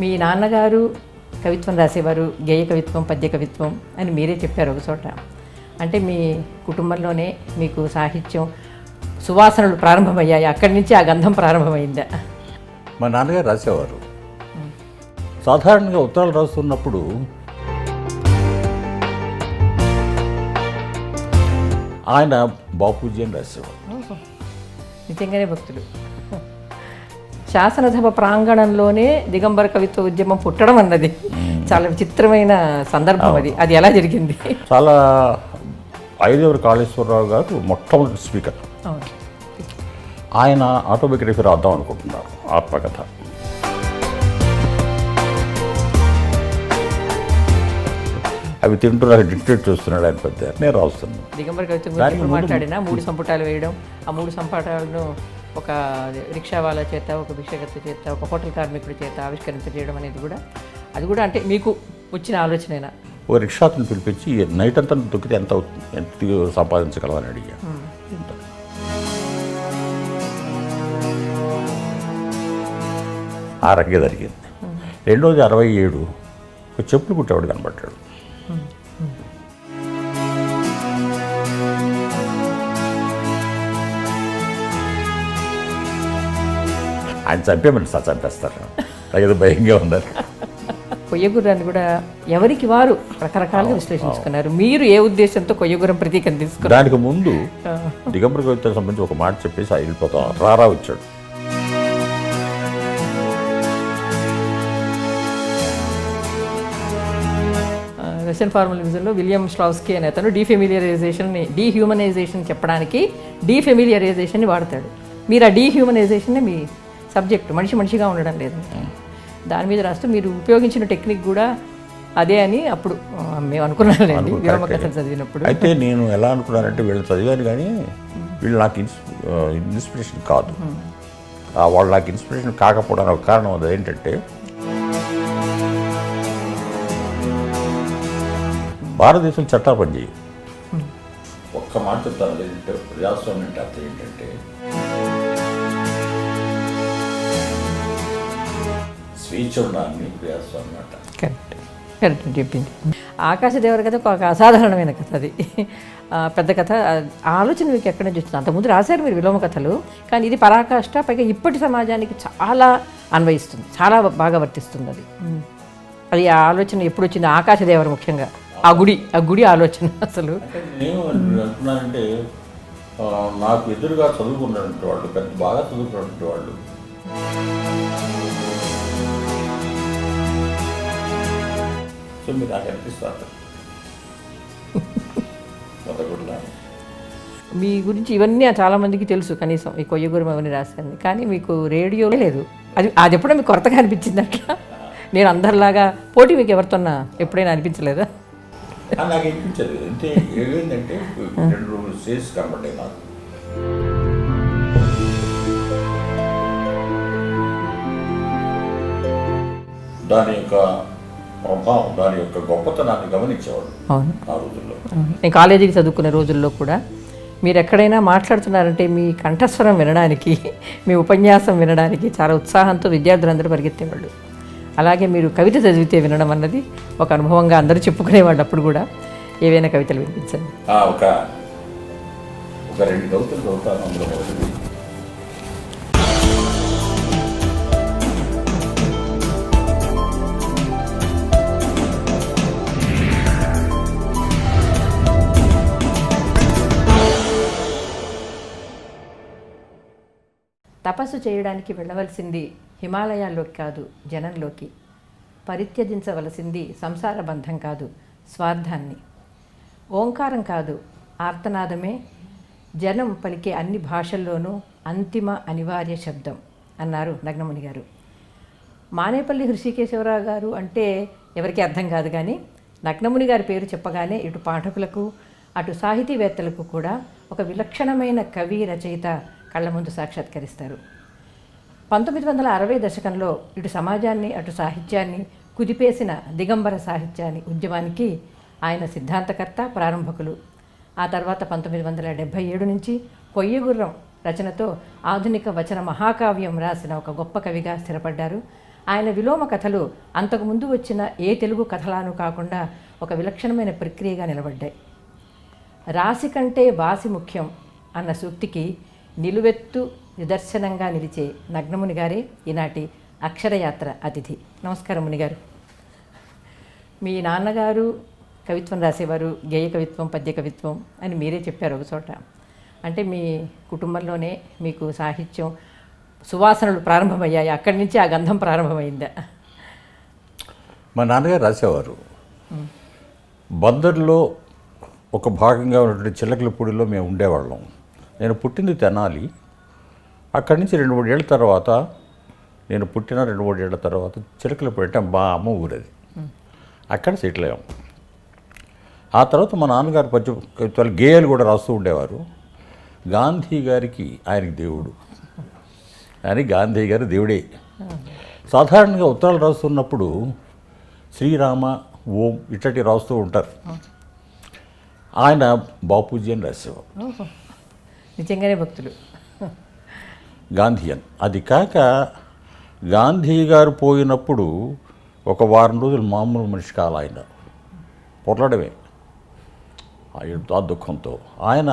మీ నాన్నగారు కవిత్వం రాసేవారు, గేయ కవిత్వం, పద్య కవిత్వం అని మీరే చెప్పారు ఒక చోట. అంటే మీ కుటుంబంలోనే మీకు సాహిత్యం సువాసనలు ప్రారంభమయ్యాయి, అక్కడి నుంచి ఆ గంధం ప్రారంభమైందా? మా నాన్నగారు రాసేవారు. సాధారణంగా ఉత్తరాలు రాస్తున్నప్పుడు ఆయన బాపూజీ అని రాసేవారు. నిజంగానే భక్తులు. శాసనసభ ప్రాంగణంలోనే దిగంబర కవిత్వ ఉద్యమం పుట్టడం అన్నది చాలా విచిత్రమైన సందర్భం. అది ఎలా జరిగింది? చాలా ఐదేవరి కాళేశ్వరరావు గారు మొట్టమొదటి స్పీకర్. ఆయన ఆటోబయోగ్రఫీ రాద్దాం అనుకుంటున్నారు, ఆత్మకథ. అవి తింటూ నాకు డిక్టేట్ చేస్తున్నాడు ఆయన పెద్ద. నేను రాస్తున్నాను. దిగంబర కవిత్వం గురించి మాట్లాడినా 3 సంపుటాలు వేయడం, ఆ 3 సంపుటాలను ఒక రిక్షా వాళ్ళ చేత, ఒక భిక్షగత్త చేత, ఒక హోటల్ కార్మికుడి చేత ఆవిష్కరింపజేయడం అనేది కూడా, అది కూడా అంటే మీకు వచ్చిన ఆలోచనేనా? ఓ రిక్షాను పిలిపించి నైట్ అంతా దొక్కితే ఎంత అవుతుంది, ఎంత సంపాదించగలవని అడిగా. ఆ రకంగా జరిగింది. రెండోది 67 ఒక చెప్పులు కుట్టేవాడు కనబడ్డాడు. ఆయన చంపేమని సార్ చంపేస్తారు, ఏదో భయంగా ఉందని. కొయ్యగుర్రాన్ని కూడా ఎవరికి వారు రకరకాలుగా విశ్లేషించుకున్నారు. మీరు ఏ ఉద్దేశంతో కొయ్యగుర్రం ప్రతీకని తీసుకున్నారు? దానికి ముందు దిగంబర కవిత్వం సంబంధించి ఒక మాట చెప్పేసి వెళ్ళిపోతాం. రారా వచ్చాడు. రష్యన్ ఫార్మలిజంలో విలియం స్ట్రాస్కీ అనే అతను డీహ్యూమనైజేషన్ చెప్పడానికి డీఫెమిలియరైజేషన్ని వాడతాడు. మీరు ఆ డీహ్యూమనైజేషన్నే మీ సబ్జెక్టు, మనిషిగా ఉండడం లేదు. దాని మీద రాస్తూ మీరు ఉపయోగించిన టెక్నిక్ కూడా అదే అని అప్పుడు మేము అనుకున్నానండి విలోమ కథలు చదివినప్పుడు. అయితే నేను ఎలా అనుకున్నానంటే వీళ్ళు చదివాను కానీ వీళ్ళు నాకు ఇన్స్పిరేషన్ కాదు. వాళ్ళు నాకు ఇన్స్పిరేషన్ కాకపోవడానికి ఒక కారణం అది ఏంటంటే, భారతదేశం చట్టా పనిచేయి. ఒక్క మాట చెప్తాను, లేదంటే ప్రజాస్వామ్యం అంటే అర్థం ఏంటంటే స్వేచ్ఛ ఉండాలని ప్రజాస్వామ్యం అంట. కరెక్ట్ చెప్పింది. ఆకాశదేవర కథ ఒక అసాధారణమైన కథ, అది పెద్ద కథ. ఆలోచన మీకు ఎక్కడి నుంచి వచ్చింది? అంతకుముందు రాశారు మీరు విలోమ కథలు, కానీ ఇది పరాకాష్ట, పైగా ఇప్పటి సమాజానికి చాలా అన్వయిస్తుంది, చాలా బాగా వర్తిస్తుంది. అది ఆ ఆలోచన ఎప్పుడు వచ్చింది? ఆకాశదేవర ముఖ్యంగా ఆ గుడి ఆలోచన. అసలు నేను అంటున్నానంటే, నాకు ఎదురుగా చదువుకున్నటువంటి వాళ్ళు, పెద్ద బాగా చదువుకున్నటువంటి వాళ్ళు, సో మీరు నాకు అనిపిస్తారు మీ గురించి ఇవన్నీ చాలామందికి తెలుసు, కనీసం ఈ కొయ్యగురం అవన్నీ రాశాను, కానీ మీకు రేడియోలో లేదు. అది ఎప్పుడో మీకు కొత్తగా అనిపించింది అట్లా? నేను అందరిలాగా పోటీ మీకు ఎవరితోన్నా ఎప్పుడైనా అనిపించలేదా? నాకు అనిపించదు. అంటే ఏమైందంటే 2 స్టేజ్ కనబడ్డాయి నాకు. దాని యొక్క ప్రభావం, దాని యొక్క గొప్పతనాన్ని గమనించేవాడు ఆ రోజుల్లో. నేను కాలేజీకి చదువుకునే రోజుల్లో కూడా మీరు ఎక్కడైనా మాట్లాడుతున్నారంటే మీ కంఠస్వరం వినడానికి, మీ ఉపన్యాసం వినడానికి చాలా ఉత్సాహంతో విద్యార్థులందరూ పరిగెత్తేవాళ్ళు. అలాగే మీరు కవిత చదివితే వినడం అన్నది ఒక అనుభవంగా అందరూ చెప్పుకునేవాళ్ళు. అప్పుడు కూడా ఏవైనా కవితలు వినిపించండి. ఒక 2 కవితలు చదువుతాను. అందులో మొదటిది తపస్సు చేయడానికి వెళ్ళవలసింది హిమాలయాల్లోకి కాదు, జనంలోకి. పరిత్యజించవలసింది సంసార బంధం కాదు, స్వార్థాన్ని. ఓంకారం కాదు, ఆర్తనాదమే జనం పలికే అన్ని భాషల్లోనూ అంతిమ అనివార్య శబ్దం అన్నారు నగ్నముని గారు. మానేపల్లి హృషికేశవరావు గారు అంటే ఎవరికి అర్థం కాదు, కానీ నగ్నముని గారి పేరు చెప్పగానే ఇటు పాఠకులకు అటు సాహితీవేత్తలకు కూడా ఒక విలక్షణమైన కవి, రచయిత కళ్ళ ముందు సాక్షాత్కరిస్తారు. 1960 దశకంలో ఇటు సమాజాన్ని అటు సాహిత్యాన్ని కుదిపేసిన దిగంబర సాహిత్యాన్ని ఉద్యమానికి ఆయన సిద్ధాంతకర్త, ప్రారంభకులు. ఆ తర్వాత 1977 నుంచి కొయ్యగుర్రం రచనతో ఆధునిక వచన మహాకావ్యం రాసిన ఒక గొప్ప కవిగా స్థిరపడ్డారు. ఆయన విలోమ కథలు అంతకుముందు వచ్చిన ఏ తెలుగు కథలాను కాకుండా ఒక విలక్షణమైన ప్రక్రియగా నిలబడ్డాయి. రాశి కంటే వాసి ముఖ్యం అన్న సూక్తికి నిలువెత్తు నిదర్శనంగా నిలిచే నగ్నముని గారే ఈనాటి అక్షరయాత్ర అతిథి. నమస్కారం మునిగారు. మీ నాన్నగారు కవిత్వం రాసేవారు, గేయ కవిత్వం, పద్య కవిత్వం అని మీరే చెప్పారు ఒక చోట. అంటే మీ కుటుంబంలోనే మీకు సాహిత్యం సువాసనలు ప్రారంభమయ్యాయి, అక్కడి నుంచి ఆ గంధం ప్రారంభమైందా? మా నాన్నగారు రాసేవారు. బందర్లో ఒక భాగంగా ఉన్నటువంటి చిల్లకలపూడిలో మేము ఉండేవాళ్ళం. నేను పుట్టింది తెనాలి. అక్కడి నుంచి 2-3 ఏళ్ళ తర్వాత, నేను పుట్టిన 2-3 ఏళ్ళ తర్వాత చిలకలపూడి అంటే మా అమ్మ ఊరది, అక్కడ సెటిల్ అయ్యాం. ఆ తర్వాత మా నాన్నగారు పద్య కవిత్వాలు, గేయాలు కూడా రాస్తూ ఉండేవారు. గాంధీ గారికి ఆయనకి దేవుడు అని, గాంధీ గారు దేవుడే. సాధారణంగా ఉత్తరాలు రాస్తున్నప్పుడు శ్రీరామ, ఓం ఇట్లాంటి రాస్తూ ఉంటారు. ఆయన బాపూజీ అని రాసేవారు, నిజంగానే భక్తులు. గాంధీయన్. అది కాక గాంధీ గారు పోయినప్పుడు ఒక వారం రోజులు మామూలు మనిషి కాల ఆయన పొరలడమే ఆ దుఃఖంతో. ఆయన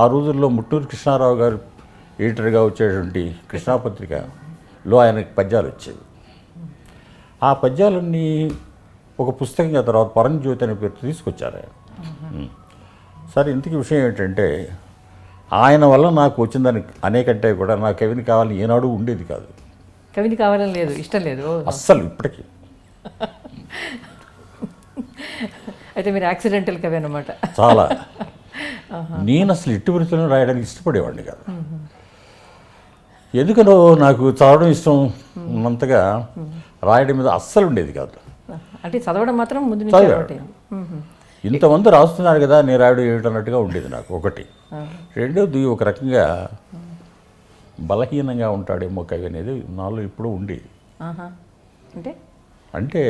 ఆ రోజుల్లో ముట్టూరు కృష్ణారావు గారు ఎడిటర్గా వచ్చేటువంటి కృష్ణాపత్రికలో ఆయనకి పద్యాలు వచ్చేవి. ఆ పద్యాలన్నీ ఒక పుస్తకంగా తర్వాత పరంజ్యోతి అనే పేరు తీసుకొచ్చారు ఆయన. సరే, ఇంతకీ విషయం ఏంటంటే, ఆయన వల్ల నాకు వచ్చిందని అనేకంటే కూడా నాకు కవిని కావాలని ఏనాడు ఉండేది కాదు. కవిని కావాలని లేదు, ఇష్టం లేదు అస్సలు ఇప్పటికీ. అయితే మీరు యాక్సిడెంటల్ కవి అన్నమాట. చాలా. నేను అసలు ఇట్టి వృత్తులను రాయడానికి ఇష్టపడేవాడిని కాదు. ఎందుకనో నాకు చదవడం ఇష్టం ఉన్నంతగా రాయడం మీద అస్సలు ఉండేది కాదు. అంటే చదవడం మాత్రం ముందు నుంచి అలవాటు. ఇంతమంది రాస్తున్నారు కదా, నేను రాయడం ఏమిటన్నట్టుగా ఉండేది నాకు ఒకటి. రెండోది, ఒక రకంగా బలహీనంగా ఉంటాడేమో కవి అనేది నాలో ఇప్పుడు ఉండేది. అంటే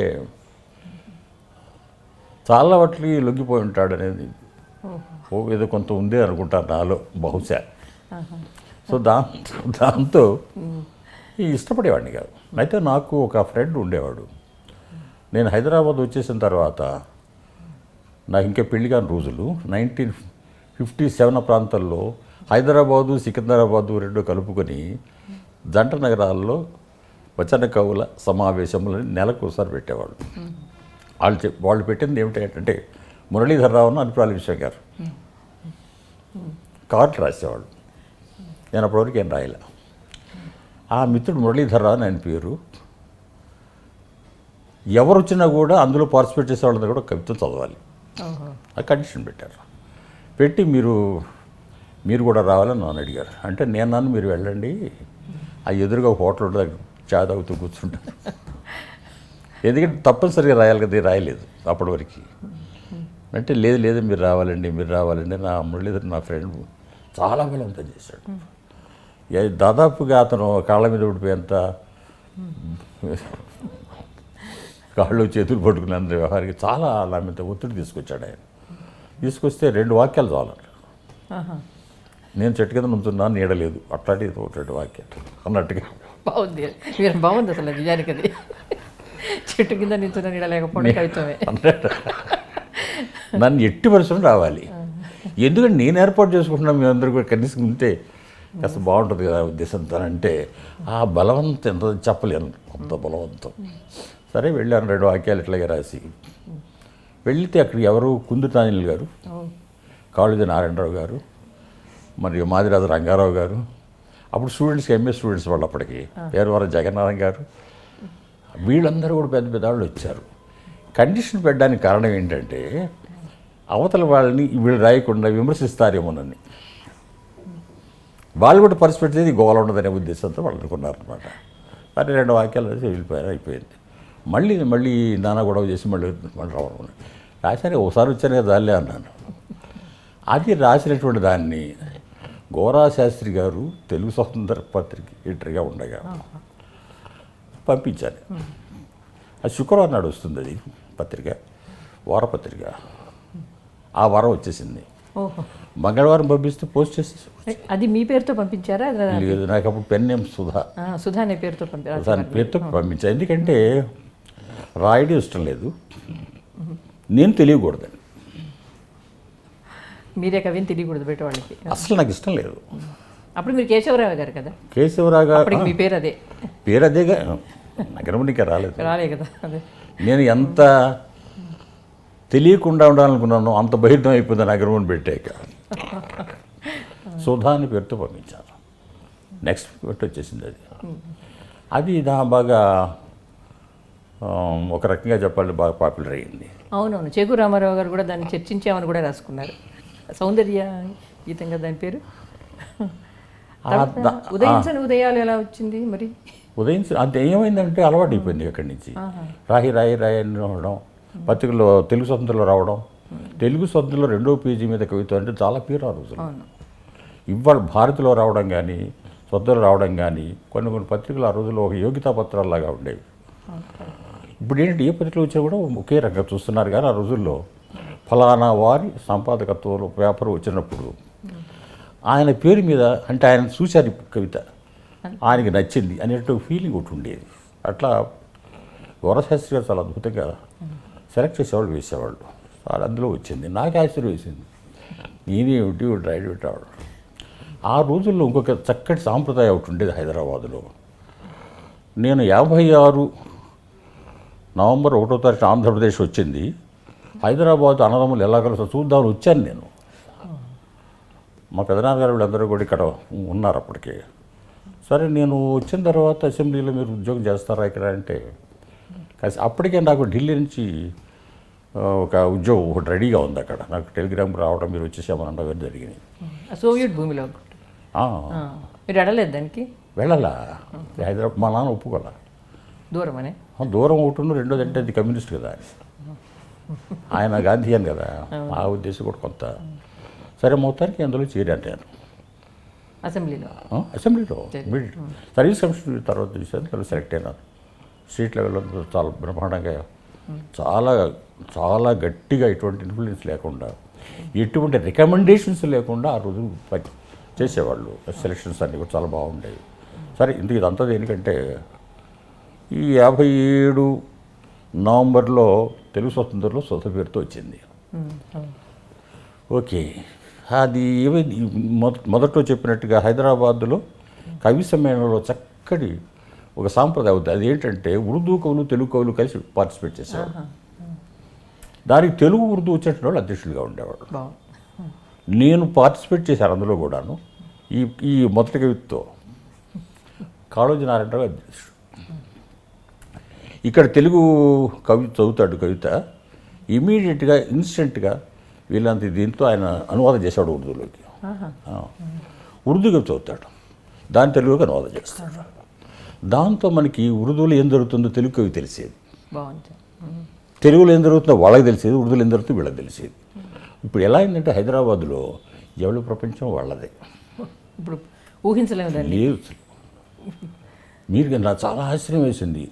చాలా వాటికి లొంగిపోయి ఉంటాడు అనేది ఏదో కొంత ఉంది అనుకుంటాను నాలో బహుశా. సో దాంతో ఇష్టపడేవాడిని కాదు. అయితే నాకు ఒక ఫ్రెండ్ ఉండేవాడు. నేను హైదరాబాద్ వచ్చేసిన తర్వాత, నాకు ఇంకా పెళ్లి కాని రోజులు 1957 ప్రాంతంలో హైదరాబాదు, సికింద్రాబాదు రెండు కలుపుకొని జంట నగరాల్లో వచన కవుల సమావేశములని నెలకు ఒకసారి పెట్టేవాళ్ళు. వాళ్ళు పెట్టింది ఏమిటంటే మురళీధరరావును అనుప్రాల విశ్వం గారు కార్డులు రాసేవాళ్ళు. నేను అప్పటివరకు ఏం రాయలే. ఆ మిత్రుడు మురళీధరరావు అని ఆయన పేరు. ఎవరు వచ్చినా కూడా అందులో పార్టిసిపేట్ చేసే వాళ్ళందరూ కూడా కవిత్వం చదవాలి, ఆ కండిషన్ పెట్టారు. పెట్టి మీరు కూడా రావాలని నన్ను అడిగారు. అంటే నేను మీరు వెళ్ళండి, ఆ ఎదురుగా హోటల్ ఉంటుంది, చా తాగుతూ కూర్చుంటాను. ఎందుకంటే తప్పనిసరిగా రాయాలి కదా, రాయలేదు అప్పటి వరకు. అంటే లేదు మీరు రావాలండి. నా మురళీధర్ నా ఫ్రెండ్ చాలా బలవంతం చేశాడు. దాదాపుగా అతను కాళ్ళ మీద ఊడిపోయేంత కాళ్ళు చేతులు పట్టుకునేంత వ్యవహారికి చాలా నా మీద ఒత్తిడి తీసుకొచ్చాడు ఆయన. తీసుకొస్తే 2 వాక్యాలు చాలంట. నేను చెట్టు కింద నుంచున్నాను, నీడలేదు, అట్లాంటి 2 వాక్యాలు అన్నట్టుగా. బాగుంది అసలు నిజానికి. అది చెట్టు కింద నించున్న నీడ లేకపోవడం కవిత్వమే. నన్ను ఎట్టి పరిశ్రమ రావాలి, ఎందుకంటే నేను ఏర్పాటు చేసుకుంటున్నా, మీ అందరూ కూడా కనీసం ఉంటే కాస్త బాగుంటుంది కదా ఉద్దేశంతో. అంటే ఆ బలవంతం ఎంత చెప్పలేను, అంత బలవంతం. సరే వెళ్ళాను, 2 వాక్యాలు ఇట్లాగే రాసి వెళితే అక్కడికి ఎవరు కుందుతానిల్ గారు, కాళోజీ నారాయణరావు గారు, మరియు మాదిరాజు రంగారావు గారు, అప్పుడు స్టూడెంట్స్కి ఎంఏ స్టూడెంట్స్ వాళ్ళు, అప్పటికి పేరువారం జగన్నాథం గారు, వీళ్ళందరూ కూడా పెద్ద పెద్ద వాళ్ళు వచ్చారు. కండిషన్ పెట్టడానికి కారణం ఏంటంటే అవతల వాళ్ళని వీళ్ళు రాయకుండా విమర్శిస్తారేమోనని. వాళ్ళు కూడా పార్టిసిపేట్ చేసి గోల ఉండదనే ఉద్దేశంతో వాళ్ళు అనుకున్నారనమాట. సరే 2 వాక్యాలు రాసి వెళ్ళిపోయారు, అయిపోయింది. మళ్ళీ నానా గొడవ చేసి మళ్ళీ రావడం రాశాను. ఒకసారి వచ్చాను కదా దానిలే అన్నాను. అది రాసినటువంటి దాన్ని గోరా శాస్త్రి గారు తెలుగు స్వతంత్ర పత్రిక ఎడిటర్గా ఉండగా పంపించాను. అది శుక్రవారం నాడు వస్తుంది, అది పత్రిక, వారపత్రిక. ఆ వారం వచ్చేసింది. ఓహో, మంగళవారం పంపిస్తే పోస్ట్ చేసి అది మీ పేరుతో పంపించారా? లేదు, నాకు అప్పుడు పెన్ నేమ్ సుధా. సుధా అనే పేరుతో పంపారు. దాని పేరుతో పంపించాను. ఎందుకంటే రాయడం ఇష్టం లేదు, నేను తెలియకూడదని. మీరే కవిని తెలియకూడదు బయట వాళ్ళకి. అసలు నాకు ఇష్టం లేదు. అప్పుడు మీరు కేశవరావు గారు కదా, కేశవరావు గారు మీ పేరు అదే. పేరు అదేగా, నగరమునికే రాలేదు. రాలే కదా, అదే. నేను ఎంత తెలియకుండా ఉండాలనుకున్నాను అంత బహిర్గతం అయిపోయింది నగరముని పెట్టాక. సుధా అని పేరుతో పంపించాను. నెక్స్ట్ పెట్టి వచ్చేసింది అది. అది బాగా ఒక రకంగా చెప్పాలి బాగా పాపులర్ అయ్యింది. అవునవును, చేకూరు రామారావు గారు కూడా దాన్ని చర్చించామని కూడా రాసుకున్నారు. సౌందర్య గీతంగా దాని పేరు. ఉదయించని ఉదయాలు ఎలా వచ్చింది మరి? అది ఏమైందంటే అలవాటు అయిపోయింది అక్కడి నుంచి. రాయి రాయి రాయి అని రావడం, పత్రికలో తెలుగు స్వతంత్రంలో రావడం, తెలుగు స్వతంత్రంలో 2వ పేజీ మీద కవిత అంటే చాలా పేరు ఆ రోజులు. ఇవాళ భారతిలో రావడం కానీ స్వతంత్రంలో రావడం కానీ కొన్ని కొన్ని పత్రికలు ఆ రోజుల్లో ఒక యోగ్యతా పత్రాల్లాగా ఉండేవి. ఇప్పుడు ఏంటంటే ఏ పత్రికలు వచ్చినా కూడా ఒకే రకంగా చూస్తున్నారు. కానీ ఆ రోజుల్లో ఫలానా వారి సంపాదకత్వంలో పేపర్ వచ్చినప్పుడు ఆయన పేరు మీద అంటే ఆయన చూశారు కవిత, ఆయనకి నచ్చింది అనేట ఫీలింగ్ ఒకటి ఉండేది. అట్లా గౌరశాస్త్రి గారు చాలా అద్భుతంగా సెలెక్ట్ చేసేవాళ్ళు, వేసేవాళ్ళు. చాలా అందులో వచ్చింది. నాకు ఆశ్చర్యం వేసింది, నేనేమిటి రైడ్ పెట్టేవాడు. ఆ రోజుల్లో ఇంకొక చక్కటి సాంప్రదాయం ఒకటి ఉండేది హైదరాబాదులో. నేను 56 నవంబర్ 1వ తారీఖు ఆంధ్రప్రదేశ్ వచ్చింది. హైదరాబాద్ అన్నదమ్ములు ఎలా కలిసి చూద్దామని వచ్చాను నేను. మా పెదనాన్నగారు వీళ్ళందరూ కూడా ఇక్కడ ఉన్నారు అప్పటికే. సరే నేను వచ్చిన తర్వాత అసెంబ్లీలో మీరు ఉద్యోగం చేస్తారా ఇక్కడ అంటే, కాసి అప్పటికే నాకు ఢిల్లీ నుంచి ఒక ఉద్యోగం ఒకటి రెడీగా ఉంది అక్కడ. నాకు టెలిగ్రామ్ రావడం మీరు వచ్చేసామని అనడం జరిగింది. సోవియట్ భూమిలో మీరు అడలేదు దానికి? వెళ్ళాలా, హైదరాబాద్ మా నాన్న ఒప్పుకోలే. దూరం అనే దూరం ఒకటి, రెండోది అంటే అది కమ్యూనిస్ట్ కదా, ఆయన గాంధీయన్ కదా, ఆ ఉద్దేశం కూడా కొంత. సరే మొత్తానికి అందులో చేరాను నేను అసెంబ్లీలో సర్వీస్ కమిషన్ తర్వాత చూసాను. తర్వాత సెలెక్ట్ అయినాను. స్టేట్ లెవెల్లో చాలా బ్రహ్మాండంగా, చాలా చాలా గట్టిగా ఎటువంటి ఇన్ఫ్లుయెన్స్ లేకుండా, ఎటువంటి రికమెండేషన్స్ లేకుండా ఆ రోజు చేసేవాళ్ళు. సెలక్షన్స్ అన్నీ కూడా చాలా బాగుండేవి. సరే ఇంత ఇదంతా దేనికంటే ఈ 57 నవంబర్లో తెలుగు స్వతంత్రంలో స్వత పేరుతో వచ్చింది. ఓకే, అది ఏమైంది మొదట్లో చెప్పినట్టుగా హైదరాబాదులో కవి సమ్మేళనంలో చక్కటి ఒక సాంప్రదాయం అవుతుంది. అది ఏంటంటే ఉర్దూ కవులు తెలుగు కవులు కలిసి పార్టిసిపేట్ చేసేవాళ్ళు. దానికి తెలుగు ఉర్దూ వచ్చిన వాళ్ళు అధ్యక్షులుగా ఉండేవాళ్ళు. నేను పార్టిసిపేట్ చేశాను అందులో కూడాను. ఈ మొదటి కవితతో కాళోజీ నారాయణరావు అధ్యక్షుడు. ఇక్కడ తెలుగు కవి చదువుతాడు కవిత, ఇమీడియట్గా ఇన్స్టెంట్గా వీళ్ళంత దీంతో ఆయన అనువాదం చేశాడు ఉర్దూలోకి. ఉర్దూ కవి చదువుతాడు, దాని తెలుగులోకి అనువాదం చేస్తాడు. దాంతో మనకి ఉర్దూలో ఏం జరుగుతుందో తెలుగు కవి తెలిసేది, తెలుగులో ఏం జరుగుతుందో వాళ్ళకి తెలిసేది, ఉర్దూలో ఏం జరుగుతుందో వీళ్ళకి తెలిసేది. ఇప్పుడు ఎలా అయిందంటే హైదరాబాదులో ఎవరి ప్రపంచం వాళ్ళదే. ఇప్పుడు ఊహించలేము లేదు. మీరు నాకు చాలా ఆశ్చర్యం వేసింది.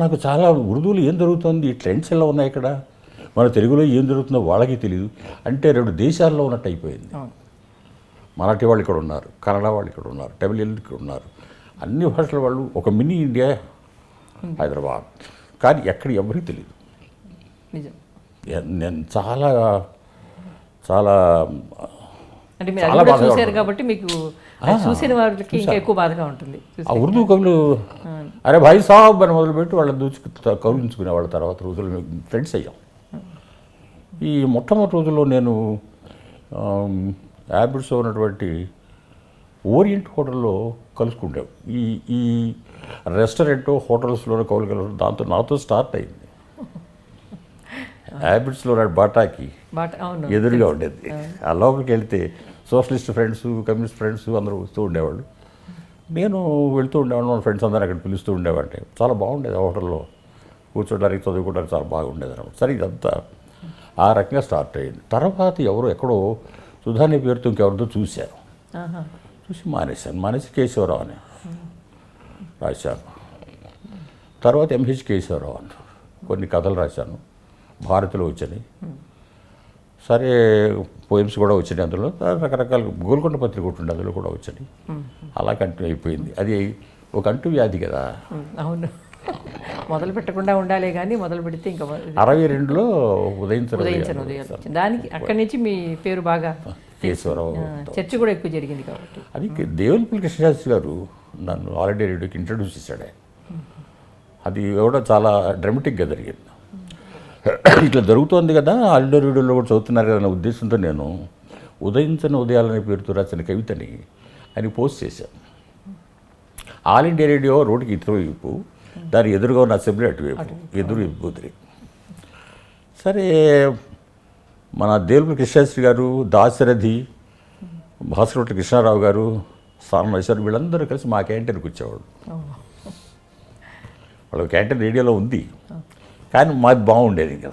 నాకు చాలా ఉర్దూలో ఏం జరుగుతుంది, ఈ ట్రెండ్స్ ఎలా ఉన్నాయి ఇక్కడ, మన తెలుగులో ఏం జరుగుతుందో వాళ్ళకి తెలియదు. అంటే 2 దేశాల్లో ఉన్నట్టు అయిపోయింది. మరాఠీ వాళ్ళు ఇక్కడ ఉన్నారు, కన్నడ వాళ్ళు ఇక్కడ ఉన్నారు, తమిళ ఇక్కడ ఉన్నారు, అన్ని భాషల వాళ్ళు ఒక మినీ ఇండియా హైదరాబాద్. కానీ ఎక్కడ ఎవరికి తెలియదు. నేను చాలా చాలా అంటే మీరు అది కూడా చూశారు కాబట్టి మీకు చూసిన వారికి ఇంకా ఎక్కువ బాధగా ఉంటుంది. ఆ ఉర్దూ కవులు అరే భాయ్ సాబ్ అని మొదలుపెట్టి వాళ్ళని కౌలించుకునే వాళ్ళ తర్వాత రోజులు ఫ్రెండ్స్ అయ్యాం. ఈ మొట్టమొదటి రోజుల్లో నేను హ్యాబిట్స్లో ఉన్నటువంటి ఓరియంట్ హోటల్లో కలుసుకుంటాం. ఈ రెస్టారెంట్ హోటల్స్లోనే కౌలు కలవడం, దాంతో నాతో స్టార్ట్ అయింది. హ్యాబిట్స్లో బాటాకి ఎదురుగా ఉండేది. ఆ లోపలికి వెళ్తే సోషలిస్ట్ ఫ్రెండ్స్, కమ్యూనిస్ట్ ఫ్రెండ్స్ అందరూ వస్తూ ఉండేవాళ్ళు. నేను వెళ్తూ ఉండేవాళ్ళు, మన ఫ్రెండ్స్ అందరూ అక్కడ పిలుస్తూ ఉండేవాడిని. చాలా బాగుండేది ఆ హోటల్లో కూర్చోడానికి, చదువుకోవడానికి చాలా బాగుండేది అన్నమాట. సరే ఇదంతా ఆ రకంగా స్టార్ట్ అయ్యింది. తర్వాత ఎవరో ఎక్కడో సుధాని పేరుతో ఇంకెవరితో చూశారు, చూసి మానేసి కేశవరావు అని రాశాను. తర్వాత ఎంహెచ్ కేశవరావు అని కొన్ని కథలు రాశాను, భారతిలో వచ్చాయి. సరే పోయిమ్స్ కూడా వచ్చినాయి అందులో, రకరకాల గోల్కొండ పత్రిక ఒకటి ఉంది, అందులో కూడా వచ్చినాయి. అలా కంటిన్యూ అయిపోయింది. అది ఒక అంటు వ్యాధి కదా. అవును, మొదలు పెట్టకుండా ఉండాలి కానీ మొదలు పెడితే ఇంకా 62లో ఉదయించను ఉదయాలు దానికి అక్కడి నుంచి మీ పేరు బాగా కేశవరావు. చర్చ కూడా ఎక్కువ జరిగింది కాబట్టి. అది దేవులపల్లి కృష్ణశాస్త్రి గారు నన్ను ఆల్ ఇండియా రేడియోకి ఇంట్రడ్యూస్ చేశాడు. అది కూడా చాలా డ్రామాటిక్గా జరిగింది. ఇట్లా జరుగుతోంది కదా, ఆల్ ఇండియా రేడియోలో కూడా చదువుతున్నారు కదా అనే ఉద్దేశంతో నేను ఉదయించని ఉదయాలనే పేరుతో రాసిన కవితని ఆయన పోస్ట్ చేశాను. ఆల్ ఇండియా రేడియో రోడ్డుకి ఇటువైపు, దాని ఎదురుగా ఉన్న అసెంబ్లీ అటువైపు, ఎదురు బూదిరి. సరే మన దేవులపల్లి కృష్ణశాస్త్రి గారు, దాశరథి, భాస్కరవటి కృష్ణారావు గారు, సార్ వీళ్ళందరూ కలిసి మా క్యాంటీన్కి వచ్చేవాడు. వాళ్ళ క్యాంటీన్ రేడియోలో ఉంది కానీ మాది బాగుండేది. ఇంకా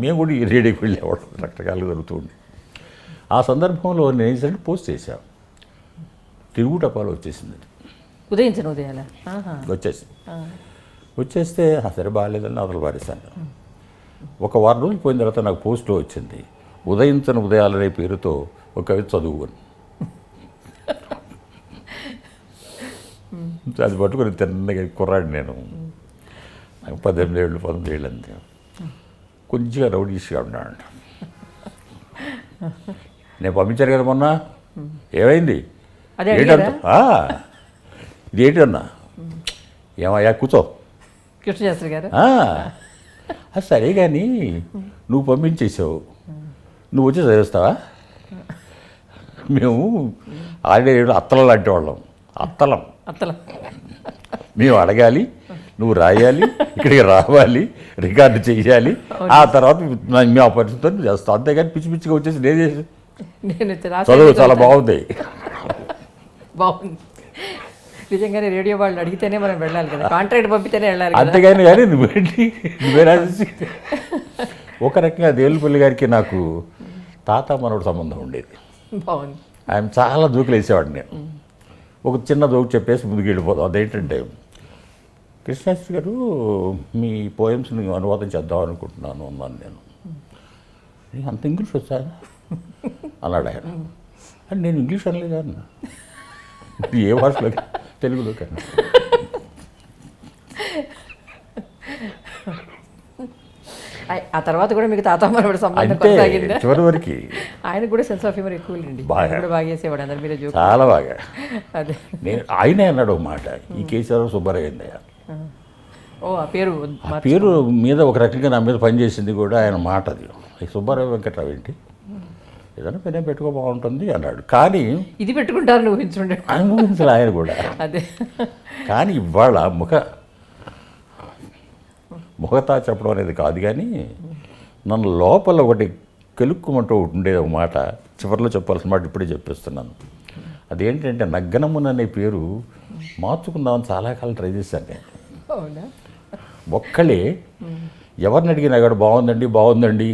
మేము కూడా ఈ రేడియోకి వెళ్ళేవాడు, రకరకాలు జరుగుతూ ఉంది. ఆ సందర్భంలో నేను ఏం చేశానంటే పోస్ట్ చేశాను, తిరుగు టపాలు వచ్చేసింది. ఉదయించను ఉదయాల వచ్చేస్తే సరే బాగాలేదని అతను పారేశాను. ఒక వారం రోజులు పోయిన తర్వాత నాకు పోస్ట్లో వచ్చింది, ఉదయించని ఉదయాలనే పేరుతో ఒక కవిత చదువుకొని. అది పట్టుకొని తిన్నగా కుర్రాడు నేను, 18 ఏళ్ళు 19 ఏళ్ళు అంతే, కొంచెంగా రౌడీస్గా ఉన్నాడు. నేను పంపించాను కదా మొన్న, ఏమైంది ఏంటంట, ఇది ఏంటన్నా, ఏమయ్యా కూర్చో కృష్ణశాస్త్రి గారు. అది సరే కానీ నువ్వు పంపించేసావు, నువ్వు వచ్చి చదివిస్తావా? మేము ఆల్రెడీ అత్తలం లాంటి వాళ్ళం, అత్తలం మేము అడగాలి, నువ్వు రాయాలి, ఇక్కడికి రావాలి, రికార్డు చేయాలి, ఆ తర్వాత మేము ఆ పరిస్థితితో చేస్తాం. అంతేగాని పిచ్చి పిచ్చిగా వచ్చేసి నేను చేసి చదువు చాలా బాగుంది. నిజంగానే రేడియో వాళ్ళు అడిగితేనే మనం వెళ్ళాలి కదా, కాంట్రాక్ట్ పంపితేనే వెళ్ళాలి. అంతేగాని కానీ నువ్వే రాసి. ఒక రకంగా దేవులపల్లి గారికి నాకు తాత మనోడు సంబంధం ఉండేది. బాగుంది. ఆయన చాలా జోకులు వేసేవాడు. నేను ఒక చిన్న జోకు చెప్పేసి ముందుకు వెళ్ళిపోతాం. అదేంటంటే, కృష్ణశాస్త్రి గారు మీ పోయమ్స్ని అనువాదం చేద్దాం అనుకుంటున్నాను అన్నాను నేను. నీకు అంత ఇంగ్లీష్ వచ్చా అన్నాడు ఆయన. అని నేను ఇంగ్లీష్ అనలేదు అన్న, ఏ భాషలో, తెలుగులో కన్నా. ఆ తర్వాత కూడా మీకు తాతమ్మడు సంబంధం కొనసాగిందా? చివరి వరకు ఆయన కూడా సెన్స్ ఆఫ్ హ్యూమర్ ఎక్కువ లేండి, బాగా చేసేవాడు అందరి మీద జోక్, చాలా బాగా. అదే నేను ఆయనే అన్నాడు ఒక మాట, ఈ కేసీఆర్ సుబ్బారావు అయిందయ్యా. ఆ పేరు మీద ఒక రకంగా నా మీద పనిచేసింది కూడా ఆయన మాట. అది సుబ్బారావు వెంకట్రావు ఏంటి, ఏదైనా పైన పెట్టుకో బాగుంటుంది అన్నాడు. కానీ ఇది పెట్టుకుంటారు ఊహించుండే, ఊహించాలి ఆయన కూడా. అదే కానీ ఇవాళ ముఖతా చెప్పడం అనేది కాదు, కానీ నన్ను లోపల ఒకటి కెలుక్కుమంటూ ఉండేది ఒక మాట, చివరిలో చెప్పాల్సిన మాట ఇప్పుడే చెప్పేస్తున్నాను. అదేంటంటే, నగ్గనమున అనే పేరు మార్చుకుందామని చాలా కాలం ట్రై చేశాను నేను. ఒక్కళ్ళే ఎవరిని అడిగినా కూడా బాగుందండి బాగుందండి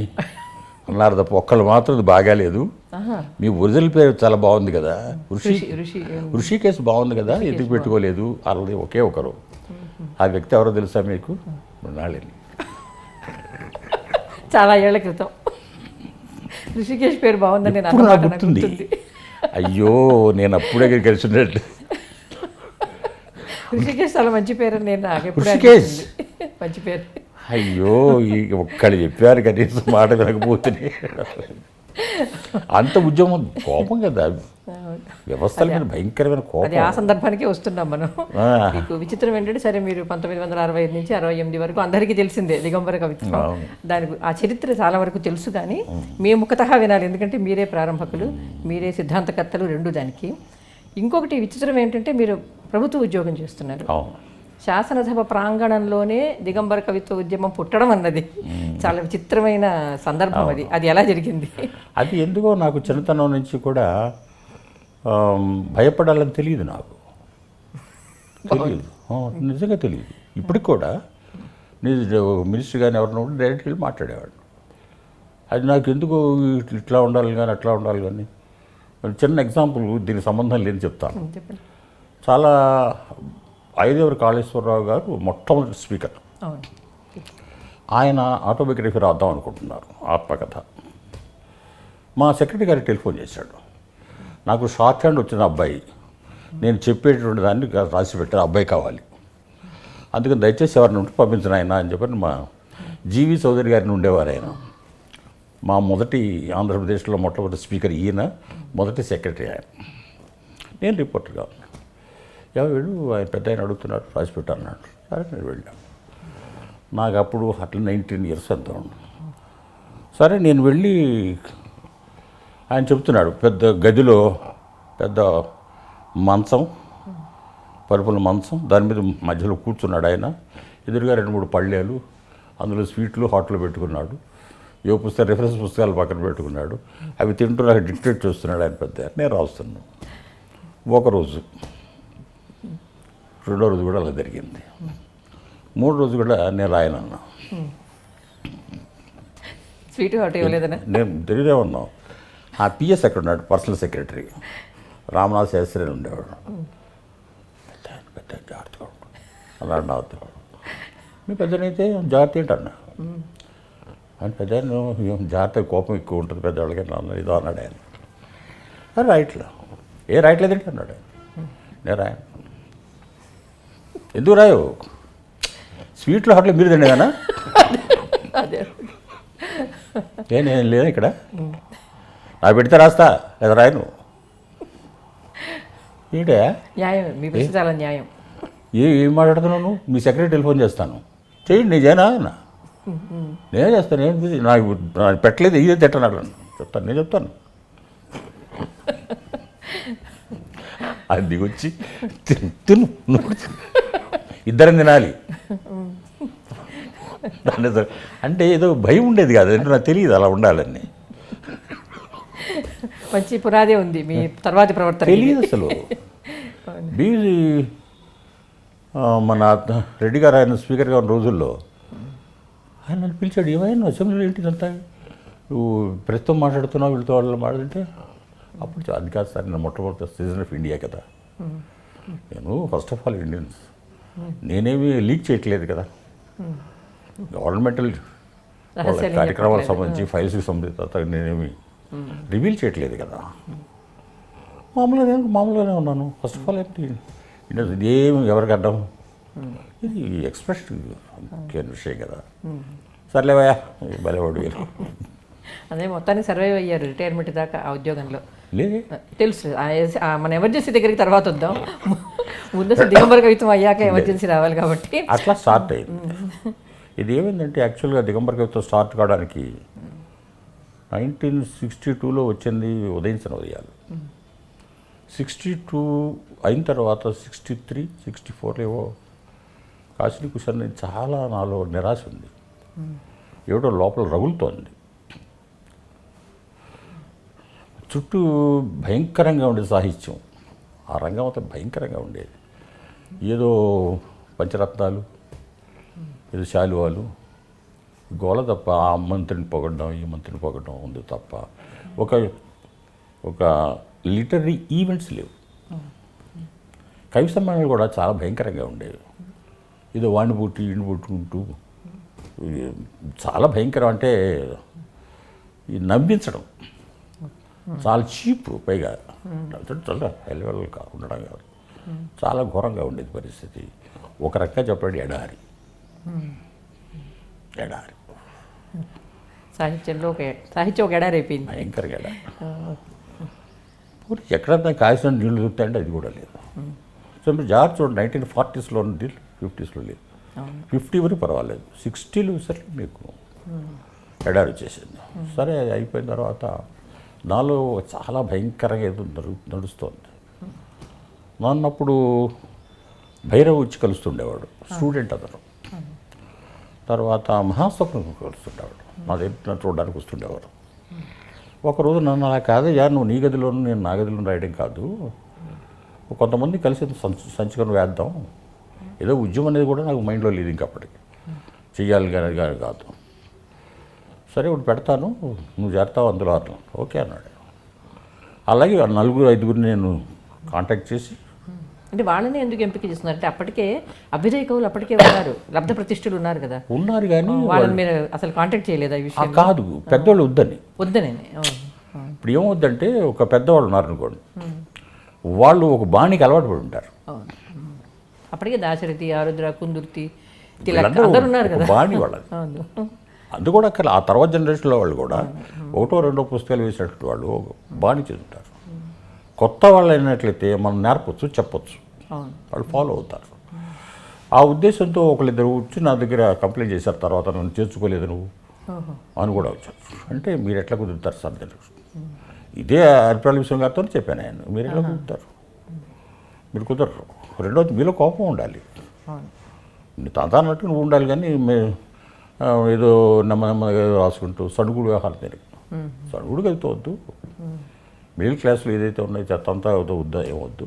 అన్నారు తప్ప, ఒక్కళ్ళు మాత్రం అది బాగాలేదు, మీ ఒరిజినల్ పేరు చాలా బాగుంది కదా, ఋషికేశ్ బాగుంది కదా, ఎందుకు పెట్టుకోలేదు అన్నది ఒకే ఒకరు. ఆ వ్యక్తి ఎవరో తెలుసా మీకు? మృణాళిని. చాలా ఏళ్ల క్రితం ఋషికేశ్ పేరు బాగుందని నాకు గుర్తుంది. అయ్యో, నేను అప్పుడే కలిసి ఉన్నట్టు. ఋషికేశ్ చాలా మంచి పేరు, నేను ఋషికేశ్ మంచి పేరు. అయ్యో, ఒక్కళ్ళు చెప్పారు కనీసం మాట వినకపోతేనే అంత ఉద్యమం, కోపం కదా, వ్యవస్థల మీద భయంకరమైన కోపం. అది ఆ సందర్భానికే వస్తున్నాం మనం. మీకు విచిత్రం ఏంటంటే, సరే మీరు 1965 నుంచి 68 వరకు అందరికీ తెలిసిందే దిగంబర కవిత్వం, దానికి ఆ చరిత్ర చాలా వరకు తెలుసు. కానీ మేము ముఖతహా వినాలి, ఎందుకంటే మీరే ప్రారంభకులు, మీరే సిద్ధాంతకర్తలు రెండు దానికి. ఇంకొకటి విచిత్రం ఏంటంటే, మీరు ప్రభుత్వ ఉద్యోగం చేస్తున్నారు. శాసనసభ ప్రాంగణంలోనే దిగంబర కవిత్వ ఉద్యమం పుట్టడం అన్నది చాలా విచిత్రమైన సందర్భం. అది ఎలా జరిగింది? అది ఎందుకో నాకు చిన్నతనం నుంచి కూడా భయపడాలని తెలియదు, నాకు తెలియదు, నిజంగా తెలియదు. ఇప్పటికి కూడా మినిస్టర్ కానీ ఎవరినో డైరెక్ట్గా వెళ్ళి మాట్లాడేవాడు. అది నాకు ఎందుకు ఇట్లా ఉండాలి కానీ అట్లా ఉండాలి కానీ. చిన్న ఎగ్జాంపుల్, దీనికి సంబంధం లేని చెప్తాను. చాలా ఐదేవరి కాళేశ్వరరావు గారు మొట్టమొదటి స్పీకర్. ఆయన ఆటోబయోగ్రఫీ రాద్దాం అనుకుంటున్నారు, ఆత్మకథ. మా సెక్రటరీ గారికి టెలిఫోన్ చేశాడు. నాకు షార్ట్ హ్యాండ్ వచ్చిన అబ్బాయి, నేను చెప్పేటటువంటి దాన్ని రాసి పెట్టారు, అబ్బాయి కావాలి, అందుకని దయచేసి ఎవరిని ఉంటే పంపించిన ఆయన అని చెప్పని మా జీవి చౌదరి గారిని ఉండేవారు. ఆయన మా మొదటి ఆంధ్రప్రదేశ్లో మొట్టమొదటి స్పీకర్, ఈయన మొదటి సెక్రటరీ ఆయన. నేను రిపోర్టర్గా ఉన్నాను. ఎవరు ఆయన పెద్ద ఆయన అడుగుతున్నారు, రాసి పెట్టాను అన్నాడు. సరే నేను వెళ్ళాను. నాకు అప్పుడు అట్లా 19 years అంత ఉంది. సరే నేను వెళ్ళి ఆయన చెప్తున్నాడు, పెద్ద గదిలో పెద్ద మంచం, పరుపుల మంచం, దాని మీద మధ్యలో కూర్చున్నాడు ఆయన. ఎదురుగా 2-3 పళ్ళేలు, అందులో స్వీట్లు హాట్లో పెట్టుకున్నాడు. ఏ పుస్తకాలు, రెఫరెన్స్ పుస్తకాలు పక్కన పెట్టుకున్నాడు. అవి తింటూ నాకు డిక్టేట్ చేస్తున్నాడు ఆయన పెద్ద. నేను రాస్తున్నాను. ఒకరోజు, రెండో రోజు కూడా అలా జరిగింది. మూడో రోజు కూడా నేను రాయనన్నా. Sweet hot ఇవ్వలేదనా? నేను తెలియదే ఉన్నాం. ఆ పిఎస్ అక్కడ ఉన్నాడు, పర్సనల్ సెక్రటరీ రామనాథ్ శాస్త్రి అని ఉండేవాడు. పెద్ద జాగ్రత్తగా అన్నాడు నాతో. మీ పెద్దనైతే జాగ్రత్త ఏంటన్నా అని. పెద్ద జాగ్రత్త, కోపం ఎక్కువ ఉంటుంది పెద్దవాళ్ళకి అన్నా. ఇదో అన్నాడు ఆయన. రాయట్లా, ఏ రాయట్లేదంటే అన్నాడు ఆయన. నేను రాయను. ఎందుకు రాయవు? స్వీట్లో హాట్లో మీరు తినేదానా? నేను లేదా ఇక్కడ? నాకు పెడితే రాస్తా, లేదా రాయను. ఏంటే న్యాయం, మీ ప్రశ్న చాలా న్యాయం. ఏం మాట్లాడుతున్నాను? మీ సెక్రటరీ టెలిఫోన్ చేస్తాను, చేయండి, నేను చేయనా అన్న. నేనే చేస్తాను, నాకు పెట్టలేదు, ఇదే తిట్టనాడు. చెప్తాను, నేను చెప్తాను. అది దిగొచ్చి తిను, ఇద్దరం తినాలి అంటే ఏదో భయం ఉండేది కాదు, అంటే నాకు తెలియదు అలా ఉండాలని. మంచి పునాదే ఉంది మీ తర్వాతి ప్రవర్తన. తెలియదు అసలు. బీజీ మన రెడ్డి గారు ఆయన స్పీకర్గా ఉన్న రోజుల్లో ఆయన నన్ను పిలిచాడు. ఏమైనా అసెంబ్లీలో ఏంటిదంతా నువ్వు ప్రస్తుతం మాట్లాడుతున్నావు, వీళ్ళతో వాళ్ళు మాట్లాడితే అప్పుడు అది కాదు సార్, నేను మొట్టమొదటి సిటిజన్ ఆఫ్ ఇండియా కదా. నేను ఫస్ట్ ఆఫ్ ఆల్ ఇండియన్స్, నేనేమి లీక్ చేయట్లేదు కదా. గవర్నమెంటల్ కార్యక్రమాలకు సంబంధించి, ఫైల్స్కి సంబంధించి నేనేమి రివీల్ చేయట్లేదు కదా. మామూలుగానే ఉన్నాను. ఫస్ట్ ఆఫ్ ఆల్ ఏంటి ఏమి ఎవరికి అడ్డం, ఇది ఎక్స్ప్రెషన్ విషయం కదా. సర్లేవయ్యా భలేవాడు. అదే మొత్తానికి సర్వైవ్ అయ్యారు రిటైర్మెంట్ దాకా ఆ ఉద్యోగంలో. లేదు తెలుసు, మన ఎమర్జెన్సీ దగ్గరికి తర్వాత వద్దాం. ముందు దిగంబర కవిత్వం అయ్యాక ఎమర్జెన్సీ రావాలి కాబట్టి అట్లా స్టార్ట్ అయింది. ఇది ఏమైందంటే యాక్చువల్గా దిగంబర కవిత్వం స్టార్ట్ కావడానికి 1962లో వచ్చింది ఉదయించిన ఉదయాలు. 62 అయిన తర్వాత 63, 64 ఏవో కాశీ కుషన్ చాలా నాలో నిరాశ ఉంది. ఏమిటో లోపల రగులుతోంది. చుట్టూ భయంకరంగా ఉండే సాహిత్యం, ఆ రంగం అంతా భయంకరంగా ఉండేది. ఏదో పంచరత్నాలు, ఏదో శాలువాలు, గోల తప్ప, ఆ మంత్రిని పొగడడం, ఈ మంత్రిని పొగడడం ఉంది తప్ప ఒక లిటరీ ఈవెంట్స్ లేవు. కవి సమ్మేళనాలు కూడా చాలా భయంకరంగా ఉండేవి. ఏదో వాడిని పుట్టి ఇండి పుట్టుకుంటూ చాలా భయంకరం. అంటే ఈ నవ్వించడం చాలా చీప్, పైగా చాలా హై లెవెల్ ఉండడం కాదు, చాలా ఘోరంగా ఉండేది పరిస్థితి. ఒక రకంగా చెప్పండి, ఎడారి. సాహిత్యం ఒక ఎడారి అయిపోయింది, భయంకరంగా ఎడారి. ఎక్కడన్నా కాసిన నీళ్ళు దొరుకుతాయంటే అది కూడా లేదు. సో మీరు జాగ్రత్త చూడండి, 1940sలో ఉంది, 50sలో లేదు. 50 వరకు పర్వాలేదు, 60లో సరే మీకు ఎడారి వచ్చేసింది. సరే అది అయిపోయిన తర్వాత నాలో చాలా భయంకరంగా ఏదో నడుస్తోంది. నన్నప్పుడు భైరవ్ వచ్చి కలుస్తుండేవాడు, స్టూడెంట్ అతను. తర్వాత మహాస్వప్నం కలుస్తుండేవాడు, నా దగ్గర చూడడానికి వస్తుండేవాడు. ఒకరోజు నన్ను అలా కాదయ్యా, నువ్వు నీ గదిలోనూ నేను నా గదిలో రాయడం కాదు, కొంతమంది కలిసి సంచికను వేద్దాం. ఏదో ఉద్యమం అనేది కూడా నాకు మైండ్లో లేదు ఇంకప్పటికి, చెయ్యాలి కానీ కాదు. సరే ఇప్పుడు పెడతాను, నువ్వు చేస్తావు అందులో అర్థం, ఓకే అన్నాడు. అలాగే 4-5 నేను కాంటాక్ట్ చేసి. అంటే వాళ్ళని ఎందుకు ఎంపిక చేస్తున్నారు అంటే అప్పటికే అభ్యుదయ కవులు అప్పటికే ఉన్నారు, లబ్ధ ప్రతిష్ఠులు ఉన్నారు కదా. ఉన్నారు కానీ వాళ్ళని మీరు అసలు కాంటాక్ట్ చేయలేదా ఈ విషయం? కాదు, పెద్దోళ్ళు వద్దని. ఇప్పుడు ఏమవుద్దంటే ఒక పెద్దవాళ్ళు ఉన్నారనుకోండి, వాళ్ళు ఒక బాణికి అలవాటు పడి ఉంటారు. అవును. అప్పటికే దాశరథి, ఆరుద్ర, కుందుర్తి, తిలక్ వీళ్ళందరూ అందరు ఉన్నారు ఒక కదా. బాణి వాళ్ళది. అవును. అందు కూడా అక్కడ ఆ తర్వాత జనరేషన్లో వాళ్ళు కూడా ఒకటో రెండో పుస్తకాలు వేసినట్టు వాళ్ళు బాణి చెందుతారు. కొత్త వాళ్ళు అయినట్లయితే మనం నేర్పొచ్చు, చెప్పొచ్చు, అవును. వాళ్ళు ఫాలో అవుతారు. ఆ ఉద్దేశంతో ఒకళ్ళిద్దరు వచ్చి నా దగ్గర కంప్లైంట్ చేశారు, తర్వాత నన్ను చేర్చుకోలేదు నువ్వు ఓహో. అని కూడా వచ్చారు. అంటే మీరు ఎట్లా కుదురుతారు సార్ దగ్గర? ఇదే అరిపాల విషయం గారితో చెప్పాను ఆయన, మీరు ఎట్లా కుదురుతారు? మీరు కుదరరు. రెండోది మీలో కోపం ఉండాలి. అవును. నీ తాతన్నట్టు నువ్వు ఉండాలి, కానీ ఏదో నెమ్మదిగా రాసుకుంటూ సడుగుడు వ్యవహారం తిరిగి సడుగుడు కలుతవద్దు. మిడిల్ క్లాస్లో ఏదైతే ఉన్నాయో చెత్త అంతా ఏదో వద్దా ఏమొద్దు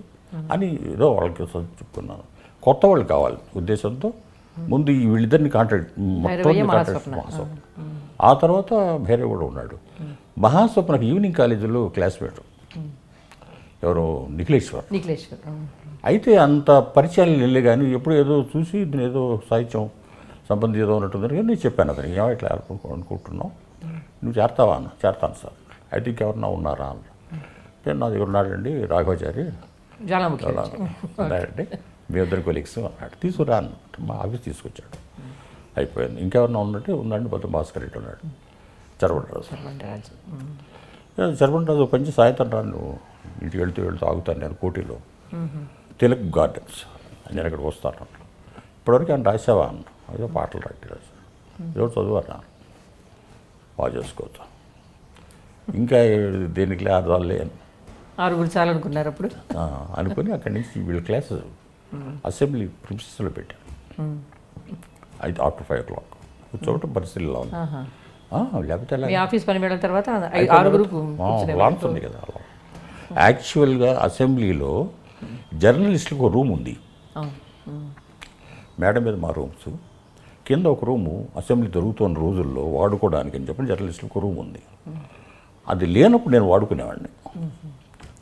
అని ఏదో వాళ్ళకి చెప్పుకున్నాను. కొత్త వాళ్ళు కావాలి ఉద్దేశంతో ముందు ఈ వీళ్ళిద్దరిని కాంట్రాక్ట్ మహాస్వప్న, ఆ తర్వాత భైరవ్ కూడా ఉన్నాడు. మహాస్వప్నకి ఈవినింగ్ కాలేజీలో క్లాస్మేట్ ఎవరు నిఖిలేశ్వర్. అయితే అంత పరిచయాలు వెళ్ళే కానీ ఎప్పుడు ఏదో చూసి నేను ఏదో సాహిత్యం సంబంధం ఏదో ఉన్నట్టుందని నేను చెప్పాను అతనికి, ఏమో ఇట్లా అనుకుంటున్నావు, నువ్వు చేరతావా అన్న. చేరతాను సార్. అయితే ఇంకెవరన్నా ఉన్నారా అన్న. నేను నా దగ్గర ఉన్నాడండి రాఘవాచారి ఉన్నాడండి, మీ ఇద్దరు కొలీగ్స్ అన్నాడు. తీసుకురా అన్న. మా ఆఫీస్ తీసుకొచ్చాడు. అయిపోయింది. ఇంకెవరన్నా ఉన్నట్టు ఉందండి, మొత్తం భాస్కర్ రెడ్డి ఉన్నాడు, చరబండరాజు. చరబండరాజు పంచి సాయంత్రం రాను, నువ్వు ఇంటికి వెళ్తూ ఆగుతాను నేను కోటిలో తిలక్ గార్డెన్స్, నేను అక్కడికి వస్తాను. ఇప్పటివరకు ఆయన రాసావా అన్న. ఏదో పాటలు రాశాను, ఏదో చదువురా, బాగా చేసుకోవచ్చు, ఇంకా దేనికి ఆదాలే అని ఆరుగురు చాలా అనుకున్నారు అప్పుడు. అనుకుని అక్కడి నుంచి వీళ్ళ క్లాస్ అసెంబ్లీ ప్రిన్సిపల్స్లో పెట్టాను. అయితే ఆఫ్టర్ 5 o'clock కూర్చోవటం పరిస్థితుల్లో ఉంది. లేకపోతే ఆఫీస్ పని వెళ్ళిన తర్వాత ఆరుగురు లాన్స్ ఉంది కదా. యాక్చువల్గా అసెంబ్లీలో జర్నలిస్టులకు ఒక రూమ్ ఉంది, మేడం మీద మా రూమ్స్, కింద ఒక రూము అసెంబ్లీ జరుగుతున్న రోజుల్లో వాడుకోవడానికి అని చెప్పి జర్నలిస్టులకు రూమ్ ఉంది. అది లేనప్పుడు నేను వాడుకునేవాడిని.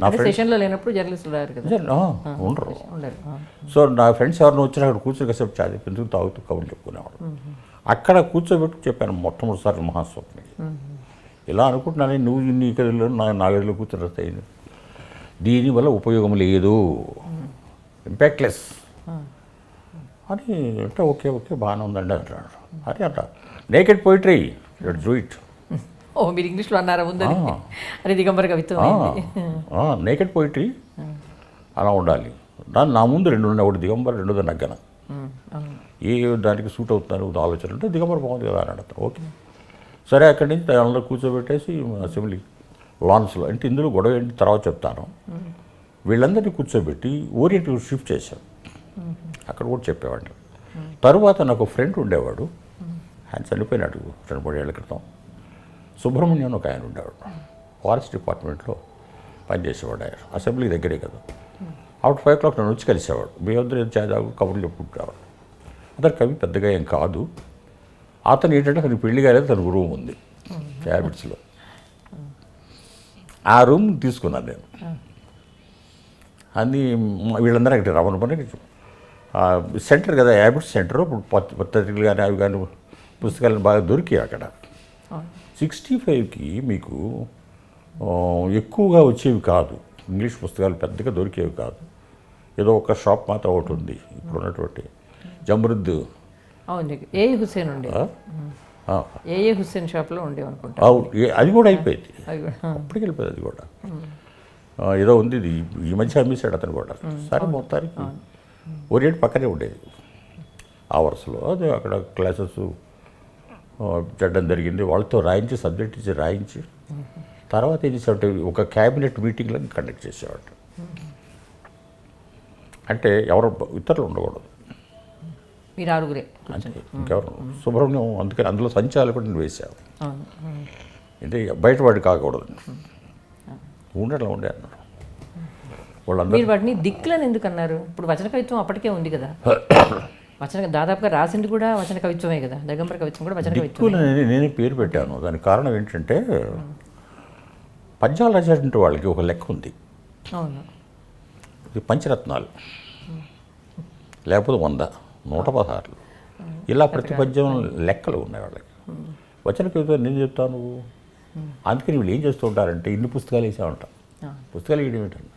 నా సెషన్లో లేనప్పుడు జర్నలిస్టులు ఉండరు. సో నా ఫ్రెండ్స్ ఎవరైనా వచ్చినా అక్కడ కూర్చొని కాసేపు చాయ్ పెంచుకు తాగుతూ కబుర్లు చెప్పుకునేవాడు. అక్కడ కూర్చోబెట్టి చెప్పాను మొట్టమొదటిసారి మహాస్వప్నకి, ఇలా అనుకుంటున్నాను, నువ్వు నీ గదిలో నా గదిలో కూర్చొని వస్తాయి, దీనివల్ల ఉపయోగం లేదు, ఇంపాక్ట్లెస్ అని అంటే ఓకే బాగానే ఉందండి అంటాడు. అరే అంట నేకెడ్ పోయిటరీ డూ ఇట్. ఓ మీరు ఇంగ్లీష్లో అన్నారా ముందని? అది దిగంబర కవిత్వం. నేకెడ్ పోయిటరీ అలా ఉండాలి. దాన్ని నా ముందు 2 ఉన్నాయి, ఒకటి దిగంబర, రెండోది నగ్గన. ఏ దానికి సూట్ అవుతున్నారు ఆలోచన అంటే దిగంబర బాగుంది కదా అని అడతారు. ఓకే సరే. అక్కడి నుంచి అందరూ కూర్చోబెట్టేసి అసెంబ్లీ లాన్స్లో, అంటే ఇందులో గొడవ ఏంటి తర్వాత చెప్తాను, వీళ్ళందరినీ కూర్చోబెట్టి ఓరియంట్ షిఫ్ట్ చేశారు. అక్కడ కూడా చెప్పేవాడిని. తరువాత నాకు ఫ్రెండ్ ఉండేవాడు, ఆయన చనిపోయినాడు 2-3 ఏళ్ల క్రితం. సుబ్రహ్మణ్యం ఒక ఆయన ఉండేవాడు, ఫారెస్ట్ డిపార్ట్మెంట్లో పనిచేసేవాడు. ఆయన అసెంబ్లీ దగ్గరే కదా. ఆఫ్టర్ 5 o'clock నన్ను వచ్చి కలిసేవాడు. మేమందరూ చాయ్ తాగు కబుర్లు చెప్పుకుంటారు. అతను కవి పెద్దగా ఏం కాదు. అతను ఏంటంటే అతనికి పెళ్లి కాలేదు, తన రూమ్ ఉంది హ్యాబిట్స్లో. ఆ రూమ్ తీసుకున్నాను నేను. అన్నీ వీళ్ళందరూ అక్కడ రమణ పని సెంటర్ కదా, హ్యాబిట్స్ సెంటర్. ఇప్పుడు పత్రికలు కానీ అవి కానీ పుస్తకాలను బాగా దొరికాయి అక్కడ. 65కి మీకు ఎక్కువగా వచ్చేవి కాదు, ఇంగ్లీష్ పుస్తకాలు పెద్దగా దొరికేవి కాదు. ఏదో ఒక షాప్ మాత్రం ఒకటి ఉంది ఇప్పుడు ఉన్నటువంటి జమరుద్. ఏ హుస్సేన్ ఉండే, ఏ హుస్సేన్ షాప్లో ఉండే అనుకుంటా. అది కూడా అయిపోయింది, అప్పటికి వెళ్ళిపోయింది. అది కూడా ఏదో ఉంది, ఇది ఈ మధ్య అమ్మేశాడు అతను కూడా. సరే మొత్తానికి ఓరియంట్ పక్కనే ఉండేది ఆ వరుసలో. అది అక్కడ క్లాసెస్ చెడ్డం జరిగింది, వాళ్ళతో రాయించి సబ్జెక్ట్ ఇచ్చి రాయించి తర్వాత ఏం చేసేవాడు, ఒక క్యాబినెట్ మీటింగ్లో కండక్ట్ చేసేవాడు. అంటే ఎవరు ఇతరులు ఉండకూడదు, మీరు ఆరుగురే అంటే ఇంకెవరు. సుబ్రహ్మణ్యం అందుకని అందులో సంచాలు కూడా నేను వేసావు, అంటే బయటవాడు కాకూడదు, ఉండేలా ఉండే అన్నారు వాళ్ళందరూ. మీరు వాటిని దిక్కులని ఎందుకు అన్నారు? ఇప్పుడు వచన కవిత్వం అప్పటికే ఉంది కదా, దాదాపుగా రాసింది కూడా వచన కవిత్వమే కదా, దిగంబర కవిత్వం కూడా వచన కవిత్వం. నేనే పేరు పెట్టాను. దానికి కారణం ఏంటంటే పద్యాలు రాసేటువంటి వాళ్ళకి ఒక లెక్క ఉంది. అవును, ఇది పంచరత్నాలు, లేకపోతే 100, 116 ఇలా ప్రతి పద్యం లెక్కలు ఉన్నాయి వాళ్ళకి. వచన కవిత్వం నేను చెప్తాను, అందుకని వీళ్ళు ఏం చేస్తూ ఉంటారంటే ఇన్ని పుస్తకాలు వేసామంట. పుస్తకాలు వేయడం ఏంటండి?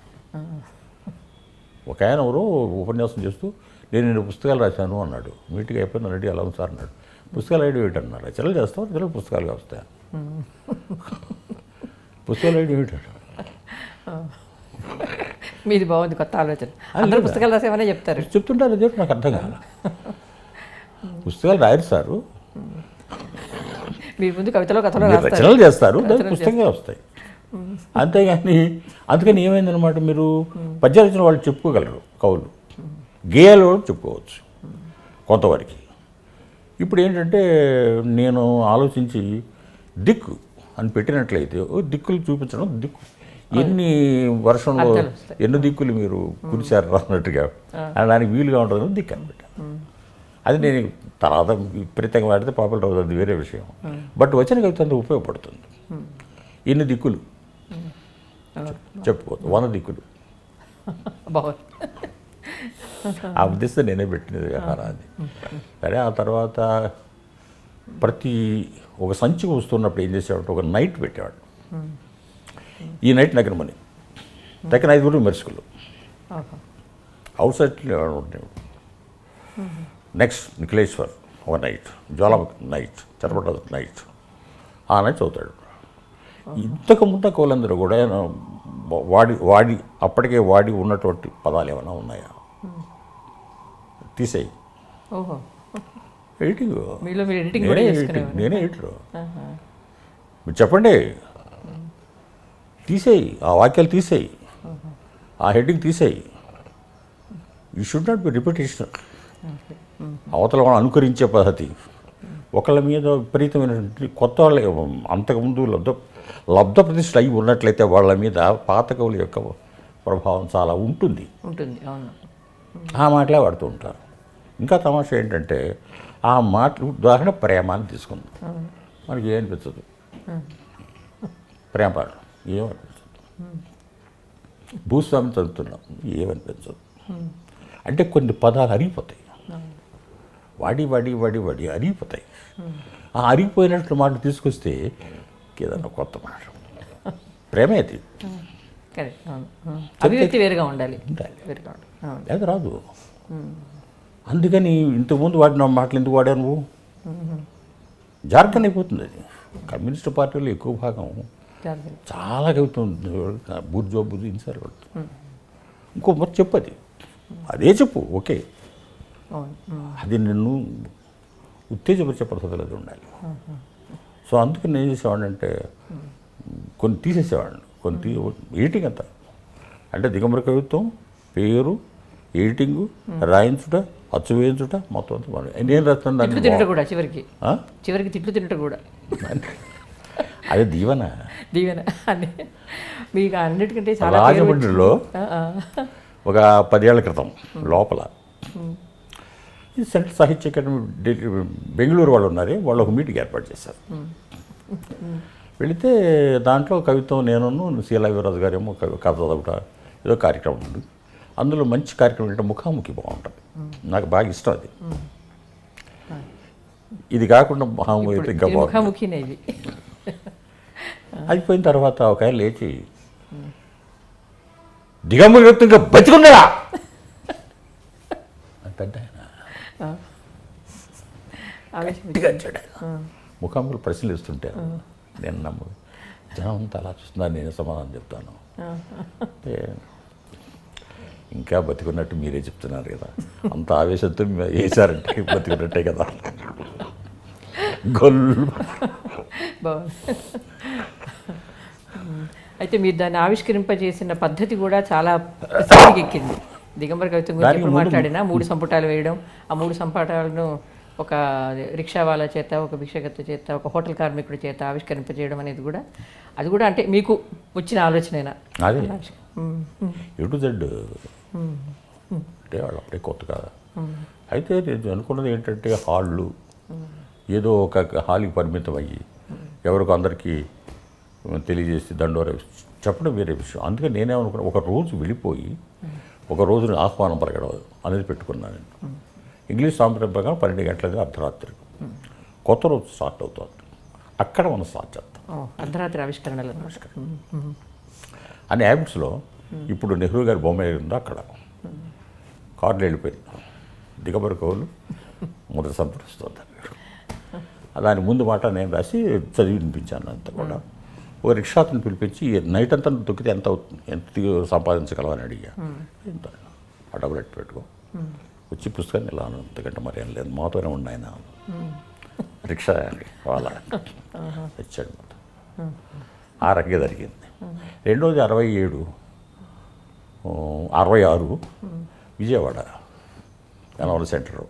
ఒక ఆయన ఎవరో ఉపన్యాసం చేస్తూ నేను 2 పుస్తకాలు రాశాను అన్నాడు. మీటింగ్ అయిపోయింది అన్నట్టు ఎలా ఉంది సార్ అన్నాడు. పుస్తకాలు వేయడం ఏంటన్నారు? రచనలు చేస్తాం, రచనలు పుస్తకాలుగా వస్తాయి. పుస్తకాలు వేయడం ఏంటంట? మీది బాగుంది, కొత్త ఆలోచన. అందరూ పుస్తకాలు రాసేమనే చెప్తారు. చెప్తుంటారు, అదే నాకు అర్థం కాదు. పుస్తకాలు రాయరు సారు, మీరు ముందు కవితలో కథలో మీరు రచనలు చేస్తారు, దానికి పుస్తకంగా వస్తాయి. అంతేగాని అందుకని ఏమైందనమాట, మీరు పద్య రచన వాళ్ళు చెప్పుకోగలరు, కవులు గేయాలు కూడా చెప్పుకోవచ్చు కొంతవరకు. ఇప్పుడు ఏంటంటే నేను ఆలోచించి దిక్కు అని పెట్టినట్లయితే దిక్కులు చూపించడం, దిక్కు ఎన్ని వర్షంలో ఎన్ని దిక్కులు మీరు కురిశారు అన్నట్టుగా దానికి వీలుగా ఉంటుందని దిక్కు అని పెట్టాను. అది నేను తర్వాత విపరీతంగా వాడితే పాపులర్ అవుతుంది, అది వేరే విషయం. బట్ వచ్చిన కవిత అంతా ఉపయోగపడుతుంది. ఎన్ని దిక్కులు చెప్పుకోవచ్చు, 100 దిక్కులు. ఆ ఉద్దేశం నేనే పెట్టినది వ్యవహారాన్ని. సరే ఆ తర్వాత ప్రతి ఒక సంచి వస్తున్నప్పుడు ఏం చేసేవాడు, ఒక నైట్ పెట్టేవాడు. ఈ నైట్ నగరమని తగిన 5 విమర్శకులు అవుట్ సైడ్ ఉండేవాడు. నెక్స్ట్ నిఖిలేశ్వర్ ఒక నైట్, జ్వాలాముఖి నైట్, చరపట నైట్, ఆ నైట్ చదువుతాడు. ఇంతకు ముందు కవులందరూ కూడా అప్పటికే వాడి ఉన్నటువంటి పదాలు ఏమైనా ఉన్నాయా తీసేయి. ఎడిటింగ్ నేనే ఎడిటరు. మీరు చెప్పండి, తీసేయి, ఆ వాక్యాలు తీసేయి, ఆ హెడ్డింగ్ తీసేయి. You should not be repetition. అవతల వాళ్ళు అనుకరించే పద్ధతి, ఒకళ్ళ మీద విపరీతమైనటువంటి కొత్త వాళ్ళ అంతకుముందు లబ్ధ ప్రతిష్ఠ అయి ఉన్నట్లయితే వాళ్ళ మీద పాత కవుల యొక్క ప్రభావం చాలా ఉంటుంది. ఆ మాటలే వాడుతూ ఉంటారు. ఇంకా తమాషా ఏంటంటే ఆ మాటలు ఉదాహరణ ప్రేమాన్ని తీసుకుంది. మనకి ఏమనిపించదు, ప్రేమ పాటలు ఏమనిపించదు. భూస్వామి చదువుతున్నాం, ఏమనిపించదు. అంటే కొన్ని పదాలు అరిగిపోతాయి, వాడి అరిగిపోతాయి. ఆ అరిగిపోయినట్లు మాట తీసుకొస్తే ఏదన్నా కొత్త మాట, ప్రేమే అది. అభివ్యక్తి వేరుగా ఉండాలి, అది రాదు. అందుకని ఇంతకుముందు వాడిన మాటలు ఎందుకు వాడాను నువ్వు? జార్ఖండ్ అయిపోతుంది అది. కమ్యూనిస్ట్ పార్టీలో ఎక్కువ భాగం చాలా కవితుంది, బుర్జో ఇన్సార్ పడుతుంది. ఇంకో మరి చెప్పు, అదే చెప్పు, ఓకే. అది నిన్ను ఉత్తేజపరిచే పద్ధతులు అది ఉండాలి. సో అందుకని నేను చేసేవాడిని అంటే కొన్ని తీసేసేవాడిని, కొన్ని ఎడిటింగ్ అంతా. అంటే దిగంబర కవిత్వం, పేరు, ఎడిటింగు, రాయించుట, అచ్చు వేయించుట, మొత్తం అంతా నేను రాస్తాను. దాన్ని కూడా చివరికి తిట్లు తింట కూడా అదే దీవెన అని మీకు అన్నిటికంటే చాలా. రాజమండ్రిలో ఒక 10 ఏళ్ల క్రితం లోపల ఈ సెంట్రల్ సాహిత్య అకాడమీ బెంగళూరు వాళ్ళు ఉన్నారే, వాళ్ళు ఒక మీటింగ్ ఏర్పాటు చేశారు. వెళితే దాంట్లో కవిత్వం నేను శీలా వీరరాజు గారేమో కథ చదవట ఏదో కార్యక్రమం ఉంది. అందులో మంచి కార్యక్రమం అంటే ముఖాముఖి బాగుంటుంది, నాకు బాగా ఇష్టం అది. ఇది కాకుండా ముఖాముఖి అయితే ఇంకా బాగుంది. అయిపోయిన తర్వాత ఒక ఆయన లేచి, దిగంబర కవిత్వం ఇంకా బతికున్నాడా పెద్ద ముఖాముఖులు ప్రశ్నలిస్తుంటే నేను జనం అంతా అలా చూస్తున్నారు, నేను సమాధానం చెప్తాను. ఇంకా బతికున్నట్టు మీరే చెప్తున్నారు కదా, అంత ఆవేశంతో వేశారంటే బతికున్నట్టే కదా. గొల్లు అయితే మీరు దాన్ని ఆవిష్కరింపజేసిన పద్ధతి కూడా చాలా ప్రసిద్ధికి ఎక్కింది. దిగంబర కవిత్వం గురించి ఎప్పుడు మాట్లాడినా 3 సంపుటాలు వేయడం, ఆ 3 సంపుటాలను ఒక రిక్షా వాళ్ళ చేత, ఒక భిక్షగత్త చేత, ఒక హోటల్ కార్మికుడి చేత ఆవిష్కరింపజేయడం అనేది కూడా, అది కూడా అంటే మీకు వచ్చిన ఆలోచనైనా? అదే ఎటు జెడ్ అంటే వాళ్ళు అప్పుడే కొత్త కదా. అయితే నేను అనుకున్నది ఏంటంటే హాళ్ళు ఏదో ఒక హాల్కి పరిమితం అయ్యి ఎవరికి అందరికీ తెలియజేసి దండోర చెప్పడం వేరే విషయం. అందుకని నేనేమనుకున్నా, ఒక రోజు వెళ్ళిపోయి ఒక రోజుని ఆహ్వానం పలకడం అనేది పెట్టుకున్నాను. ఇంగ్లీష్ సాంప్రదాయం ప్రకారం 12 గంటలది అర్ధరాత్రి, కొత్త రోజు స్టార్ట్ అవుతుంది. అక్కడ మనం స్టార్ట్ చేస్తాం. అర్ధరాత్రి ఆవిష్కరణలు. అనే హ్యాబిట్స్లో ఇప్పుడు నెహ్రూ గారి బొమ్మ ఉందో అక్కడ కార్లు వెళ్ళిపోయింది, దిగబడి కవులు మొదటి సంతరిస్తుంది. దాని ముందు మాట నేను రాసి చదివి వినిపించాను. అంతా కూడా ఒక రిక్షాతను పిలిపించి నైట్ అంతా తొక్కితే ఎంత అవుతుంది, ఎంత సంపాదించగలవని అడిగా. ఎంత ఆ డబ్బులు ఎట్టు పెట్టుకో, వచ్చి పుస్తకాన్ని ఇలా అంతకంటే మరి ఏం లేదు, మాతోనే ఉన్నాయన రిక్షా వాళ్ళ తెచ్చాడు మొత్తం. ఆ రకంగా జరిగింది. రెండోది 66 విజయవాడ గన్నవరం సెంటర్.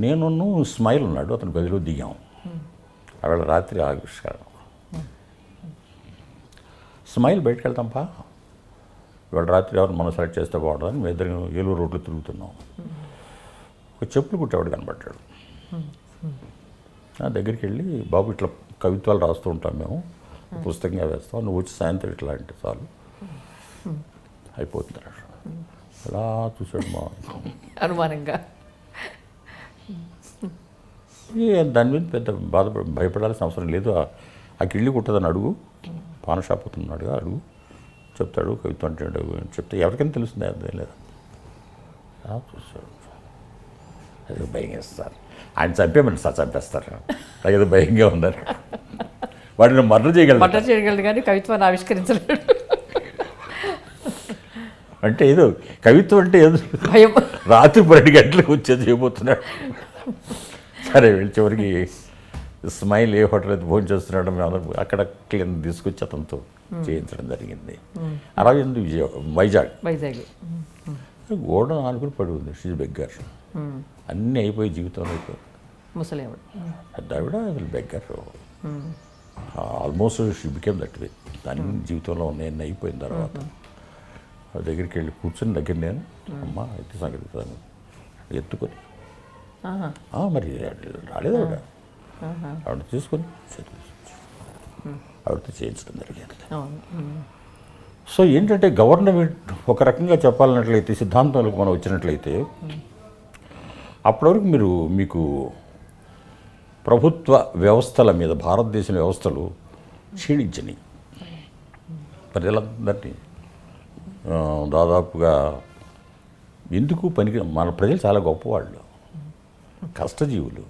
నేను స్మైల్ ఉన్నాడు, అతని గదిలో దిగాం. ఆవేళ రాత్రి ఆవిష్కరణ. స్మైల్ బయటకు వెళ్తాంపా, ఇవాళ రాత్రి ఎవరు మనం సెలెక్ట్ చేస్తే బాగుంటుందని మేము ఇద్దరు ఏలూరు రోడ్లు తిరుగుతున్నాం. ఒక చెప్పులు కుట్టేవాడు కనబడ్డాడు. నా దగ్గరికి వెళ్ళి, బాబు ఇట్లా కవిత్వాలు రాస్తూ ఉంటాం మేము, పుస్తకంగా వేస్తాం, నువ్వు వచ్చి సాయంత్రం ఇట్లా అంటే చాలు అయిపోతున్నాడు. అలా చూసాడు మా అనుమానంగా. దాని మీద పెద్ద భయపడాల్సిన అవసరం లేదు. ఆ కిళ్ళి కుట్టదని అడుగు, పాన షాప్ అవుతున్నాడు అడుగు, చెప్తాడు కవిత్వం అంటే చెప్తే ఎవరికైనా తెలుస్తుంది, అదే లేదా చూస్తాడు. అది భయం వేస్తారు, ఆయన చంపేమని సార్ చంపేస్తారు, ఏదో భయంగా ఉందని. వాడిని మర్డర్ చేయగలడు కానీ కవిత్వాన్ని ఆవిష్కరించలేడు. అంటే ఏదో కవిత్వం అంటే ఏదో భయం. రాత్రి 12 గంటలకు వచ్చేది చేయబోతున్నాడు. సరే వెళ్ళి చివరికి స్మైల్ ఏ హోటల్ అయితే భోజనం చేస్తున్నాడు, మేము అక్కడ క్లీన్ తీసుకొచ్చి అతనితో చేయించడం జరిగింది. 68 వైజాగ్. గోడ ఆనుకుని పడి ఉంది. She's beggar. అన్నీ అయిపోయి జీవితంలో అయిపోయి ముసలేవాడు పెద్ద ఆవిడ beggar. Almost she became that way. అన్ని జీవితంలో నేను అయిపోయిన తర్వాత దగ్గరికి వెళ్ళి కూర్చొని దగ్గర నేను అమ్మ అయితే సంగతి ఎత్తుకొని మరి రాలేదు ఆవిడ. ఆవిడ తీసుకొని ఆవిడతో చేయించడం జరిగింది. సో ఏంటంటే గవర్నమెంట్ ఒక రకంగా చెప్పాలన్నట్లయితే, సిద్ధాంతాలకు మనం వచ్చినట్లయితే, అప్పటివరకు మీకు ప్రభుత్వ వ్యవస్థల మీద భారతదేశం వ్యవస్థలు క్షీణించినాయి. ప్రజలందరినీ దాదాపుగా ఎందుకు పనికి, మన ప్రజలు చాలా గొప్పవాళ్ళు, కష్టజీవులు,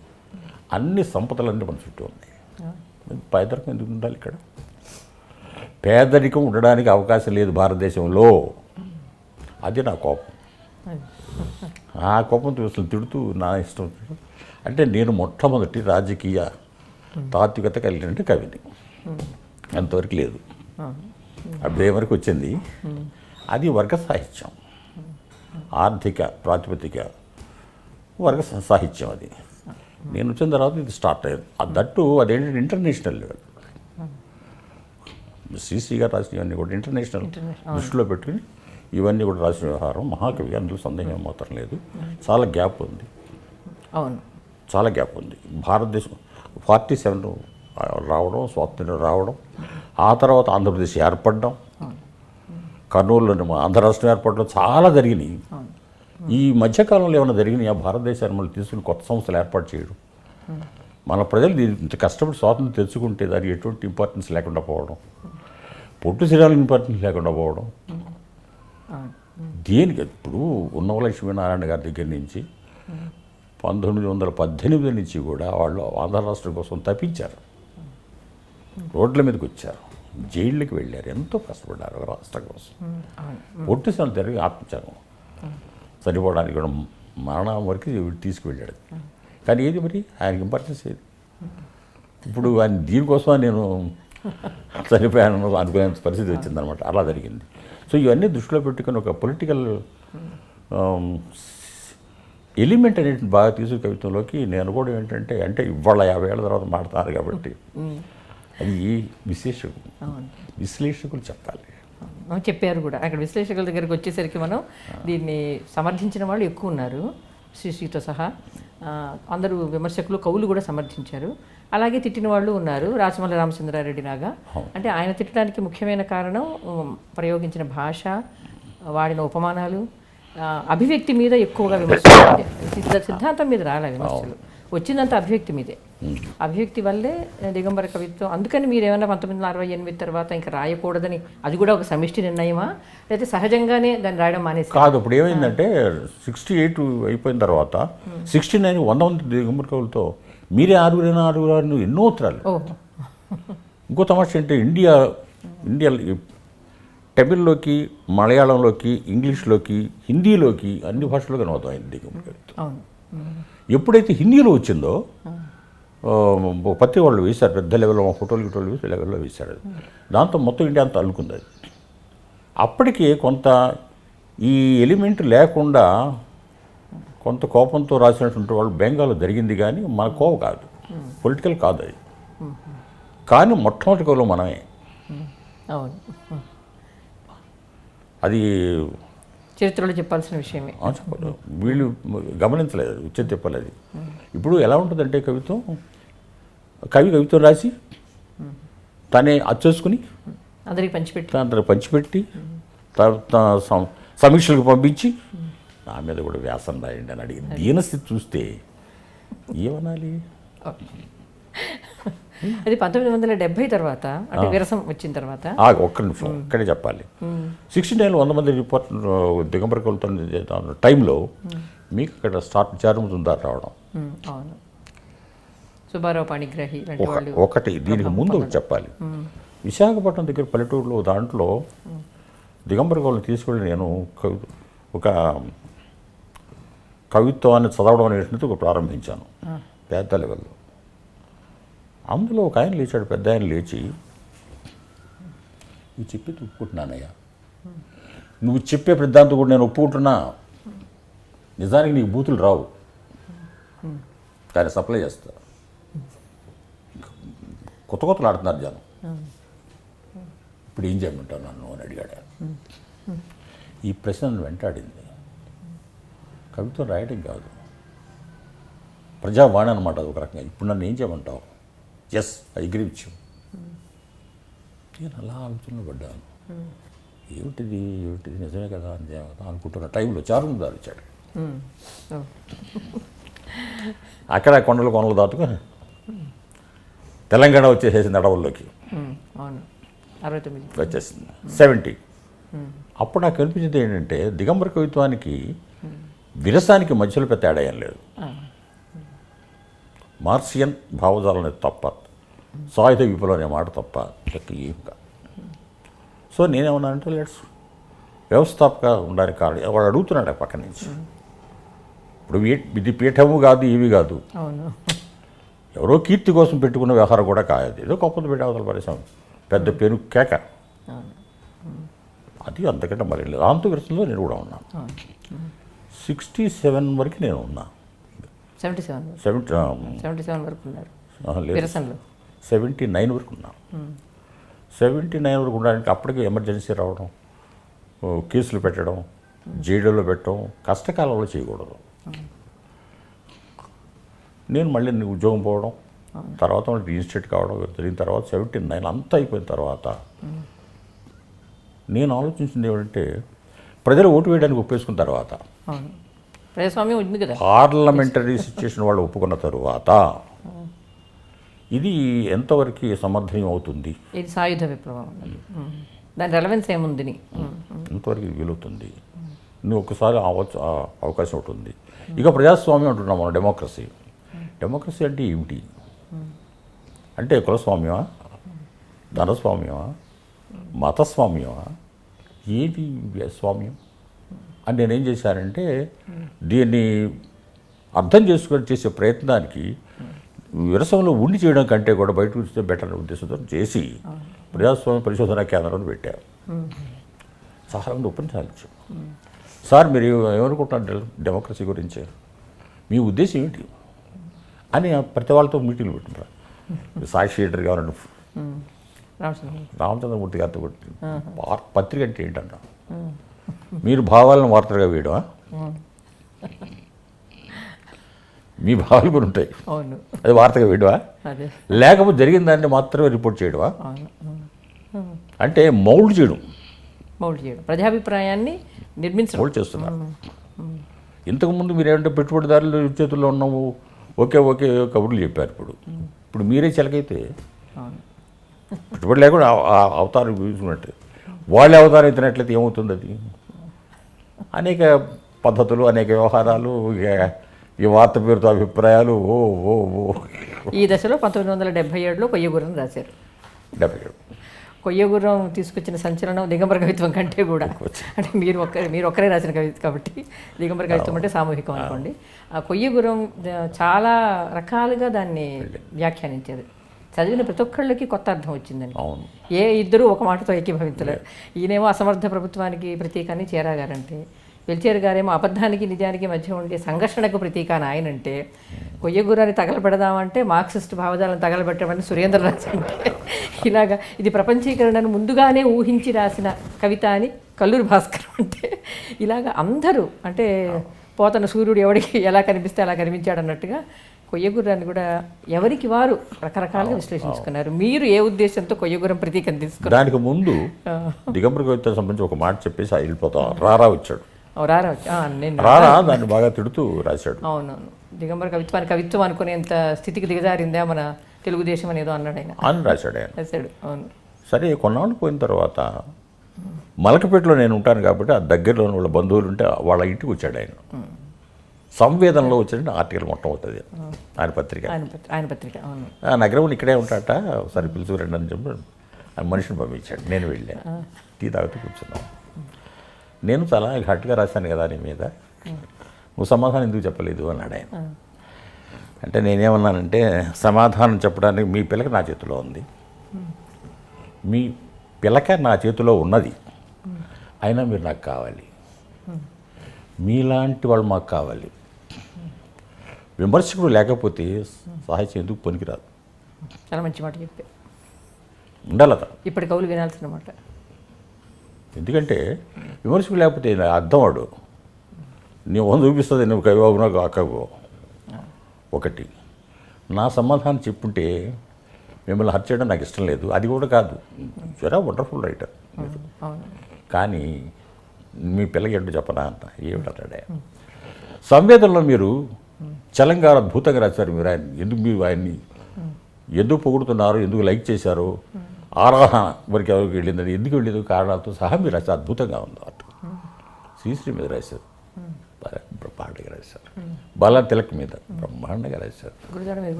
అన్ని సంపదలన్నీ మన చుట్టూ ఉన్నాయి. పేదరికం ఎందుకు ఉండాలి ఇక్కడ? పేదరికం ఉండడానికి అవకాశం లేదు భారతదేశంలో. అది నా కోపం. ఆ కోపంతో అసలు తిడుతూ నా ఇష్టం. అంటే నేను మొట్టమొదటి రాజకీయ తాత్వికత కలిగినట్టు కవిని, అంతవరకు లేదు. అప్పుడే వరకు వచ్చింది అది వర్గ సాహిత్యం, ఆర్థిక ప్రాతిపదిక వర్గ సాహిత్యం. అది నేను వచ్చిన తర్వాత ఇది స్టార్ట్ అయ్యింది. దట్టు అదేంటంటే ఇంటర్నేషనల్ లెవెల్. శ్రీశ్రీ గారు రాసిన ఇవన్నీ కూడా ఇంటర్నేషనల్ దృష్టిలో పెట్టుకుని ఇవన్నీ కూడా రాసిన వ్యవహారం. మహాకవి, అందులో సందేహం మాత్రం లేదు. చాలా గ్యాప్ ఉంది. అవును, చాలా గ్యాప్ ఉంది. భారతదేశం 47 రావడం, స్వాతంత్ర్యం రావడం, ఆ తర్వాత ఆంధ్రప్రదేశ్ ఏర్పడడం, కర్నూలులోని ఆంధ్ర రాష్ట్రం ఏర్పడడం చాలా జరిగినాయి. ఈ మధ్యకాలంలో ఏమైనా జరిగినాయి? ఆ భారతదేశాన్ని మళ్ళీ తీసుకుని కొత్త సంస్థలు ఏర్పాటు చేయడం, మన ప్రజలు ఇంత కష్టపడి స్వాతంత్రం తెచ్చుకుంటే దానికి ఎటువంటి ఇంపార్టెన్స్ లేకుండా పోవడం, పొట్టు శరీరాలకు ఇంపార్టెన్స్ లేకుండా పోవడం. దేనికి? ఇప్పుడు ఉన్నవ లక్ష్మీనారాయణ గారి దగ్గర నుంచి 1918 నుంచి కూడా వాళ్ళు ఆంధ్ర రాష్ట్రం కోసం తప్పించారు, రోడ్ల మీదకి వచ్చారు, జైళ్ళకి వెళ్ళారు, ఎంతో కష్టపడ్డారు రాష్ట్రం కోసం. పొట్టు శరీరం తిరిగి ఆత్మచారం చనిపోవడానికి కూడా మరణం వరకు తీసుకువెళ్ళాడు. కానీ ఏది మరి ఆయనకి ఇంపార్టెన్స్ ఏది? ఇప్పుడు ఆయన దీనికోసం నేను చనిపోయాను అనుకునే పరిస్థితి వచ్చిందనమాట. అలా జరిగింది. సో ఇవన్నీ దృష్టిలో పెట్టుకుని ఒక పొలిటికల్ ఎలిమెంట్ అనేది బాగా తీసుకు కవిత్వంలోకి నేను అనుకోవడం ఏంటంటే, అంటే ఇవాళ 50 ఏళ్ళ తర్వాత మాట్లాడతారు కాబట్టి అది విశ్లేషకులు చెప్పాలి. చెప్పారు కూడా. అక్కడ విశ్లేషకుల దగ్గరికి వచ్చేసరికి మనం దీన్ని సమర్థించిన వాళ్ళు ఎక్కువ ఉన్నారు, శ్రీశ్రీతో సహా. అందరూ విమర్శకులు, కవులు కూడా సమర్థించారు. అలాగే తిట్టిన వాళ్ళు ఉన్నారు, రాచమల్లి రామచంద్రారెడ్డి లాగా. అంటే ఆయన తిట్టడానికి ముఖ్యమైన కారణం ప్రయోగించిన భాష, వాడిన ఉపమానాలు, అభివ్యక్తి మీద ఎక్కువగా విమర్శలు. సిద్ధాంతం మీద రాలే విమర్శలు, వచ్చిందంత అభివ్యక్తి మీదే. అభివ్యక్తి వల్లే దిగంబర కవిత్వం. అందుకని మీరు ఏమైనా 1968 తర్వాత ఇంకా రాయకూడదని, అది కూడా ఒక సమిష్టి నిర్ణయమా, లేకపోతే సహజంగానే దాన్ని రాయడం మానేసి? కాదు, ఇప్పుడు ఏమైందంటే 68 అయిపోయిన తర్వాత 69 100 మంది దిగంబర కవులతో మీరే ఆరుగురు ఎన్నో ఉత్తరాలు. ఇంకో తమాషా అంటే ఇండియా తమిళ్లోకి, మలయాళంలోకి, ఇంగ్లీష్లోకి, హిందీలోకి, అన్ని భాషల్లో కనబడతాం ఆయన దిగంబర కవిత్వం. అవును. ఎప్పుడైతే హిందీలో వచ్చిందో పత్రిక వాళ్ళు వేశారు, పెద్ద లెవెల్లో ఫోటోలు వేసి లెవెల్లో వేశారు. దాంతో మొత్తం ఇండియా అంతా అల్లుకుంది అది. అప్పటికే కొంత ఈ ఎలిమెంట్ లేకుండా కొంత కోపంతో రాసినటువంటి వాళ్ళు బెంగాల్లో జరిగింది, కానీ మన కోవ కాదు, పొలిటికల్ కాదు అది. కానీ మొట్టమొదటి కవులు మనమే. అవును, అది చరిత్రలో చెప్పాల్సిన విషయమే. చెప్పలేదు, వీళ్ళు గమనించలేదు, వచ్చేది చెప్పలేదు. ఇప్పుడు ఎలా ఉంటుందంటే కవిత్వం రాసి తనే అచ్చేసుకుని అందరికి పంచిపెట్టి తర్వాత సమీక్షలకు పంపించి నా మీద కూడా వ్యాసం రాయండి అని అడిగి దీనస్థితి చూస్తే ఏమనాలి? అది 1970 తర్వాత, అంటే విరసం వచ్చిన తర్వాత. ఒక్క నిమిషం ఇక్కడే చెప్పాలి. 69 100 మంది రిపోర్ట్ దిగంబర కవులతో టైంలో మీకు ఇక్కడ చారుమతుందారు రావడం. అవును, సుబ్బారావు పాణిగ్రాహి ఒకటి. దీనికి ముందు ఒకటి చెప్పాలి. విశాఖపట్నం దగ్గర పల్లెటూరులో దాంట్లో దిగంబర కవులను తీసుకెళ్ళి నేను ఒక కవిత్వాన్ని చదవడం అనేటువంటిది ఒక ప్రారంభించాను పెద్ద లెవెల్లో. అందులో ఒక ఆయన లేచాడు, పెద్ద ఆయన లేచి, నువ్వు చెప్పి ఒప్పుకుంటున్నానయ్యా, నువ్వు చెప్పే సిద్ధాంతం కూడా నేను ఒప్పుకుంటున్నా, నిజానికి నీకు బూతులు రావు కానీ సప్లై చేస్తా. కొత్తలు ఆడుతున్నారు జనం, ఇప్పుడు ఏం చేయమంటావు నన్ను అని అడిగాడు. ఈ ప్రశ్న నన్ను వెంటాడింది. కవిత్వం రాయడం కాదు, ప్రజావాణి అనమాట అది ఒక రకంగా. ఇప్పుడు నన్ను ఏం చేయమంటావు? Yes, I agree with you. నేను అలా ఆలోచనలో పడ్డాను. ఏమిటిది నిజమే కదా అనుకుంటున్న టైంలో చారుమతుదారు వచ్చాడు. అక్కడ కొండలు దాటుకొని తెలంగాణ వచ్చేసేసింది అడవుల్లోకి. వచ్చేసింది 70. అప్పుడు నాకు అనిపించింది ఏంటంటే దిగంబర కవిత్వానికి విరసానికి మధ్యలో పెద్ద తేడా ఏం లేదు. మార్సియన్ భావజాలం అనేది తప్ప, సాయుధ విపులం అనే మాట తప్ప ఏం కాదు. సో నేనేమన్నానంటే లెట్స్ వ్యవస్థాపక ఉండడానికి కారణం వాడు అడుగుతున్నాడు పక్క నుంచి. ఇప్పుడు ఇది పీఠము కాదు, ఇవి కాదు, ఎవరో కీర్తి కోసం పెట్టుకున్న వ్యవహారం కూడా కాదు. ఏదో గొప్పది పెట్టి అవతల పరిశ్రమ పెద్ద పేరు కేక, అది అంతకంటే మరి లేదు. దాంతో విరసంలో నేను కూడా ఉన్నాను. 67 వరకు నేను ఉన్నా. 77 వరకు ఉన్నారు. 79 వరకు ఉన్నా. 79 వరకు ఉండడానికి అప్పటికే ఎమర్జెన్సీ రావడం, కేసులు పెట్టడం, జైల్లో పెట్టడం కష్టకాలంలో చేయకూడదు. నేను మళ్ళీ ఉద్యోగం పోవడం, తర్వాత మళ్ళీ రీఇన్స్టేట్ కావడం జరిగిన తర్వాత 79 అంతా అయిపోయిన తర్వాత నేను ఆలోచించింది ఏమిటంటే ప్రజలు ఓటు వేయడానికి ఒప్పేసుకున్న తర్వాత, ప్రజాస్వామ్యం ఉంది కదా, పార్లమెంటరీ సిచ్యుయేషన్ వాళ్ళు ఒప్పుకున్న తరువాత ఇది ఎంతవరకు సమర్థనీయం అవుతుంది? ఇది సాయుధ విప్లవం, దాని రెలవెన్స్ ఏముంది, ఎంతవరకు వీలవుతుంది? నువ్వు ఒకసారి అవకాశం ఉంటుంది. ఇక ప్రజాస్వామ్యం అంటున్నాం మనం, డెమోక్రసీ అంటే ఏమిటి? అంటే కులస్వామ్యమా, ధనస్వామ్యమా, మతస్వామ్యమా, ఏది స్వామ్యం అని నేనేం చేశానంటే దీన్ని అర్థం చేసుకొని చేసే ప్రయత్నానికి విరసంలో ఉండి చేయడం కంటే కూడా బయట చూస్తే బెటర్ ఉద్దేశంతో చేసి ప్రజాస్వామ్య పరిశోధనా కేంద్రాన్ని పెట్టారు. చాలామంది ఉపన్యాసాలు ఇచ్చారు. సార్ మీరు ఏమనుకుంటున్నారు డెమోక్రసీ గురించి, మీ ఉద్దేశం ఏంటి అని ప్రతి వాళ్ళతో మీటింగ్లు పెట్టినారు. సాక్షి ఎడిటర్ కావాలంటే రామచంద్రమూర్తి గారితో కొట్టి పత్రిక అంటే ఏంటంట, మీరు భావాలను వార్తలుగా వేయడమా? మీ భావాలు కూడా ఉంటాయి, అది వార్తగా వేయడమా? లేకపోతే జరిగిన దాన్ని మాత్రమే రిపోర్ట్ చేయడమా? అంటే మౌల్డ్ చేయడం, ప్రజాభిప్రాయాన్ని నిర్మించడం, మౌల్డ్ చేస్తున్నారు. ఇంతకుముందు మీరు ఏమంటే పెట్టుబడిదారులు చేతుల్లో ఉన్నాము, ఓకే ఓకే కబుర్లు చెప్పారు. ఇప్పుడు మీరే చిలకైతే అవును. పెట్టుబడి లేకుండా అవతారం చూసుకున్నట్టు వాళ్ళే అవతారం ఎత్తినట్లయితే ఏమవుతుంది? అది అనేక పద్ధతులు, అనేక వ్యవహారాలు, ఈ వార్త పేరుతో అభిప్రాయాలు. ఓ ఓ ఓ ఈ దశలో 1977లో కొయ్యగుర్రం రాశారు. 77 కొయ్యగుర్రం తీసుకొచ్చిన సంచలనం దిగంబర కవిత్వం కంటే కూడా, అంటే మీరు ఒక్కరే రాసిన కవిత కాబట్టి దిగంబర కవిత్వం అంటే సామూహికం అనుకోండి. ఆ కొయ్యగుర్రం చాలా రకాలుగా దాన్ని వ్యాఖ్యానించారు. చదివిన ప్రతి ఒక్కళ్ళకి కొత్త అర్థం వచ్చిందని. ఏ ఇద్దరు ఒక మాటతో ఏకీభవించలేరు. ఈయనేమో అసమర్థ ప్రభుత్వానికి ప్రతీక అని చేరాగారంటే, వెల్చేరు గారేమో అబద్ధానికి నిజానికి మధ్య ఉండే సంఘర్షణకు ప్రతీక అని ఆయనంటే, కొయ్యగుర్రాన్ని తగలబెడదామంటే మార్క్సిస్ట్ భావజాలను తగలబెట్టమని సురేంద్రరాజు అంటే, ఇలాగా ఇది ప్రపంచీకరణను ముందుగానే ఊహించి రాసిన కవిత అని కల్లూరి భాస్కర్ అంటే, ఇలాగా అందరూ అంటే పోతన సూర్యుడు ఎవరికి ఎలా కనిపిస్తే అలా కనిపించాడు అన్నట్టుగా కొయ్యగుర్రాన్ని కూడా ఎవరికి వారు రకరకాలుగా విశ్లేషించుకున్నారు. మీరు ఏ ఉద్దేశంతో కొయ్యగుర్రం ప్రతీకని తీసుకున్నారు? దానికి ముందు దిగంబర కవిత సంబంధించి ఒక మాట చెప్పేసి వెళ్ళిపోతాం. రారా వచ్చాడు. రారా దాన్ని బాగా తిడుతూ రాశాడు. అవునవును. దిగంబర కవిత్వాన్ని కవిత్వం అనుకునేంత స్థితికి దిగజారిందా మన తెలుగుదేశం అనేదో అన్నాడు ఆయన అని రాశాడు ఆయన. రాశాడు. అవును. సరే కొన్నాళ్ళు పోయిన తర్వాత మలకపేటలో నేను ఉంటాను కాబట్టి ఆ దగ్గరలో వాళ్ళ బంధువులు ఉంటే వాళ్ళ ఇంటికి వచ్చాడు ఆయన. సంవేదనలో వచ్చిన ఆర్టికల్ మొత్తం అవుతుంది ఆయన పత్రిక. ఆయన పత్రిక. అవును. ఆ నగరంలో ఇక్కడే ఉంటాట, ఒకసారి పిలుచుకురండి అని చెప్పి ఆ మనిషిని పంపించాడు. నేను వెళ్ళా, టీ తాగుతూ కూర్చున్నాం. నేను చాలా ఘాటుగా రాశాను కదా నీ మీద, నువ్వు సమాధానం ఎందుకు చెప్పలేదు అన్నాడు ఆయన. అంటే నేనేమన్నానంటే, సమాధానం చెప్పడానికి మీ పిల్లక నా చేతిలో ఉంది, మీ పిల్లక నా చేతిలో ఉన్నది, అయినా మీరు నాకు కావాలి, మీలాంటి వాళ్ళు మాకు కావాలి. విమర్శకుడు లేకపోతే సాహిత్యం ఎందుకు పనికిరాదు. చాలా మంచి మాట చెప్పే ఉండాలట. ఇప్పటి కవులు వినాల్సిన మాట. ఎందుకంటే విమర్శకుడు లేకపోతే అర్థం వాడు నీ వంద చూపిస్తుంది, నువ్వు కవిబాబునో కాకవో. ఒకటి నా సమాధానం చెప్పుంటే మిమ్మల్ని హత్య చేయడం నాకు ఇష్టం లేదు, అది కూడా కాదు. వెరీ వండర్ఫుల్ రైటర్ కానీ మీ పిల్లకి ఏంటో చెప్పనా అంట. ఏమిటంటాడే సంవేదనలో మీరు చలంగారు అద్భుతంగా రాశారు. మీరు ఆయన మీరు ఆయన్ని ఎందుకు పొగుడుతున్నారు, ఎందుకు లైక్ చేశారు, ఆరాధన వరకు ఎవరికి వెళ్ళిందని, ఎందుకు వెళ్ళేది కారణాలతో సహా మీరు రాశారు. అద్భుతంగా ఉంది అటు. శ్రీశ్రీ మీద రాశారు, బ్రహ్మాండంగా రాశారు. బాలా తిలక్ మీద బ్రహ్మాండంగా రాశారు.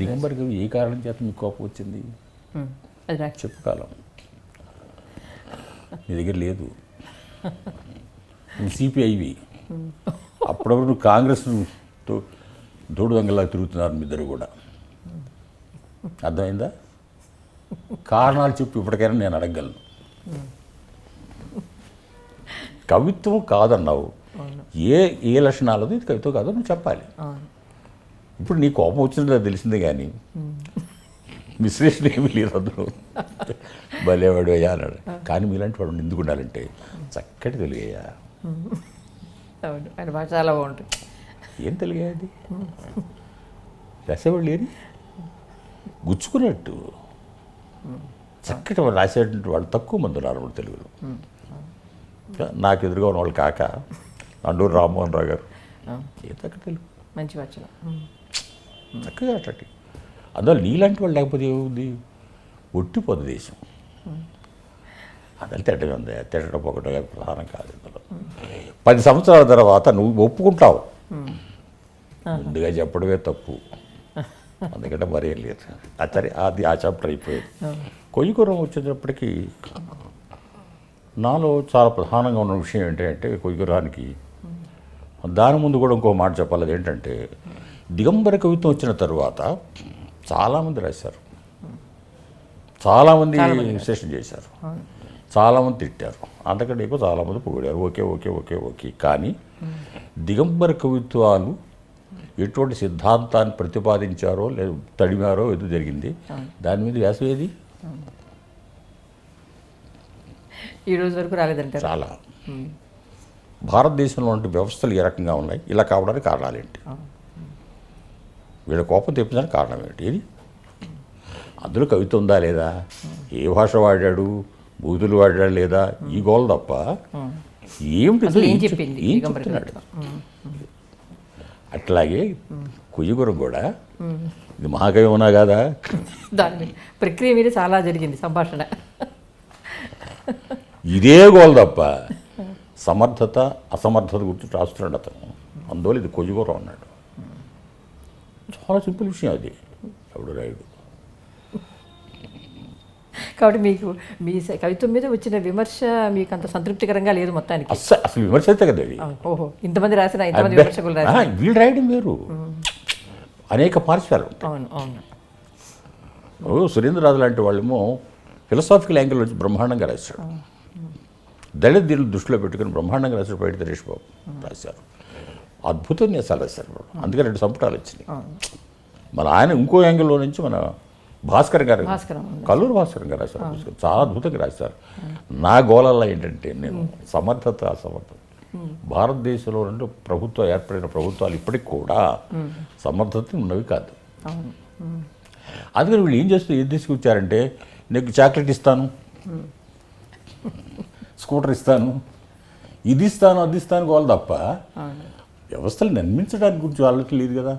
దిగంబర కవి ఏ కారణం చేత మీకు కోపం వచ్చింది చెప్పు కాలం మీ దగ్గర లేదు. సిపిఐవి అప్పుడప్పుడు నువ్వు కాంగ్రెస్తో దోడు దొంగలా తిరుగుతున్నారు మీ ఇద్దరు కూడా. అర్థమైందా? కారణాలు చెప్పి ఇప్పటికైనా నేను అడగలను. కవిత్వం కాదన్నావు, ఏ లక్షణాలు ఇది కవిత్వం కాదో నువ్వు చెప్పాలి. ఇప్పుడు నీ కోపం వచ్చిందో తెలిసిందే కానీ విశ్లేషణ ఏమీ లేదు అందులో. భలేవాడు అయ్యా అన్నాడు. కానీ మీలాంటి వాడు ఎందుకు ఉండాలంటే చక్కటి తెలుగయ్యా. ఆయన భాష చాలా బాగుంటుంది. ఏం తెలుగు అది రాసేవాళ్ళు లేని గుచ్చుకున్నట్టు చక్కటి రాసేటువంటి వాళ్ళు తక్కువ మంది ఉన్నారు తెలుగులో. నాకు ఎదురుగా ఉన్న వాళ్ళు కాక అండూరు రామ్మోహన్ రావు గారు ఏ చక్కటి తెలుగు మంచి వచనం చక్కగా అట్లాంటి. అందువల్ల నీలాంటి వాళ్ళు లేకపోతే ఏముంది, ఒట్టిపోదు దేశం. అదంతా తిట్టడం ఉంది, తిట్టడం ఒకటి ప్రధానం కాదు. ఇందులో 10 సంవత్సరాల తర్వాత నువ్వు ఒప్పుకుంటావు, ముందుగా చెప్పడమే తప్పు, అందుకంటే మరేం లేదు. సరే అది ఆ చాప్టర్ అయిపోయింది. కొయ్యగుర్రం వచ్చేటప్పటికీ నాలో చాలా ప్రధానంగా ఉన్న విషయం ఏంటంటే, కొయ్యగుర్రానికి దాని ముందు కూడా ఇంకో మాట చెప్పాలి. అదేంటంటే దిగంబర కవిత్వం వచ్చిన తర్వాత చాలామంది రాశారు, చాలామంది విశ్లేషణ చేశారు, చాలామంది తిట్టారు, అంతకంటే ఎక్కువ చాలామంది పొగిడారు. ఓకే ఓకే ఓకే ఓకే కానీ దిగంబర కవిత్వాలు ఎటువంటి సిద్ధాంతాన్ని ప్రతిపాదించారో లేదు తడిమారో ఏదో జరిగింది. దాని మీద వ్యాసం ఏది ఈ రోజు వరకు రాలేదంటారు. చాలా భారతదేశంలో ఉండే వ్యవస్థలు ఏ రకంగా ఉన్నాయి, ఇలా కావడానికి కారణాలు ఏంటి, వీళ్ళ కోపం తెప్పించడానికి కారణం ఏంటి, ఇది అందులో కవిత ఉందా లేదా, ఏ భాష వాడాడు, బూతులు వాడాడు లేదా, ఈ గోల్ తప్ప ఏమిటి ఏం చెప్పింది. అట్లాగే కొయ్యగురం కూడా ఇది మహాకవి కాదా? దాని ప్రక్రియ మీద చాలా జరిగింది సంభాషణ. ఇదే గోల్ తప్ప సమర్థత అసమర్థత గురించి రాస్తున్నాడు అతను. అందువల్ల ఇది కొయ్యగురం అన్నాడు. చాలా సింపుల్ విషయం అది. ఎవడు రాయుడు. కాబట్టి మీకు మీ కవిత్వం మీద వచ్చిన విమర్శ మీకు అంత సంతృప్తికరంగా లేదు మొత్తానికి. అసలు విమర్శ అయితే కదా అది. ఓహో, ఇంతమంది రాసిన ఇంతమంది విమర్శకులు రాసిన. వీళ్ళు రాయడం వేరు, అనేక పార్శ్వాలు. అవును అవును. సురేంద్రరాజు లాంటి వాళ్ళేమో ఫిలసాఫికల్ యాంగిల్ వచ్చి బ్రహ్మాండంగా రాశాడు. దళిత దీన్ని దృష్టిలో పెట్టుకుని బ్రహ్మాండంగా రాశాడు. పైడి నరేష్ బాబు రాశారు. అద్భుతం నేసాలు రాశారు. అందుకే 2 సంపుటాలు వచ్చినాయి. మన ఆయన ఇంకో యాంగిల్లో నుంచి మన భాస్కర్ గారు, కల్లూరు భాస్కర్ గారు రాశారు. చాలా అద్భుతంగా రాశారు. నా గోళల్లో ఏంటంటే నేను సమర్థత అసమర్థత, భారతదేశంలో 2 ప్రభుత్వాలు ఏర్పడిన ప్రభుత్వాలు ఇప్పటికి కూడా సమర్థత ఉన్నవి కాదు. అందుకని వీళ్ళు ఏం చేస్తూ ఏం తీసుకొచ్చారంటే, నీకు చాక్లెట్ ఇస్తాను, స్కూటర్ ఇస్తాను, ఇది ఇస్తాను, అది ఇస్తాను గోల తప్ప వ్యవస్థలు నిర్మించడానికి గురించి వాళ్ళకి లేదు కదా.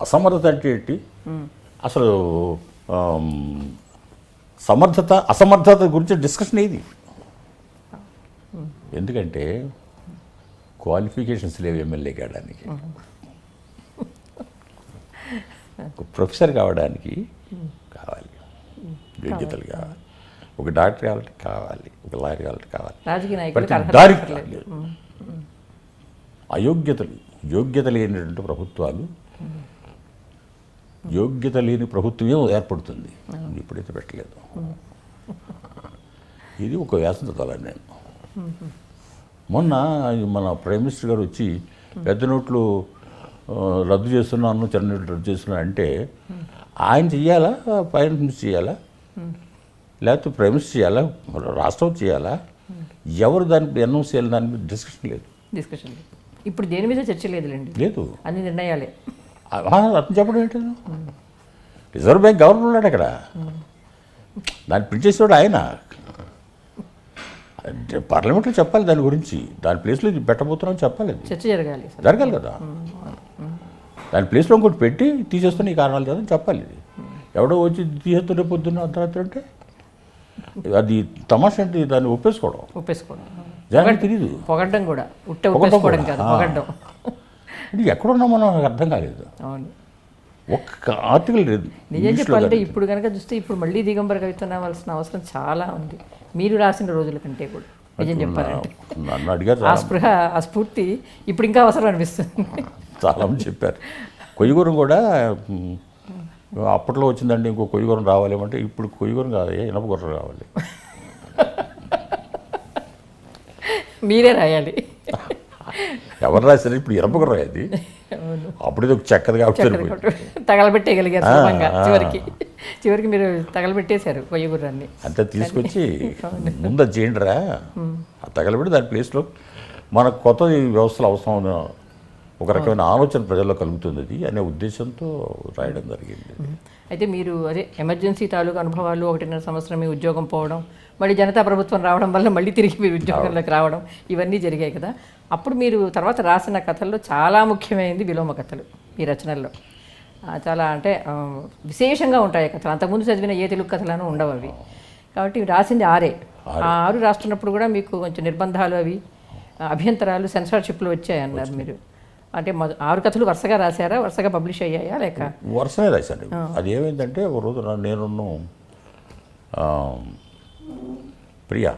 అసమర్థత అంటే ఏంటి అసలు? సమర్థత అసమర్థత గురించి డిస్కషన్ ఏది? ఎందుకంటే క్వాలిఫికేషన్స్ లేవు ఎమ్మెల్యే కావడానికి, ప్రొఫెసర్ కావడానికి కావాలి, యోగ్యతలు కావాలి. ఒక డాక్టర్ కావాలంటే కావాలి, ఒక లాయర్ కావాలంటే కావాలి. దానికి అయోగ్యతలు, యోగ్యత లేనటువంటి ప్రభుత్వాలు, యోగ్యత లేని ప్రభుత్వమే ఏర్పడుతుంది. ఇప్పుడైతే పెట్టలేదు. ఇది ఒక వ్యాసం చదవాలి నేను. మొన్న మన ప్రైమ్ మినిస్టర్ గారు వచ్చి పెద్ద నోట్లు రద్దు చేస్తున్నాను, చిన్న నోట్లు రద్దు చేస్తున్నా అంటే ఆయన చెయ్యాలా, ఫైనాన్స్ మినిస్టర్ చేయాలా, లేకపోతే ప్రైమ్ మినిస్టర్ చేయాలా, రాష్ట్రం చేయాలా? ఎవరు దాని అనౌన్స్ చేయాలి? దాని మీద డిస్కషన్ లేదు. ఇప్పుడు దేని మీద చర్చ లేదులేండి. లేదు, అన్ని నిర్ణయాలే. అతను చెప్పడం ఏంటి? రిజర్వ్ బ్యాంక్ గవర్నర్ ఉన్నాడు అక్కడ, దాన్ని ప్రింట్ చేసేవాడు ఆయన. పార్లమెంట్లో చెప్పాలి దాని గురించి, దాని ప్లేస్లో ఇది పెట్టబోతున్నాం చెప్పాలి, చర్చ జరగాలి కదా. దాని ప్లేస్లో ఇంకోటి పెట్టి తీసేస్తున్న ఈ కారణాలు కదా చెప్పాలి. ఇది ఎవడో వచ్చి తీసేస్తుంటే పొద్దున్న అర్ధరాత్రి అంటే అది తమాషా అంటే దాన్ని ఒప్పేసుకోవడం జనానికి తెలియదు. పొగడ్డం కూడా ఒప్పేసుకోవడం కాదు, పొగడ్డం. ఇది ఎక్కడున్నా మనం అర్థం కాలేదు. అవును, ఒక్క ఆర్టికల్ లేదు. నిజం చెప్పాలంటే ఇప్పుడు కనుక చూస్తే ఇప్పుడు మళ్ళీ దిగంబర కవిత్వం రావాల్సిన అవసరం చాలా ఉంది, మీరు రాసిన రోజుల కంటే కూడా. నిజం చెప్పాలంటే నన్ను అడిగారు, ఆ స్పృహ, ఆ స్ఫూర్తి ఇప్పుడు ఇంకా అవసరం అనిపిస్తుంది. చాలామంది చెప్పారు. కొయ్యగూరం కూడా అప్పట్లో వచ్చిందండి, ఇంకో కొయ్యగూరం రావాలి అంటే ఇప్పుడు కొయ్యగూరం కాదు, ఇనపగుర్రం రావాలి. మీరే రాయాలి. ఎవరు రాశారు? ఇప్పుడు ఇనపగుర్రం అది. అప్పుడు ఇది ఒక చెక్కది కాబట్టి తగలబెట్టేయగలిగారు చివరికి మీరు తగలబెట్టేశారు కొయ్యగుర్రాన్ని. అంతే తీసుకొచ్చి ముందు అది చేయండిరా, ఆ తగలబెట్టి దాని ప్లేస్లో మనకు కొత్త వ్యవస్థలు అవసరం, ఒక రకమైన ఆలోచన ప్రజల్లో కలుగుతుంది అది అనే ఉద్దేశంతో రాయడం జరిగింది. అయితే మీరు అదే ఎమర్జెన్సీ తాలూకు అనుభవాలు, 1.5 సంవత్సరం మీ ఉద్యోగం పోవడం, మళ్ళీ జనతా ప్రభుత్వం రావడం వల్ల మళ్ళీ తిరిగి మీరు ఉద్యోగంలోకి రావడం, ఇవన్నీ జరిగాయి కదా. అప్పుడు మీరు తర్వాత రాసిన కథల్లో చాలా ముఖ్యమైనది విలోమ కథలు మీ రచనల్లో. చాలా అంటే విశేషంగా ఉంటాయి కథలు. అంతకుముందు చదివిన ఏ తెలుగు కథలను ఉండవు అవి. కాబట్టి రాసింది 6. ఆ 6 రాస్తున్నప్పుడు కూడా మీకు కొంచెం నిర్బంధాలు, అవి అభ్యంతరాలు, సెన్సార్షిప్లు వచ్చాయి అన్నారు మీరు. అంటే 6 కథలు వరుసగా రాశారా, వరుసగా పబ్లిష్ అయ్యాయా లేక? వరుసనే రాశాను. అది ఏమైందంటే ఒక రోజు నేను ప్రియా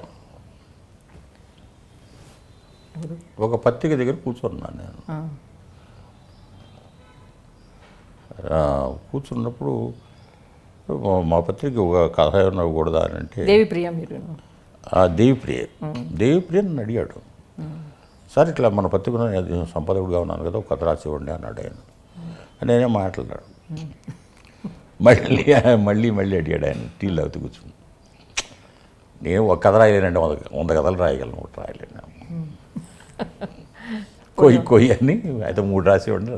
ఒక పత్రిక దగ్గర కూర్చున్నాను. నేను కూర్చున్నప్పుడు మా పత్రిక ఒక కథ నవ్వకూడదా అని అంటే దేవిప్రియ, మీరు దేవిప్రియ నన్ను అడిగాడు, సార్ ఇట్లా మన పత్రికలో నేను సంపాదకుడిగా ఉన్నాను కదా, ఒక కథ రాసివ్వండి అన్నాడు ఆయన. నేనే మాట్లాడాడు. మళ్ళీ అడిగాడు ఆయన. టీలు అవుతూ కూర్చుని, నేను ఒక కథ రాయలేనండి, 100 కథలు రాయగలను, ఒకటి రాయలేను. కొయ్యి అని అయితే 3 రాసివ్వండి,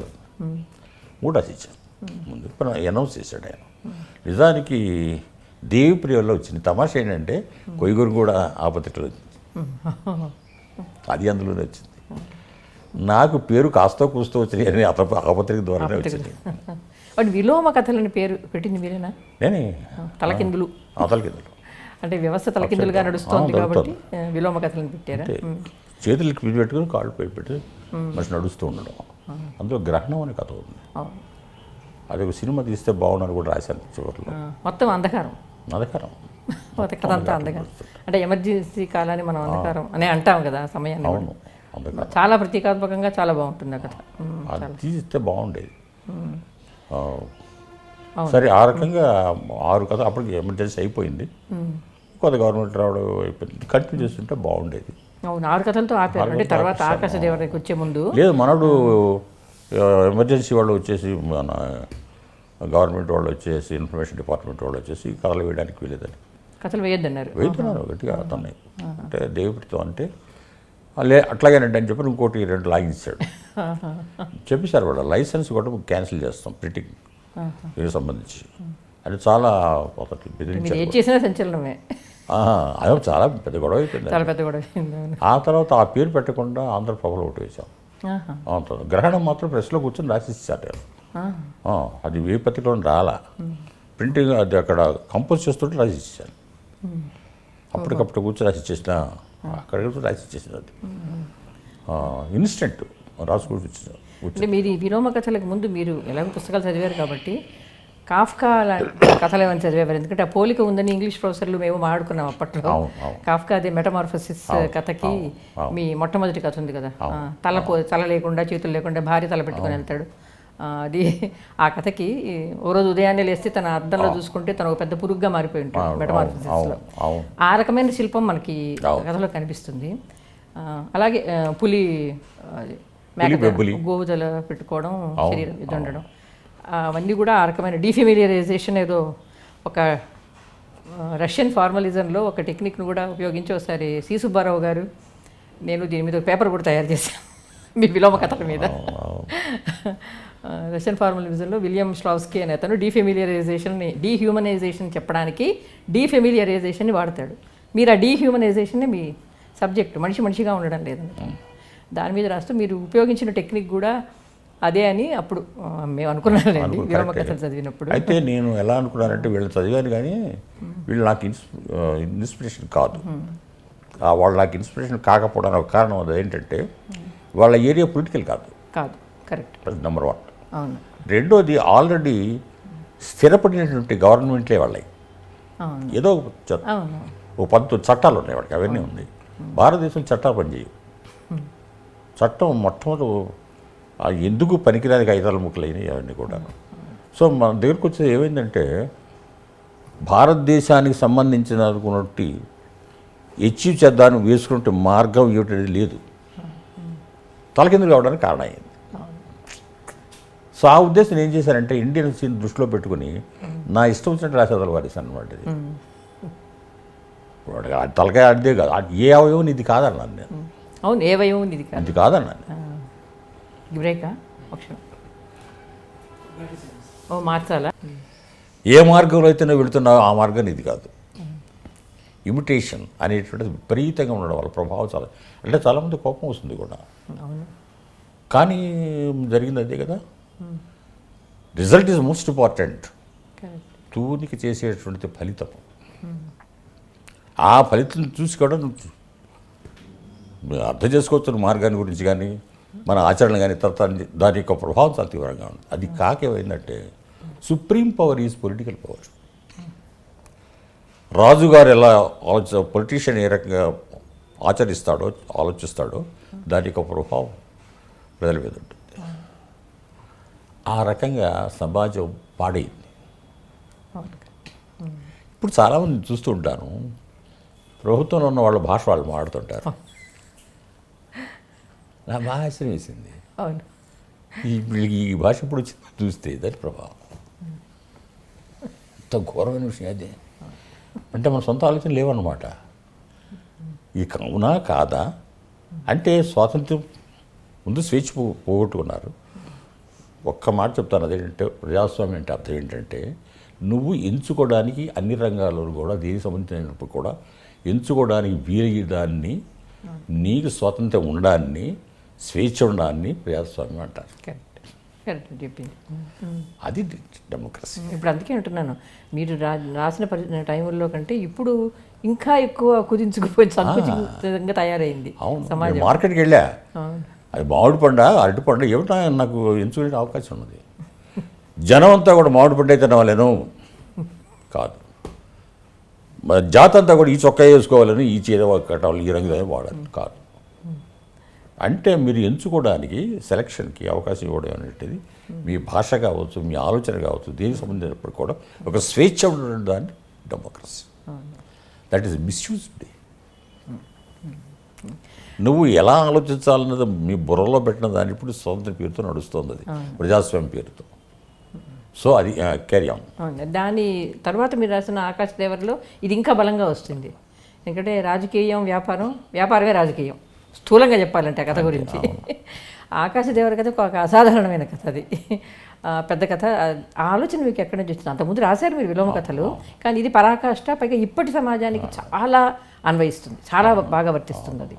3 రాసి ఇచ్చాను. ముందు అనౌన్స్ చేశాడు ఆయన. నిజానికి దేవిప్రియలో వచ్చింది. తమాషా ఏంటంటే కొయ్యగూరు కూడా ఆ పత్రికలో వచ్చింది, అది అందులోనే వచ్చింది. నాకు పేరు కాస్త కూస్తూ వచ్చినాయి అని ఆ పత్రిక ద్వారానే వచ్చింది. వాటి విలోమ కథలని పేరు పెట్టింది మీరేనా? నేనే తలకిందులు అతలకిందులు అంటే వ్యవస్థ తలకిందులుగా నడుస్తోంది కాబట్టి విలోమ కథలను పెట్టారా? చేతులకి పిచ్చి పెట్టుకుని కాళ్ళు పెట్టి మనిషి నడుస్తూ ఉండడం. అందులో గ్రహణం అనే కథ ఉంది. అది ఒక సినిమా తీస్తే బాగుందని కూడా రాశాను చివరిలో. మొత్తం అంధకారం అంధకారం కథ అంతా అంధకారం అంటే ఎమర్జెన్సీ కాలాన్ని మనం అంధకారం అని అంటాం కదా ఆ సమయాన్ని. అవును, అంధకారం చాలా ప్రతీకాత్మకంగా చాలా బాగుంటుంది ఆ కథ. అది తీస్తే బాగుండేది. సరే, ఆ రకంగా 6 కథ అప్పటికి ఎమర్జెన్సీ అయిపోయింది. కొత్త గవర్నమెంట్ రావడం అయిపోయింది. కంటిన్యూ చేస్తుంటే బాగుండేది. అవును, 6 కథలతో ఆపారు. అంటే తర్వాత ఆకాశదేవతకి వచ్చే ముందు లేదు, మనడు ఎమర్జెన్సీ వాళ్ళు వచ్చేసి మన గవర్నమెంట్ వాళ్ళు వచ్చేసి ఇన్ఫర్మేషన్ డిపార్ట్మెంట్ వాళ్ళు వచ్చేసి కథలు వేయడానికి వీలేదని కథలు వేయొద్దన్నారు. వేస్తున్నారు గట్టిగా అతన్ని. అంటే దేవుడితో అంటే అట్లాగేనండి అని చెప్పి ఇంకోటి 2 లాగించాడు. చెప్పేశారు వాళ్ళు లైసెన్స్ కూడా క్యాన్సిల్ చేస్తాం ప్రింటింగ్ దీనికి సంబంధించి. అది చాలా అతనికి బెదిరించారు. ఏం చేసినా సంచలనమే. అదే చాలా పెద్ద గొడవ అయిపోయింది. చాలా పెద్ద గొడవ అయింది. ఆ తర్వాత ఆ పేరు పెట్టకుండా ఆంధ్రప్రభలో ఒకటి వేసాం. గ్రహణం మాత్రం ప్రెస్లో కూర్చొని రాసిచ్చారు. అది ఏ పత్రికలో రాలా, ప్రింటింగ్ అది అక్కడ కంపోజ్ చేస్తుంటే రాసిచ్చాను. అప్పటికప్పుడు కూర్చొని రాసిచ్చేసిన అక్కడ రాసిచ్చేసిన అది ఇన్స్టెంట్ రాసుకుంటూ. అంటే మీరు ఈ విలోమ కథలకు ముందు మీరు ఎలాగో పుస్తకాలు చదివారు కాబట్టి కాఫ్కా కథలు ఏమైనా చదివేవారు? ఎందుకంటే ఆ పోలిక ఉందని ఇంగ్లీష్ ప్రొఫెసర్లు మేము మాట్లాడుకున్నాం అప్పట్లో. కాఫ్కా అదే మెటమార్ఫసిస్ కథకి మీ మొట్టమొదటి కథ ఉంది కదా, తల లేకుండా చేతులు లేకుండా భార్య తల పెట్టుకొని వెళ్తాడు. అది ఆ కథకి ఓ రోజు ఉదయాన్నే లేస్తే తన అద్దంలో చూసుకుంటే తను ఒక పెద్ద పురుగుగా మారిపోయి ఉంటాడు మెటమార్ఫసిస్లో. ఆ రకమైన శిల్పం మనకి కథలో కనిపిస్తుంది. అలాగే పులి గోవుదల పెట్టుకోవడం, శరీరం ఇది ఉండడం, అవన్నీ కూడా ఆ రకమైన డీఫెమిలియరైజేషన్ ఏదో ఒక రష్యన్ ఫార్మలిజంలో ఒక టెక్నిక్ను కూడా ఉపయోగించి ఒకసారి సి సుబ్బారావు గారు నేను దీని మీద ఒక పేపర్ కూడా తయారు చేశాను మీ విలోమ కథల మీద. రష్యన్ ఫార్మలిజంలో విలియం స్లావ్స్కీ అనే అతను డీఫెమిలియరైజేషన్ని డీహ్యూమనైజేషన్ చెప్పడానికి డీఫెమిలియరైజేషన్ని వాడతాడు. మీరు ఆ డీహ్యూమనైజేషన్ని మీ సబ్జెక్టు మనిషిగా ఉండడం లేదని దాని మీద రాస్తూ మీరు ఉపయోగించిన టెక్నిక్ కూడా అదే అని అప్పుడు మేము అనుకున్నానండి విలోమ కథలు చదివినప్పుడు. అయితే నేను ఎలా అనుకున్నానంటే వీళ్ళు చదివాను కానీ వీళ్ళు నాకు ఇన్స్పిరేషన్ కాదు. వాళ్ళు నాకు ఇన్స్పిరేషన్ కాకపోవడానికి ఒక కారణం అది ఏంటంటే వాళ్ళ ఏరియా పొలిటికల్ కాదు. Correct, number 1. అవును. రెండోది ఆల్రెడీ స్థిరపడినటువంటి గవర్నమెంట్లే వాళ్ళవి. ఏదో ఓ 10 చట్టాలు ఉన్నాయి వాడికి, అవన్నీ ఉన్నాయి. భారతదేశం చట్టాలు పనిచేయవు. చట్టం మొట్టమొదటి ఎందుకు పనికిరాని కాగితాల ముక్కలైనవి అవన్నీ కూడా. సో మన దగ్గరకు వచ్చేది ఏమైందంటే భారతదేశానికి సంబంధించిన అనుకున్నట్టు అచీవ్ చేద్దాన్ని వేసుకుంటే మార్గం ఏమిటనేది లేదు, తలకిందులు కావడానికి కారణం అయింది. సో ఆ ఉద్దేశం ఏం చేశారంటే ఇండియన్ సీన్ దృష్టిలో పెట్టుకుని నా ఇష్టం వచ్చినట్టు రాసేదాలు వారేసాను అనమాట. ఇది తలకాయ అదే కాదు, ఏ అవయవం ఇది కాదన్నాను నేను. అవును, ఏ అవయవం ఇది కాదన్నాను. బ్రేకా మార్చాలా? ఏ మార్గంలో అయితే నువ్వు వెళుతున్నావో ఆ మార్గం ఇది కాదు. ఇమిటేషన్ అనేటువంటిది విపరీతంగా ఉండడం వల్ల ప్రభావం చాలా, అంటే చాలామంది కోపం వస్తుంది కూడా. కానీ జరిగింది అదే కదా. Result is most important. తూనికి చేసేటువంటి ఫలితం, ఆ ఫలితం చూసి కూడా నువ్వు అర్థం చేసుకోవచ్చు మార్గాన్ని గురించి కానీ మన ఆచరణ కానీ తర్వాత దాని యొక్క ప్రభావం చాలా తీవ్రంగా ఉంది. అది కాక ఏమైందంటే supreme power is political power. రాజుగారు ఎలా పొలిటీషియన్ ఏ రకంగా ఆలోచిస్తాడో దాని యొక్క ప్రభావం ప్రజల మీద ఉంటుంది. ఆ రకంగా సమాజం పాడైంది. ఇప్పుడు చాలామంది చూస్తూ ఉంటాను, ప్రభుత్వంలో ఉన్న వాళ్ళ భాష వాళ్ళు మాట్లాడుతుంటారు. నా బాగా ఆశ్చర్యం వేసింది. ఈ భాష ఇప్పుడు చూస్తే దాని ప్రభావం ఎంత ఘోరమైన విషయం అదే. అంటే మన సొంత ఆలోచన లేవన్నమాట. ఈ అవునా కాదా అంటే స్వాతంత్ర్యం ముందు స్వేచ్ఛ పోగొట్టుకున్నారు. ఒక్క మాట చెప్తాను, అదేంటంటే ప్రజాస్వామ్యం అంటే అర్థం ఏంటంటే నువ్వు ఎంచుకోవడానికి అన్ని రంగాల్లో కూడా దేనికి సంబంధించినప్పుడు కూడా ఎంచుకోవడానికి వీలయ్యేదాన్ని నీకు స్వాతంత్ర్యం ఉండడాన్ని స్వేచ్ఛ ఉండడాన్ని ప్రజాస్వామ్యం అంటారు. కరెక్ట్ కరెక్ట్ చెప్పింది. అది డెమోక్రసీ. ఇప్పుడు అందుకే అంటున్నాను, మీరు రాసిన టైంలో కంటే ఇప్పుడు ఇంకా ఎక్కువ కుదించుకుపోయి సంకుచితంగా తయారైంది సమాజం. మార్కెట్కి వెళ్ళా, అది మామిడి పండ అరటి పండు ఏమిటో నాకు ఎంచుకునే అవకాశం ఉన్నది. జనం అంతా కూడా మామిడి పండు అయితే తినవాలేను కాదు, జాత అంతా కూడా ఈ చొక్కా వేసుకోవాలని, ఈ చీర కట్టాలి, ఈ రంగు వాడాలి కాదు. అంటే మీరు ఎంచుకోవడానికి సెలక్షన్కి అవకాశం ఇవ్వడం అనేటిది మీ భాష కావచ్చు, మీ ఆలోచన కావచ్చు, దేనికి సంబంధించినప్పుడు కూడా ఒక స్వేచ్ఛ ఉండడం దాన్ని డెమోక్రసీ. That is misused. నువ్వు ఎలా ఆలోచించాలన్నది మీ బుర్రలో పెట్టిన దాన్ని ఇప్పుడు స్వాతంత్ర పేరుతో నడుస్తుంది, అది ప్రజాస్వామ్యం పేరుతో. సో అది క్యారీ ఆన్. దాని తర్వాత మీరు రాసిన ఆకాశదేవర్లో ఇది ఇంకా బలంగా వస్తుంది. ఎందుకంటే రాజకీయం వ్యాపారం, వ్యాపారమే రాజకీయం, స్థూలంగా చెప్పాలంటే ఆ కథ గురించి. ఆకాశదేవర కథ ఒక అసాధారణమైన కథ, అది పెద్ద కథ. ఆ ఆలోచన మీకు ఎక్కడి నుంచి వచ్చింది? అంతకుముందు రాశారు మీరు విలోమ కథలు, కానీ ఇది పరాకాష్ట, పైగా ఇప్పటి సమాజానికి చాలా అన్వయిస్తుంది, చాలా బాగా వర్తిస్తుంది.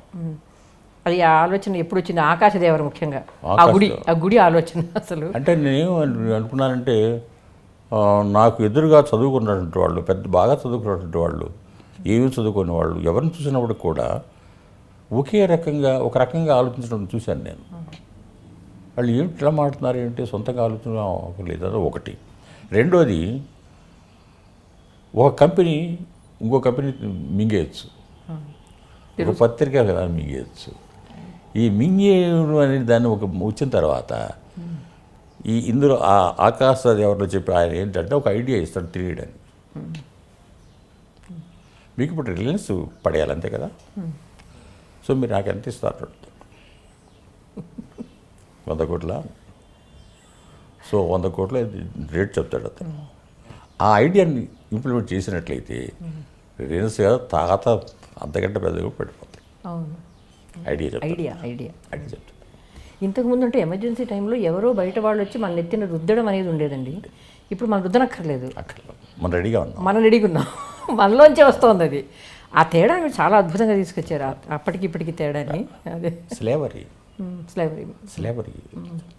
అది ఆ ఆలోచన ఎప్పుడు వచ్చింది? ఆకాశదేవర ముఖ్యంగా ఆ గుడి ఆలోచన అసలు. అంటే నేను అనుకున్నానంటే, నాకు ఎదురుగా చదువుకున్నటువంటి వాళ్ళు, బాగా చదువుకున్నటువంటి వాళ్ళు, ఏమీ చదువుకునే వాళ్ళు ఎవరిని చూసినప్పుడు కూడా ఒక రకంగా ఆలోచించడం చూశాను నేను. వాళ్ళు ఏమిటి ఇట్లా మాట్లాడుతున్నారు, ఏంటి సొంతంగా ఆలోచన లేదా ఒకటి. రెండోది, ఒక కంపెనీ ఇంకో కంపెనీ మింగేయచ్చు, ఒక పత్రిక కదా మింగేయచ్చు. ఈ మింగేయడం అనేది దాన్ని వచ్చిన తర్వాత ఇందులో ఆ ఆకాశదేవర్లో చెప్పి ఆయన ఏంటంటే ఒక ఐడియా ఇస్తాడు తిరిగడానికి. మీకు ఇప్పుడు రిలయన్స్ పడేయాలి అంతే కదా, సో మీరు నాకు ఎంత ఇస్తారు? 100 కోట్ల. సో 100 కోట్ల రేట్ చెప్తాడు అతను. ఆ ఐడియాని ఇంప్లిమెంట్ చేసినట్లయితే రిలయన్స్ కదా తాత అంతకంటే పెద్దగా పడిపోతాయి. ఐడియా చెప్తాడు. ఇంతకుముందు అంటే ఎమర్జెన్సీ టైంలో ఎవరో బయట వాళ్ళు వచ్చి మన నెత్తిన రుద్దడం అనేది ఉండేదండి. ఇప్పుడు మనం రుద్దనక్కర్లేదు, మనం రెడీగా ఉన్నాం, మనలోంచే వస్తుంది అది. ఆ తేడా మీరు చాలా అద్భుతంగా తీసుకొచ్చారు, అప్పటికి ఇప్పటికి తేడాని. అదే స్లేవరీ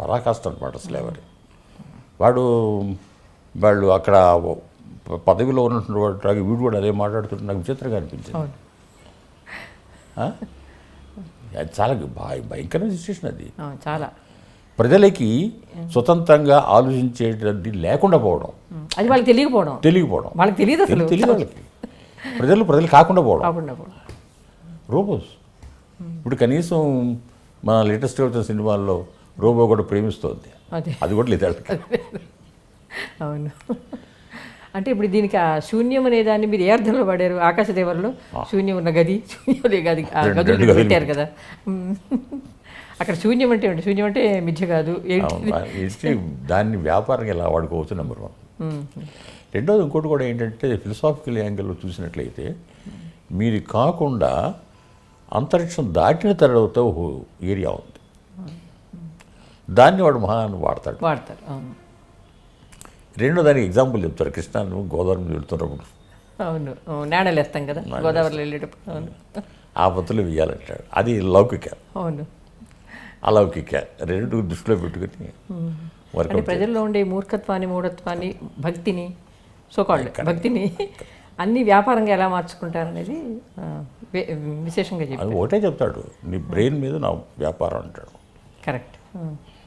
పరాకాష్ట అనమాట. స్లేవరీ వాళ్ళు అక్కడ పదవిలో ఉన్నటువంటి వాడు వీడు కూడా అదే మాట్లాడుతుంటే నాకు విచిత్రంగా అనిపించింది. అది చాలా భయంకరమైన సిచ్యువేషన్ అది. చాలా ప్రజలకి స్వతంత్రంగా ఆలోచించేది లేకుండా పోవడం, అది వాళ్ళకి తెలియకపోవడం వాళ్ళకి తెలియదు, వాళ్ళకి ప్రజలు కాకుండా పోవడం. రోబోస్ ఇప్పుడు కనీసం మన లేటెస్ట్గా వచ్చిన సినిమాల్లో రోబో కూడా ప్రేమిస్తోంది, అది కూడా లేదు. అవును. అంటే ఇప్పుడు దీనికి ఆ శూన్యం అనే దాన్ని మీరు ఏ అర్థంలో పడారు? ఆకాశదేవర్లో శూన్యం ఉన్న గది, గదులు పెట్టారు కదా, అక్కడ శూన్యం అంటే ఏంటి? శూన్యం అంటే మిథ్య కాదు, దాన్ని వ్యాపారంగా ఎలా వాడుకోవచ్చు నెంబర్ 1. రెండోది ఇంకోటి కూడా ఏంటంటే ఫిలసాఫికల్ యాంగిల్లో చూసినట్లయితే మీరు కాకుండా అంతరిక్షం దాటిన తర్వాత ఏరియా ఉంది, దాన్ని వాడు వాడతాడు. రెండో దానికి ఎగ్జాంపుల్ చెప్తారు, కృష్ణాను గోదావరి వెళ్తున్నప్పుడు. అవును, నాణ్యాలు వేస్తాం కదా గోదావరిలో వెళ్ళేటప్పుడు. అవును, ఆ పత్తులు వేయాలంటాడు. అది లౌకిక. అవును, అలౌకిక రెండు దృష్టిలో పెట్టుకుని ప్రజల్లో ఉండే మూఢత్వాన్ని, భక్తిని, భక్తిని అన్ని వ్యాపారంగా ఎలా మార్చుకుంటారనేది విశేషంగా చెప్పారు. ఒకటే చెప్తాడు, నీ బ్రెయిన్ మీద నా వ్యాపారం అంటాడు. కరెక్ట్.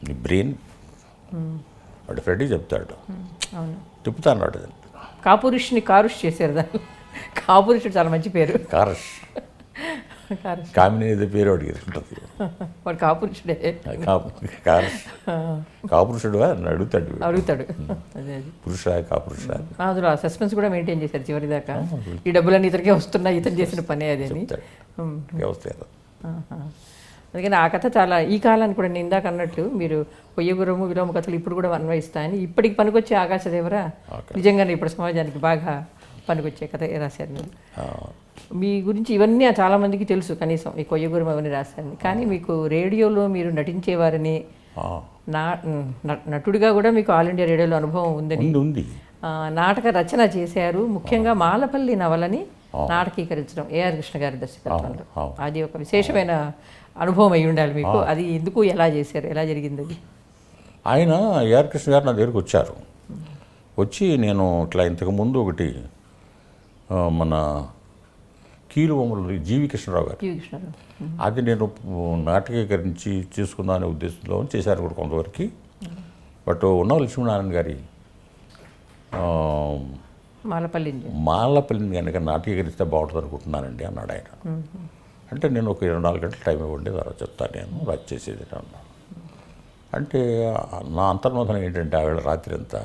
నీ బ్రెయిన్ వాడు ఫ్రెండ్కి చెప్తాడు, అవును, తిప్పుతా అన్నాడు. కాపురుషుని కారుష్ చేశారు దాన్ని. కాపురుషుడు చాలా మంచి పేరు. కామిని ఏదో పేరు వాడికి ఉంటుంది, వాడు కాపురుషుడే. కాపురుషుడు అని అడుగుతాడు. పురుష కాపురుష. అందులో ఆ సస్పెన్స్ కూడా మెయింటైన్ చేశారు చివరి దాకా. ఈ డబ్బులన్నీ ఇతనికే వస్తున్నాయి, ఇతను చేసిన పనే అది అని వ్యవస్థ. అందుకని ఆ కథ చాలా ఈ కాలానికి కూడా నేను ఇందాక అన్నట్లు మీరు కొయ్యగురము విలోమ కథలు ఇప్పుడు కూడా అన్వయిస్తాయని ఇప్పటికి పనికొచ్చే ఆకాశదేవర నిజంగానే ఇప్పుడు సమాజానికి బాగా పనికొచ్చే కథ రాశారు మీరు. మీ గురించి ఇవన్నీ చాలామందికి తెలుసు, కనీసం ఈ కొయ్యగురం అవన్నీ రాశారని. కానీ మీకు రేడియోలో మీరు నటించేవారని, నటుడిగా కూడా మీకు ఆల్ ఇండియా రేడియోలో అనుభవం ఉందని, ఉంది. నాటక రచన చేశారు. ముఖ్యంగా మాలపల్లి నవలని నాటకీకరించడం ఏఆర్ కృష్ణ గారి దర్శకత్వంలో. అవును. అది ఒక విశేషమైన అనుభవం అయి ఉండాలి మీకు. అది ఎందుకు, ఎలా చేశారు, ఎలా జరిగింది అది? ఆయన ఏఆర్ కృష్ణ గారు నా దగ్గరికి వచ్చారు. వచ్చి నేను ఇట్లా ఇంతకుముందు ఒకటి మన కీలుబొమ్మలు జీవి కృష్ణరావు గారు, జీవి కృష్ణరావు. అది నేను నాటకీకరించి చేసుకుందామనే ఉద్దేశంలో చేశారు కూడా కొంతవరకు. బట్ ఉన్న లక్ష్మీనారాయణ గారి మాలపల్లిని కనుక నాటకీకరిస్తే బాగుంటుంది అనుకుంటున్నానండి అన్నాడు ఆయన. అంటే నేను ఒక 24 గంటల టైం ఇవ్వండి, తర్వాత చెప్తాను నేను రాజు చేసేది అన్నాను. అంటే నా అంతర్మోధనం ఏంటంటే ఆవిడ రాత్రి అంతా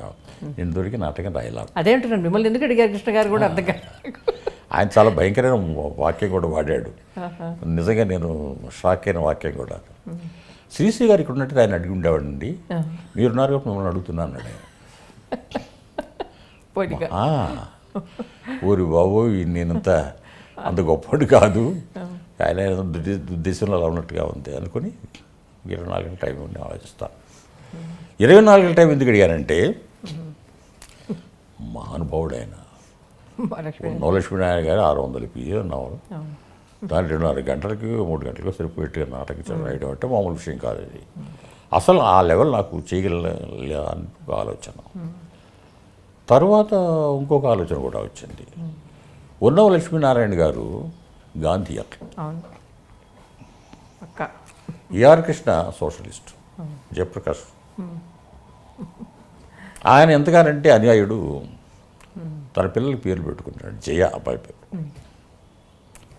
నేను దొరికి నాటకం రాయలేదు. అదేంటున్నాను, మిమ్మల్ని ఎందుకు అడిగారు కృష్ణ గారు కూడా అర్థం కాదు. ఆయన చాలా భయంకరమైన వాక్యం కూడా వాడాడు. నిజంగా నేను షాక్ అయిన వాక్యం కూడా. శ్రీశ్రీ గారు ఇక్కడ ఉన్నట్టు ఆయన అడిగి ఉండేవాడండి, మీరున్నారు కాబట్టి మిమ్మల్ని అడుగుతున్నాను అన్నాడు ఆయన. ఊరి బాబు నేనంత అంత గొప్పవాడు కాదు, ఆయన ఉద్దేశంలో అలా ఉన్నట్టుగా ఉంది అనుకుని 24 గంటల టైం ఉండి ఆలోచిస్తాను. 24 గంటల టైం ఎందుకు అడిగానంటే మహానుభావుడు ఆయన నవలక్ష్మీనారాయణ గారు 600 పేజీలు నవలు, దాని 2.5 గంటలకి 3 గంటలకు సరిపోయేట్టుగా నాటకం రాయడం అంటే మామూలు విషయం కాదు అది. అసలు ఆ లెవెల్ నాకు చేయగల ఆలోచన. తర్వాత ఇంకొక ఆలోచన కూడా వచ్చింది. ఉన్నవ లక్ష్మీనారాయణ గారు గాంధీ అట్లా, ఏఆర్ కృష్ణ సోషలిస్ట్, జయప్రకాష్ ఆయన ఎంతగానంటే అనుయాయుడు. తన పిల్లలకి పేర్లు పెట్టుకుంటాడు, జయ అబ్బాయి పేరు,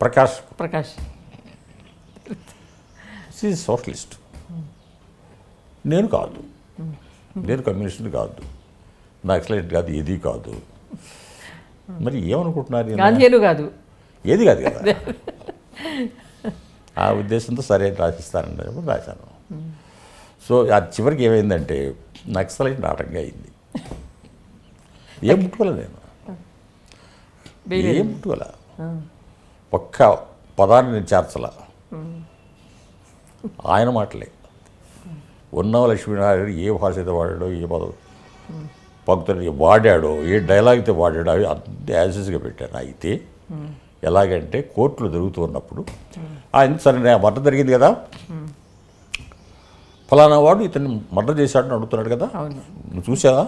ప్రకాష్ సోషలిస్ట్. నేను కాదు, నేను కమ్యూనిస్ట్ కాదు, నక్సలైట్ కాదు, ఏది కాదు. మరి ఏమనుకుంటున్నారు? గాంధీలు కాదు, ఏది కాదు కదా. ఆ ఉద్దేశంతో సరే రాసిస్తానండి రాశాను. సో అది చివరికి ఏమైందంటే నక్సలైట్ నాటకంగా అయింది. ఏం ముట్టుకోలే నేను, ఏం ముట్టుకోలే, ఒక్క పదాన్ని నేను చేర్చలా. ఆయన మాటలే. ఉన్నవ లక్ష్మీనారాయణ ఏ భాష అయితే వాడాడో, ఏ పదం పంక్తులు వాడాడో, ఏ డైలాగ్ అయితే వాడాడో అవి అంతే యాజెస్గా పెట్టాను. అయితే ఎలాగంటే కోర్టులో జరుగుతూ ఉన్నప్పుడు ఆయన సరే మర్డర్ జరిగింది కదా, ఫలానా వాడు ఇతన్ని మర్డర్ చేశాడని అడుగుతున్నాడు కదా, నువ్వు చూసావా?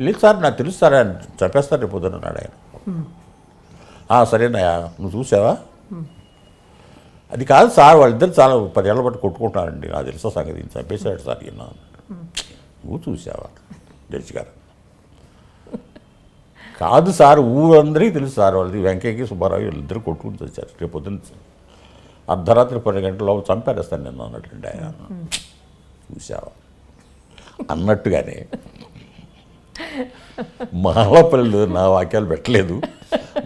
లేదు సార్ నాకు తెలుసు సార్, ఆయన చెప్పేస్తారు రేపు పొద్దున అన్నాడు ఆయన. సరేనా, నువ్వు చూసావా? అది కాదు సార్, వాళ్ళిద్దరు చాలా 10 ఏళ్ళ బట్టి కొట్టుకుంటున్నారండి, నాకు తెలుసా సంగతి, చంపేశాడు సార్ ఈయన. నువ్వు చూసావా? జడ్జి గారు కాదు సార్, ఊరందరికీ తెలుసు సార్, వాళ్ళది వెంకయ్యకి సుబ్బారావు వీళ్ళిద్దరు కొట్టుకుని వచ్చారు, రేపు పొద్దున్న అర్ధరాత్రి 12 గంటల లోపు చంపేస్తాను నేను అన్నట్టండి ఆయన. చూసావా అన్నట్టుగానే మాలపల్లి నా వాక్యాలు పెట్టలేదు,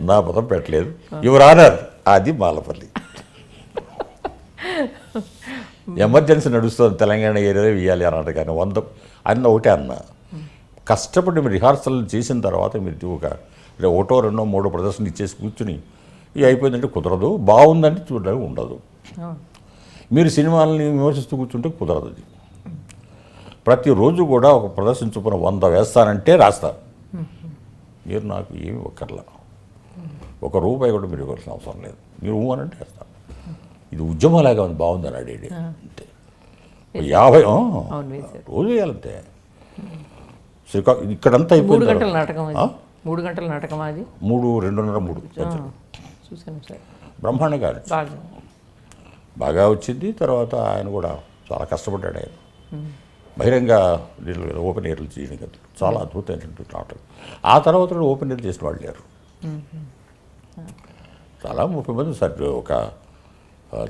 నా పదం పెట్టలేదు, యువర్ ఆనర్ అది మాలపల్లి. ఎమర్జెన్సీ నడుస్తుంది తెలంగాణ ఏరియాలో వేయాలి అన్నాడు, కానీ 100 అన్న ఒకటే అన్న. కష్టపడి మీరు రిహార్సల్ చేసిన తర్వాత మీరు ఒకటో 2, 3 ప్రదర్శనలు ఇచ్చేసి కూర్చుని ఇవి అయిపోయిందంటే కుదరదు, బాగుందంటే చూడడానికి ఉండదు. మీరు సినిమాలని విమర్శిస్తూ కూర్చుంటే కుదరదు. అది ప్రతిరోజు కూడా ఒక ప్రదర్శన చొప్పున 100 వేస్తానంటే రాస్తారు. మీరు నాకు ఏమి ఒక్కర్లా, ₹1 కూడా మీరు ఇవ్వాల్సిన అవసరం లేదు, మీరు అనంటే వేస్తారు. ఇది ఉద్యమంలాగా ఉంది, బాగుందని అడిగి అంతే. 50 రోజు వేయాలంతే. ఇక్కడంతా అయిపోయింది. 3 గంటల నాటకం, 3 గంటల నాటకం, అది 3, 2:30, 3 చూసాను సార్. బ్రహ్మాండంగా బాగా వచ్చింది. తర్వాత ఆయన కూడా చాలా కష్టపడ్డాడు. ఆయన బహిరంగ ఓపెన్ ఎయిర్లు చేయడం కదా, చాలా అద్భుతమైనటువంటి నాటకం. ఆ తర్వాత కూడా ఓపెన్ ఎయిర్ చేసిన వాళ్ళు లేరు. చాలా 30 మంది సార్, ఒక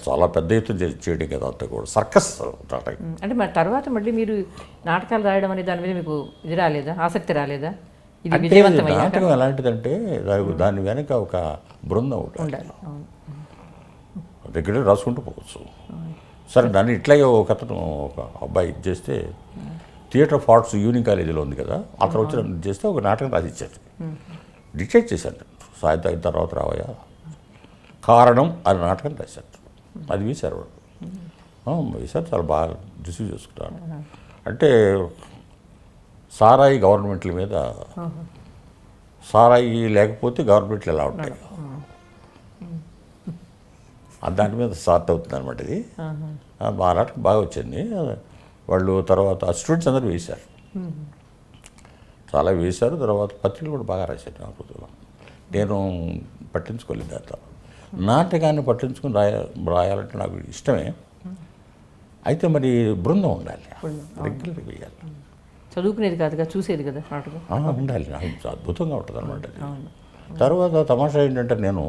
చాలా పెద్ద ఎత్తున చేయడం కదా, అంతా కూడా సర్కస్ నాటకం. అంటే మరి తర్వాత మళ్ళీ మీరు నాటకాలు రాయడం అనే దాని మీద మీకు ఇది రాలేదా, ఆసక్తి రాలేదా? ఇది నాటకం ఎలాంటిదంటే దాని వెనక ఒక బృందం ఉండాలి, దగ్గర రాసుకుంటూ పోవచ్చు. సరే నన్ను ఇట్లాగే ఒక అబ్బాయి ఇది చేస్తే థియేటర్ ఆఫ్ ఆర్ట్స్ యూనియన్ కాలేజీలో ఉంది కదా, అక్కడ వచ్చి నన్ను చేస్తే ఒక నాటకం రాసి ఇచ్చారు. డిక్టేట్ చేశాను, సాయంత్రం అయిన తర్వాత రావయ్యా కారణం అని నాటకం రాశారు. అది వేశారు వేశారు, చాలా బాగా రిసీవ్ చేసుకుంటాను. అంటే సారాయి గవర్నమెంట్ల మీద సారాయి లేకపోతే గవర్నమెంట్లు ఎలా ఉంటాయి, దాని మీద స్టార్ట్ అవుతుంది అనమాట ఇది. మా నాటకం బాగా వచ్చింది. వాళ్ళు తర్వాత స్టూడెంట్స్ అందరూ వేశారు, చాలా వేశారు. తర్వాత పత్రికలు కూడా బాగా రాశారు ఆ రోజుల్లో. నేను పట్టించుకోలేదు దాంట్లో. నాటకాన్ని పట్టించుకుని రాయాలంటే నాకు ఇష్టమే. అయితే మరి బృందం ఉండాలి, రెగ్యులర్గా వేయాలి. చదువుకునేది కాదుగా, చూసేది కదా నాటకం. ఉండాలి, నాకు అద్భుతంగా ఉంటుంది అనమాట. తర్వాత తమాషా ఏంటంటే నేను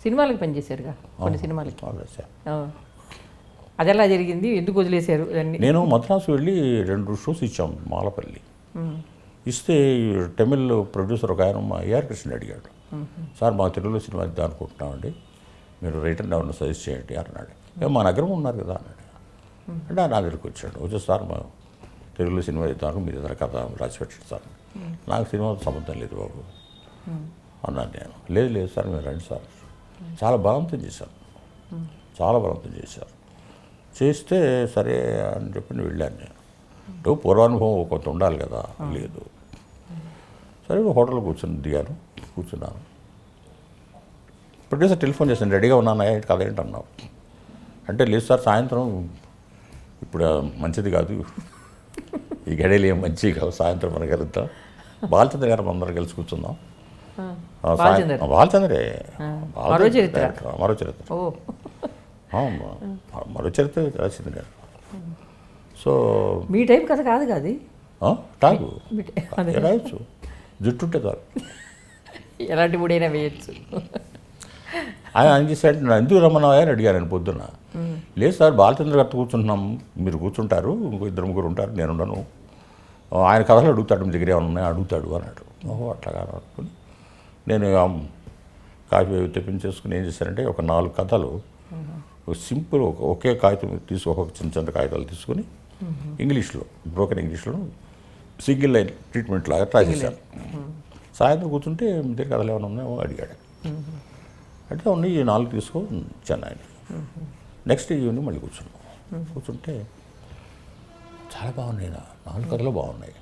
సినిమాలకు పనిచేశారుగా, కొన్ని సినిమాలకి. రాశాను. అది ఎలా జరిగింది, ఎందుకు వదిలేశారు అన్నీ? నేను మద్రాసు వెళ్ళి 2 షోస్ ఇచ్చాం మాలపల్లి. ఇస్తే తమిళ్ ప్రొడ్యూసర్ ఒక ఆయన మా ఏఆర్ కృష్ణ అడిగాడు, సార్ మా తెలుగులో సినిమా ఇద్దాం అనుకుంటున్నామండి, మీరు రైటర్ ఎవరిని సజెస్ట్ చేయండి అన్నాడు. మా నగరం ఉన్నారు కదా అన్నాడు. అంటే నా దగ్గరికి వచ్చాడు, సార్ మా తెలుగులో సినిమా ఇద్దాం, మీరు ఏదైనా కథ రాసి పెట్టండి సార్. నాకు సినిమాతో సంబంధం లేదు బాబు అన్నాను నేను. లేదు సార్ మీరు రండి సార్. చాలా బలవంతం చేశారు, చాలా బలవంతం చేశారు. చేస్తే సరే అని చెప్పి వెళ్ళాను నేను. పూర్వానుభవం కొంత ఉండాలి కదా, లేదు. సరే హోటల్లో కూర్చున్నాను. ప్రొడ్యూసర్ టెలిఫోన్ చేశాను, రెడీగా ఉన్నాను, కథ ఏంటన్నావు అంటే, లేదు సార్ సాయంత్రం ఇప్పుడు మంచిది కాదు, ఈ గడియలు ఏం మంచివి కావు, సాయంత్రం మనకు కలుద్దాం, బాలచంద్ర గారు అందరం కలిసి కూర్చుందాం. బాలచంద్రే, మరో చరిత్ర రాసింది నేను. సో మీ టైం కథ కాదు కాదు టాగు రాయొచ్చు, జుట్టుంటే చాలు, ఎలాంటి మూడైనా వేయచ్చు. ఆయన చేశాడు, ఎందుకు రమ్మన్నావా అని అడిగారు ఆయన పొద్దున్న. లేదు సార్ బాలచంద్ర గారితో కూర్చుంటున్నాం, మీరు కూర్చుంటారు, ఇంకో 2-3 ఉంటారు, నేను ఉండను, ఆయన కథలు అడుగుతాడు, మీ దగ్గర ఏమైనా ఉన్నాయో అడుగుతాడు అన్నాడు. ఓహో అట్లాగా అనుకుని నేను కాఫీ తెప్పించేసుకుని ఏం చేశానంటే, ఒక 4 కథలు సింపుల్ ఒకే కాగితం ఒక చిన్న కాగితాలు తీసుకుని ఇంగ్లీష్లో, బ్రోకెన్ ఇంగ్లీష్లో సింగిల్ లైన్ ట్రీట్మెంట్ లాగా ట్రై చేశాను. సాయంత్రం కూర్చుంటే మీ దగ్గర కథలు ఏమైనా ఉన్నాయో అడిగాడు. అంటే ఉన్నాయి, ఈ 4 తీసుకో ఇచ్చాను ఆయన. నెక్స్ట్ ఈవినింగ్ మళ్ళీ కూర్చుంటే చాలా బాగున్నాయి, 4 కథలు బాగున్నాయి.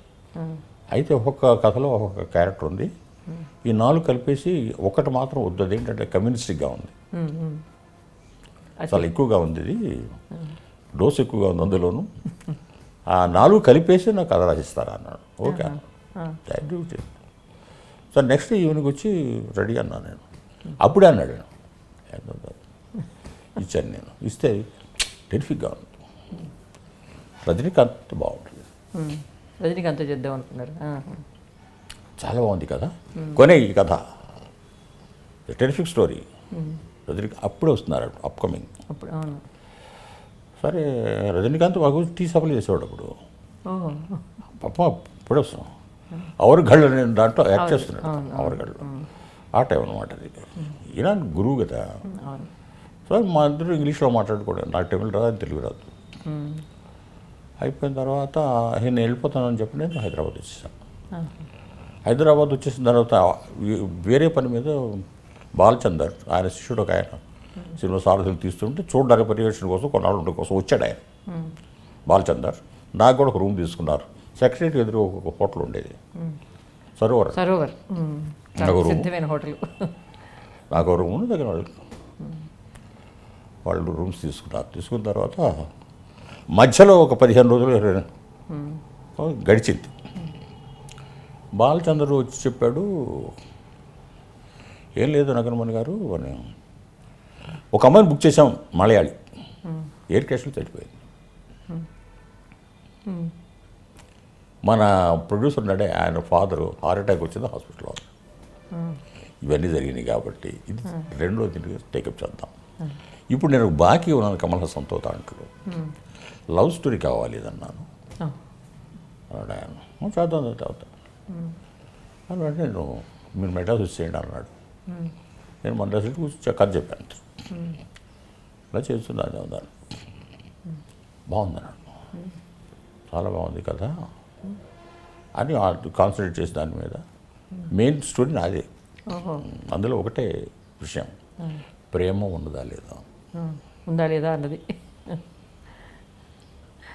అయితే ఒక్కొక్క కథలో ఒక్కొక్క క్యారెక్టర్ ఉంది. ఈ 4 కలిపేసి ఒకటి మాత్రం వద్దు, అదేంటంటే కమ్యూనిస్టిక్గా ఉంది, చాలా ఎక్కువగా ఉంది, ఇది డోస్ ఎక్కువగా ఉంది అందులోను, ఆ 4 కలిపేసి నాకు కథ రాసిస్తారా అన్నాడు. Okay thank you. Sir next evening వచ్చి రెడీ అన్నాను నేను. అప్పుడే అన్నాడు, ఇచ్చాను నేను. ఇస్తే టెరిఫిక్గా ఉంది, రజనీకాంత్ బాగుంటుంది, రజనీకాంత్ చేద్దాం అనుకున్నారు, చాలా బాగుంది కదా, కొనే ఈ కథ టెరిఫిక్ స్టోరీ. రజనీకాంత్ అప్పుడే వస్తున్నారు, అప్కమింగ్. అప్పుడు అవును. సరే రజనీకాంత్ మాకు టీ సప్లై చేసేవాడు అప్పుడు, పాప అప్పుడే వస్తున్నాం. అవరగళ్ళు నేను దాంట్లో యాక్ట్ చేస్తున్నాడు, అవరగళ్ళు ఆ టైం అనమాట. అది ఈయన గురువు కదా. సో మా ఇద్దరు ఇంగ్లీష్లో మాట్లాడుకోవడం, నాకు తమిళ రాదు, తెలుగు రాదు. అయిపోయిన తర్వాత నేను వెళ్ళిపోతానని చెప్పి నేను హైదరాబాద్ వచ్చేసాను. హైదరాబాద్ వచ్చేసిన తర్వాత వేరే పని మీద బాలచందర్, ఆయన శిష్యుడు ఒక ఆయన, సినిమా సారథులు తీస్తుంటే చూడడానికి పర్యవేక్షణ కోసం, కొన్నాళ్ళు ఉండడం కోసం వచ్చాడు ఆయన బాలచందర్. నాకు కూడా ఒక రూమ్ తీసుకున్నారు. సెక్రటరీ ఎదురు ఒక హోటల్ ఉండేది, సరోవర్. నాకు రూమ్ దగ్గర వాళ్ళు రూమ్స్ తీసుకున్నారు. తీసుకున్న తర్వాత మధ్యలో ఒక 15 రోజులు గడిచింది. బాలచంద్ర వచ్చి చెప్పాడు, ఏం లేదు నగరమణి గారు, ఒక అమ్మాయిని బుక్ చేసాం, మలయాళి, ఎయిర్ క్రాష్లో చనిపోయింది. మన ప్రొడ్యూసర్ ఉన్నాడే, ఆయన ఫాదరు హార్ట్ అటాక్ వచ్చింది, హాస్పిటల్లో. ఇవన్నీ జరిగినాయి కాబట్టి ఇది 2వ దీనికి టేకప్ చేద్దాం. ఇప్పుడు నేను బాకీ ఉన్నాను కమల్ హాసన్తో, దాంట్లో లవ్ స్టోరీ కావాలి అన్నాను. అన్నాడు ఆయన, చేద్దాం అంటే నేను మీరు మెడ్రాస్ వచ్చేయండి అన్నాడు. నేను మద్రాసు కూర్చొని కథ చెప్పాను, ఇలా చేస్తున్నాను దాన్ని, బాగుందన్నాడు, చాలా బాగుంది కదా అని కాన్సన్ట్రేట్ చేసి దాని మీద. మెయిన్ స్టోరీ నాదే, అందులో ఒకటే విషయం, ప్రేమ ఉందా లేదా అన్నది.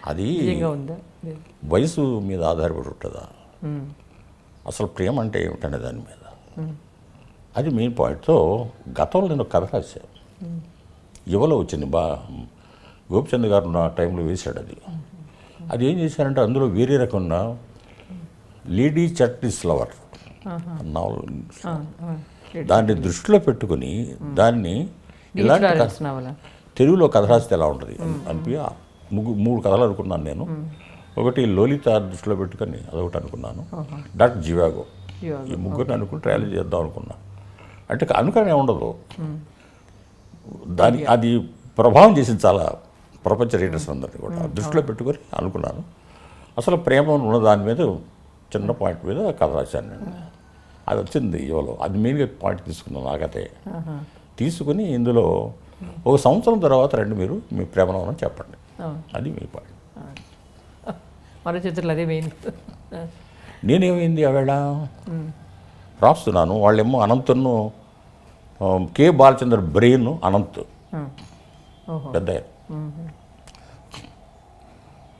అది వయసు మీద ఆధారపడి ఉంటుందా, అసలు ప్రేమ అంటే ఏమిటనే దాని మీద. అది మెయిన్ పాయింట్తో గతంలో నేను ఒక కథ రాశాను. యువలో వచ్చింది గోపిచంద్ గారు నా టైంలో వేశాడు అది. అది ఏం చేశారంటే అందులో వేరే రకమైన లేడీ చట్నీస్ లవర్ నావల్, దాన్ని దృష్టిలో పెట్టుకుని దాన్ని ఇలాంటి తెలుగులో కథ రాస్తే ఎలా ఉంటుంది అనిపి మూడు కథలు అనుకున్నాను నేను. ఒకటి లోలిత దృష్టిలో పెట్టుకొని అదొకటి అనుకున్నాను, డాక్టర్ జివాగో, ఈ ముగ్గురిని అనుకుని ట్రయల్ చేద్దాం అనుకున్నా. అంటే అనుకనే ఉండదు దాని, అది ప్రభావం చేసింది చాలా ప్రపంచ రీడర్స్ అందరినీ కూడా దృష్టిలో పెట్టుకొని అనుకున్నాను. అసలు ప్రేమ ఉన్న దాని మీద చిన్న పాయింట్ మీద కథ రాశాను నేను. అది వచ్చింది యువలో, అది మెయిన్గా పాయింట్ తీసుకున్నాను. నాకైతే తీసుకుని ఇందులో ఒక సంవత్సరం తర్వాత రండి మీరు మీ ప్రేమలో అని చెప్పండి, అది మీ పాయింట్. మరో చిత్రాలు అదే మెయిన్. నేనేమైంది ఆవేళ రాస్తున్నాను, వాళ్ళేమో అనంతను కే బాలచంద్ర బ్రెయిన్ అనంత్ పెద్ద.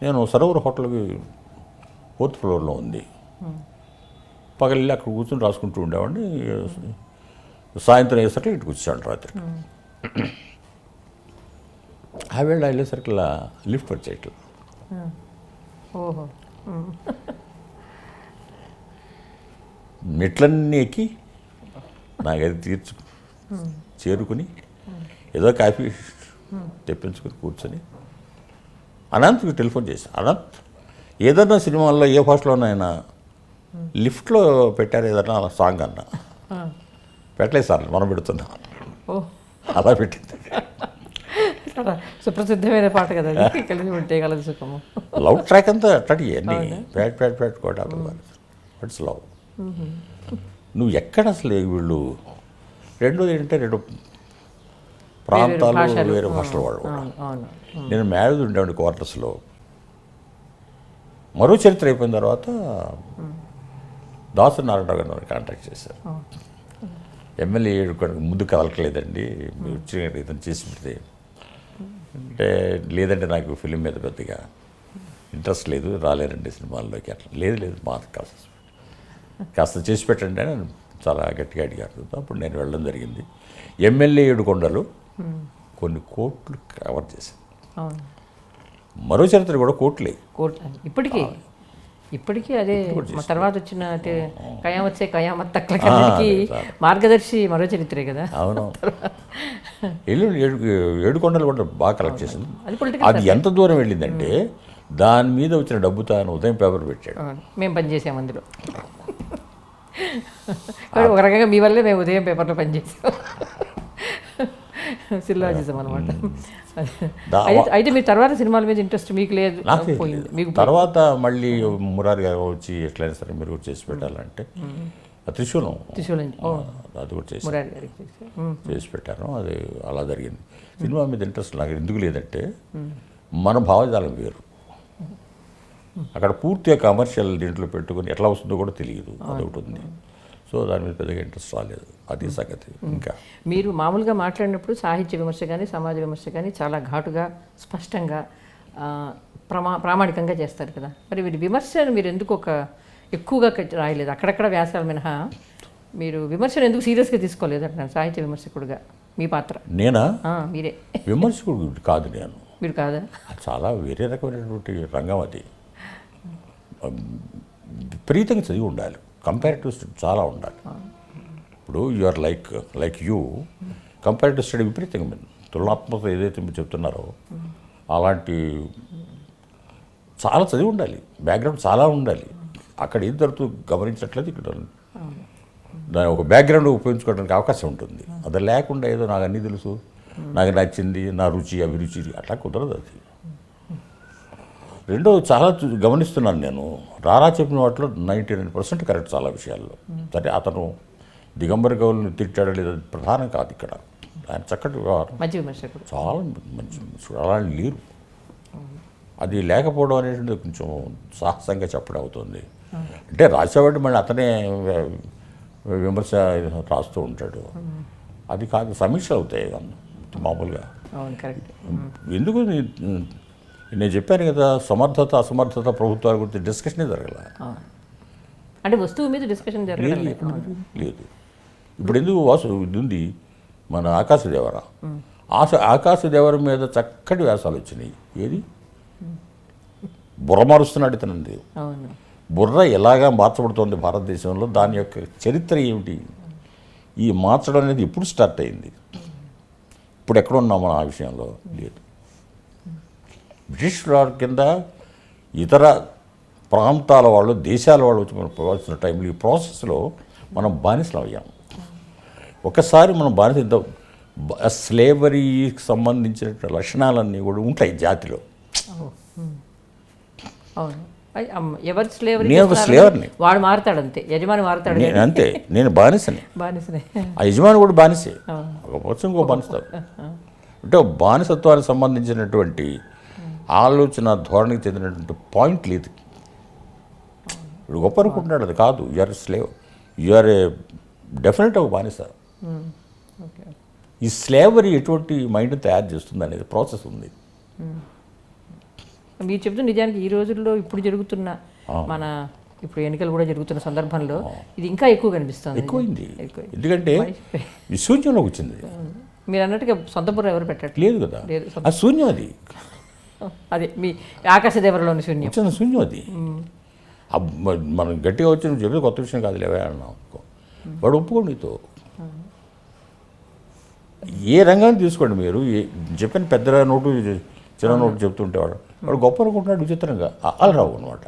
నేను సరోవర్ హోటల్కి 4th ఫ్లోర్లో ఉంది, పగలెళ్ళి అక్కడ కూర్చొని రాసుకుంటూ ఉండేవాడిని. సాయంత్రం అయ్యేసరికి ఇటుకు వచ్చాడు రాత్రి. ఆవేళ వెళ్ళేసరికి లిఫ్ట్ వచ్చేట్లు మెట్లన్నీ ఎక్కి నా గది చేరుకుని ఏదో కాఫీ తెప్పించుకుని కూర్చొని అనంత్కి టెలిఫోన్ చేశాను. అనంత్, ఏదన్నా సినిమాల్లో ఏ భాషలోనైనా లిఫ్ట్లో పెట్టారు ఏదన్నా సాంగ్ అన్నా, పెట్టలేదు సార్ మనం పెడుతున్నాం, అలా పెట్టింది. సుప్రసిద్ధమైన పాట కదా కలిసి ఉంటే కలదు సుఖము. లవ్ ట్రాక్ అంతా అట్లాంటి అన్నీ ప్యాట్ కూడా ఇట్స్ లవ్. నువ్వు ఎక్కడ అసలు వీళ్ళు రెండోది ఏంటంటే రెండు ప్రాంతాలు వేరే భాషల వాళ్ళు. నేను మ్యారేజ్ ఉండేవాడి క్వార్టర్స్లో. మరో చరిత్ర అయిపోయిన తర్వాత దాసు నారాయణరావు గారిని కాంటాక్ట్ చేశారు. ఎమ్మెల్యే ముందు కదలకలేదండి, మీరు వచ్చిన ఇతను చేసి పెడితే అంటే, లేదంటే నాకు ఫిలిం మీద పెద్దగా ఇంట్రెస్ట్ లేదు, రాలేరండి సినిమాల్లోకి. అట్లా లేదు మాకు కాస్త చేసి పెట్టండి అని చాలా గట్టిగా అడిగారు. అప్పుడు నేను వెళ్ళడం జరిగింది. ఎమ్మెల్యే ఏడుకొండలు కొన్ని కోట్లు కవర్ చేశాను. మరో చరిత్ర కూడా కోట్లే ఇప్పటికీ అదే. తర్వాత వచ్చిన కయామత్ సే కయామత్ తక్లకి మార్గదర్శి మరో చరిత్రే కదా. అవును, ఏడుకొండలు కూడా బాగా కలెక్ట్ చేసింది. అది ఎంత దూరం వెళ్ళిందంటే దాని మీద వచ్చిన డబ్బుతో ఆయన ఉదయం పేపర్ పెట్టాడు. మేము పనిచేసాము అందులో. ఒక రకంగా మీ వల్లే మేము ఉదయం పేపర్లో పనిచేసాం, సిల్లాజిజం అనమాట. అయితే మీ తర్వాత సినిమాల మీద ఇంట్రెస్ట్ మీకు లేదు? మీకు తర్వాత మళ్ళీ మురారి గారు వచ్చి ఎట్లయినా సరే మీరు కూడా చేసి పెట్టాలంటే త్రిశూలం అది కూడా చేసి పెట్టాను. అది అలా జరిగింది. సినిమా మీద ఇంట్రెస్ట్ నాకు ఎందుకు లేదంటే మన భావజాలం వేరు. అక్కడ పూర్తిగా కమర్షియల్ దీంట్లో పెట్టుకుని ఎట్లా వస్తుందో కూడా తెలియదు, అదొకటి ఉంది. సో దాని మీద పెద్దగా ఇంట్రెస్ట్ రాలేదు, అది సంగతి. ఇంకా మీరు మామూలుగా మాట్లాడినప్పుడు సాహిత్య విమర్శ కానీ సమాజ విమర్శ కానీ చాలా ఘాటుగా స్పష్టంగా ప్రామాణికంగా చేస్తారు కదా. మరి మీరు విమర్శను మీరు ఎందుకు ఎక్కువగా రాయలేదు? అక్కడక్కడ వ్యాసాలు మినహా మీరు విమర్శను ఎందుకు సీరియస్గా తీసుకోలేదు అంటున్నాను సాహిత్య విమర్శకుడుగా. మీ పాత్ర నేనా? మీరే విమర్శకుడు కాదు నేను. మీరు కాదా? చాలా వేరే రకమైనటువంటి రంగం అది. విపరీతంగా చదివి ఉండాలి, కంపారిటివ్ స్టడీ చాలా ఉండాలి. ఇప్పుడు you're like you, comparative study విపరీతంగా తులనాత్మక ఏదైతే మీరు చెప్తున్నారో అలాంటి చాలా చదివి ఉండాలి, బ్యాక్గ్రౌండ్ చాలా ఉండాలి. అక్కడ ఏం జరుగుతూ గమనించట్లేదు, ఇక్కడ దాని ఒక బ్యాక్గ్రౌండ్ ఉపయోగించుకోవడానికి అవకాశం ఉంటుంది. అది లేకుండా ఏదో నాకు అన్నీ తెలుసు, నాకు నచ్చింది, నా రుచి అభిరుచి, అట్లా కుదరదు అది. రెండో చాలా గమనిస్తున్నాను నేను, రారా చెప్పిన వాటిలో 99% కరెక్ట్ చాలా విషయాల్లో. సరే అతను దిగంబర గౌల్ని తిట్టాడో లేదా ప్రధానం కాదు ఇక్కడ. ఆయన చక్కటి చాలా మంచి అలాంటి లేరు. అది లేకపోవడం అనేటువంటిది కొంచెం సాహసంగా చెప్పడం అవుతుంది. అంటే రాసేవాడు మళ్ళీ అతనే విమర్శ రాస్తూ ఉంటాడు, అది కాదు. సమీక్షలు అవుతాయి మామూలుగా. ఎందుకు నేను చెప్పాను కదా, సమర్థత అసమర్థత ప్రభుత్వాల గురించి డిస్కషనే జరగల. అంటే వస్తువు మీద డిస్కషన్ జరగలేదు. లేదు, ఇప్పుడు ఎందుకు వాసు ఇది ఉంది మన ఆకాశదేవర ఆకాశదేవర మీద చక్కటి వ్యాసాలు వచ్చినాయి. ఏది బుర్ర మారుస్తున్నాడు ఇతనంది. అవును. బుర్ర ఎలాగా మార్చబడుతోంది భారతదేశంలో, దాని యొక్క చరిత్ర ఏమిటి, ఈ మార్చడం అనేది ఎప్పుడు స్టార్ట్ అయింది, ఇప్పుడు ఎక్కడ ఉన్నాం మనం ఆ విషయంలో లేదు. బ్రిటిష్ వారి కింద ఇతర ప్రాంతాల వాళ్ళు, దేశాల వాళ్ళు వచ్చి మనం పోవాల్సిన టైంలో ఈ ప్రాసెస్లో మనం బానిసలు అయ్యాం. ఒకసారి మనం బానిస స్లేవరీకి సంబంధించిన లక్షణాలన్నీ కూడా ఉంటాయి జాతిలో. అవును. ఎవరు స్లేవరీ నేను ఒక స్లేవర్ని, వాడు మారుతాడు అంతే, యజమాని మారుతాడు అంతే, నేను బానిసని, బానిసనే. ఆ యజమాని కూడా బానిసే, ఒక పర్సన్ ఇంకో బానిస్తాడు. అంటే బానిసత్వానికి సంబంధించినటువంటి ఆలోచన ధోరణికి చెందినటువంటి పాయింట్ లేదు. ఇప్పుడు గొప్ప అనుకుంటున్నాడు, అది కాదు. You're slave, you're a definite ఒక బానిస. ఈ స్లేవరీ ఎటువంటి మైండ్ తయారు చేస్తుంది అనేది ప్రాసెస్ ఉంది. మీరు చెప్తూ నిజానికి ఈ రోజుల్లో ఇప్పుడు జరుగుతున్న మన ఇప్పుడు ఎన్నికలు కూడా జరుగుతున్న సందర్భంలో ఇది ఇంకా ఎక్కువ కనిపిస్తుంది. ఎక్కువైంది, ఎందుకంటే ఈ శూన్యంలోకి వచ్చింది. మీరు అన్నట్టుగా సొంత బుర్ర ఎవరు పెట్టట్లేదు. లేదు కదా, ఆ శూన్యం అది, అదే మీ ఆకాశదేవరలోని శూన్యం, వచ్చిన శూన్యం అది. మనం గట్టిగా వచ్చి నువ్వు చెప్పేది కొత్త విషయం కాదు లేవా అన్నావు, వాడు ఒప్పుకోండి. నీతో ఏ రంగాన్ని తీసుకోండి మీరు, చెప్పిన పెద్ద నోటు చిన్న నోటు చెప్తుంటే వాడు గొప్ప అనుకుంటున్నాడు విచిత్రంగా. అలరావు అనమాట,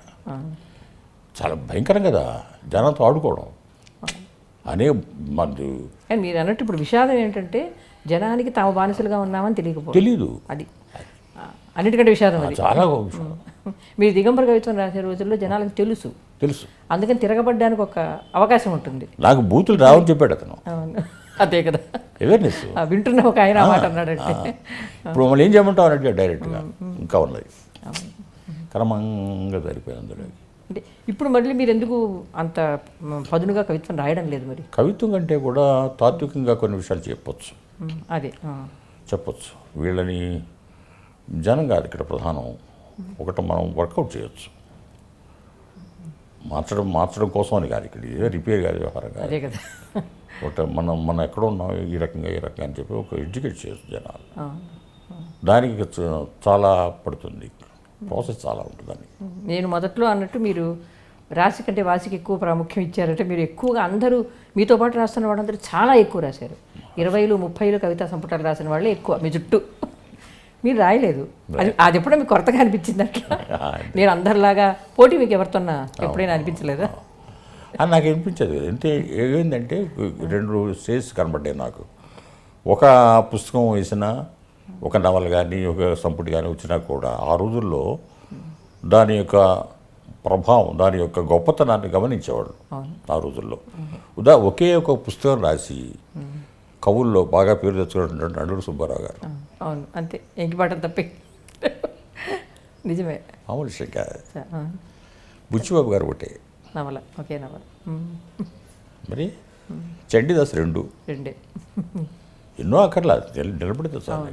చాలా భయంకరం కదా జనంతో ఆడుకోవడం అనే. కానీ మీరు అన్నట్టు ఇప్పుడు విషాదం ఏంటంటే జనానికి తాము బానిసలుగా ఉన్నామని తెలీదు. అది అన్నిటికంటే విషాదం అది. చాలా మీరు దిగంబర కవిత్వం రాసే రోజుల్లో జనాలకు తెలుసు, అందుకని తిరగబడ్డానికి ఒక అవకాశం ఉంటుంది. నాకు బూతులు రావని చెప్పాడు అతను. అవును, అదే కదా అవేర్నెస్. వింటున్న ఒక ఆయన మాట అన్నాడంటే ఇప్పుడు మమ్మల్ని ఏం చేయమంటావు అన్నట్టుగా డైరెక్ట్గా ఇంకా ఉన్నది క్రమంగా సరిపోయింది అందులో. అంటే ఇప్పుడు మళ్ళీ మీరు ఎందుకు అంత పదునుగా కవిత్వం రాయడం లేదు? మరి కవిత్వం కంటే కూడా తాత్వికంగా కొన్ని విషయాలు చెప్పొచ్చు. అదే చెప్పొచ్చు. వీళ్ళని జనం కాదు ఇక్కడ ప్రధానం, ఒకటి మనం వర్కౌట్ చేయొచ్చు. మార్చడం కోసం అని కాదు, ఇక్కడ ఇదే రిపేర్ కాదు, వ్యవహారం కాదు. అదే కదా. ఒకటి మనం ఎక్కడ ఉన్నాం ఈ రకంగా అని చెప్పి ఒక ఎడ్యుకేట్ చేయొచ్చు జనాలు. దానికి చాలా పడుతుంది, ప్రాసెస్ చాలా ఉంటుందని. నేను మొదట్లో అన్నట్టు మీరు రాశి కంటే వాసికి ఎక్కువ ప్రాముఖ్యం ఇచ్చారంటే మీరు ఎక్కువగా అందరూ మీతో పాటు రాస్తున్న వాళ్ళందరూ చాలా ఎక్కువ రాశారు. 20, 30 కవితా సంపుటాలు రాసిన వాళ్ళే ఎక్కువ మీ చుట్టూ. మీరు రాయలేదు, అది ఎప్పుడో మీకు కొత్తగా అనిపించింది అట్లా? నేను అందరిలాగా పోటీ మీకు ఎవరితోన్నా ఎప్పుడైనా అనిపించలేదా? అని నాకు అనిపించదు. అంటే ఏమైందంటే 2 స్టేజ్ కనబడ్డాయి నాకు. ఒక పుస్తకం వేసినా, ఒక నవల కానీ ఒక సంపుటి కానీ వచ్చినా కూడా ఆ రోజుల్లో దాని యొక్క ప్రభావం, దాని యొక్క గొప్పతనాన్ని గమనించేవాళ్ళు ఆ రోజుల్లో. ఒకే ఒక పుస్తకం రాసి కవుల్లో బాగా పేరు తెచ్చుకున్నటువంటి అల్లూరి సుబ్బారావు గారు. అవును, అంతే, ఎంకిపాటం తప్పి నిజమే, మామూలు విషయం కాదు. బుచ్చిబాబు గారు ఒకటే నవల, ఒకే నవల. మరి చండీదాస్ 2 ఎన్నో అక్కర్లా నిలబడితే చాలు.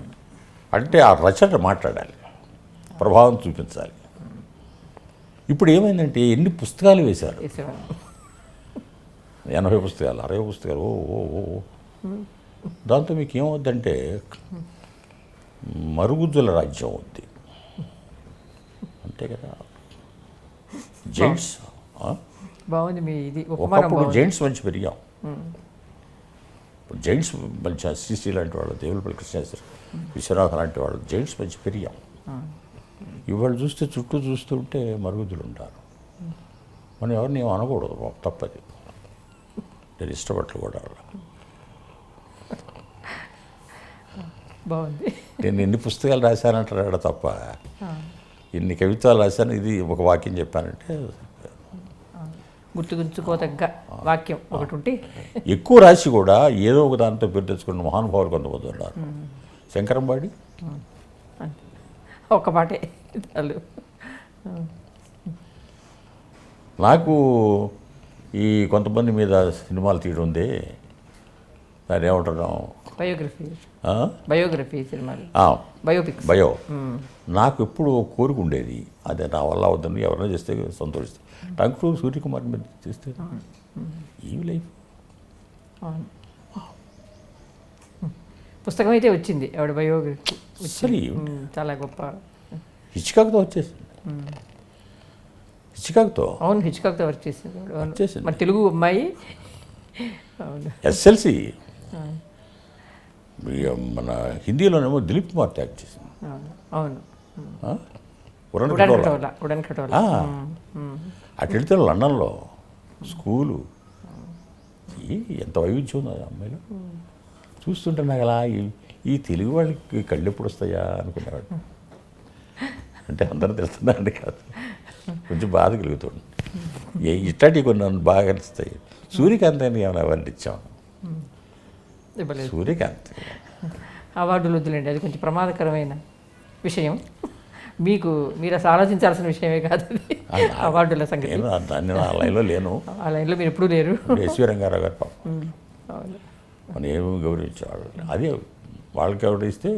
అంటే ఆ రచన మాట్లాడాలి, ప్రభావం చూపించాలి. ఇప్పుడు ఏమైందంటే ఎన్ని పుస్తకాలు వేశారు, 80 పుస్తకాలు, 60 పుస్తకాలు. ఓ దాంతో మీకు ఏమవుద్దంటే మరుగుజ్జుల రాజ్యం అవుద్ది, అంతే కదా. జెంట్స్ బాగుంది మీ ఇది. ఒకప్పుడు జెంట్స్ మంచి పెరిగాం, జెంట్స్ మంచి శ్రీశ్రీ లాంటి వాళ్ళు, దేవులపల్లి కృష్ణేశ్వర, విశ్వనాథ లాంటి వాళ్ళు జెంట్స్ మంచి పెరిగాం. ఇవాళ చూస్తే చుట్టూ చూస్తుంటే మరుగుజ్జులు ఉంటారు. మనం ఎవరిని ఏమో అనకూడదు, తప్పది. నేను ఇష్టపడలు కూడా. బాగుంది. నేను ఎన్ని పుస్తకాలు రాశానంటారా తప్ప ఎన్ని కవిత్వాలు రాశాను, ఇది ఒక వాక్యం చెప్పానంటే గుర్తుకుంచుకోదగ్గ వాక్యం ఒకటి ఉంటే. ఎక్కువ రాసి కూడా ఏదో ఒక దాంతో పేరు తెచ్చుకున్న మహానుభావులు కొంతమంది ఉన్నారు. శంకరంబాడి ఒక పాటే. నాకు ఈ కొంతమంది మీద సినిమాలు తీయడం ఉంది, దాన్ని ఏమంటున్నాం, బయోగ్రఫీ సినిమాలు, బయోపిక్స్. బయో. నాకు ఎప్పుడు కోరిక ఉండేది, అదే నా వల్ల అవుతుంది, ఎవరైనా చేస్తే సంతోషిస్తాను. టంగుటూరి సూర్యకుమార్ మీద చేస్తే ఈ లైఫ్ పుస్తకం అయితే వచ్చింది ఆవిడ బయోగ్రఫీ. సరే చాలా గొప్ప. హిచ్కాక్తో వచ్చేసింది. హిచ్కాక్తో అవును, హిచ్కాక్తో వర్క్ చేసింది ఆవిడ. అవును. వచ్చేసింది. మన తెలుగు అమ్మాయి. అవును. ఎస్ఎల్సి మన హిందీలోనేమో దిలీప్ కుమార్ త్యాగ్ చేసింది. అవును. అవును. Wooden wooden ఖటోలా. ఖటోలా, ఉడన్ ఖటోలా. అటు వెళ్తే లండన్లో స్కూలు ఎంత వైవిధ్యం ఉంది ఆ అమ్మాయిలో. చూస్తుంటే నాకు అలా ఈ తెలుగు వాళ్ళకి కళ్ళు ఎప్పుడు వస్తాయా అనుకునేవాడు. అంటే అందరూ తెలుస్తున్నారండి కాదు, కొంచెం బాధ కలుగుతుంది. ఇట్లాంటివి కొన్ని నన్ను బాగా అనిపిస్తాయి. సూర్యకాంత్ అని ఏమైనా అవార్డు ఇచ్చాం. ఇవ్వలేదు. సూర్యకాంత్ అవార్డులు వద్దులేండి, అది కొంచెం ప్రమాదకరమైన విషయం. మీరు అసలు ఆలోచించాల్సిన విషయమే కాదు అది, అవార్డుల సంగతి. నేను దాన్ని నా లైన్లో లేను. ఆ లైన్లో మీరు ఎప్పుడూ లేరు. ఎస్వి రంగారావు గారు పాపం అవును. మనం ఏమి గౌరవించేవాళ్ళు. అదే వాళ్ళకి ఎవరు ఇస్తే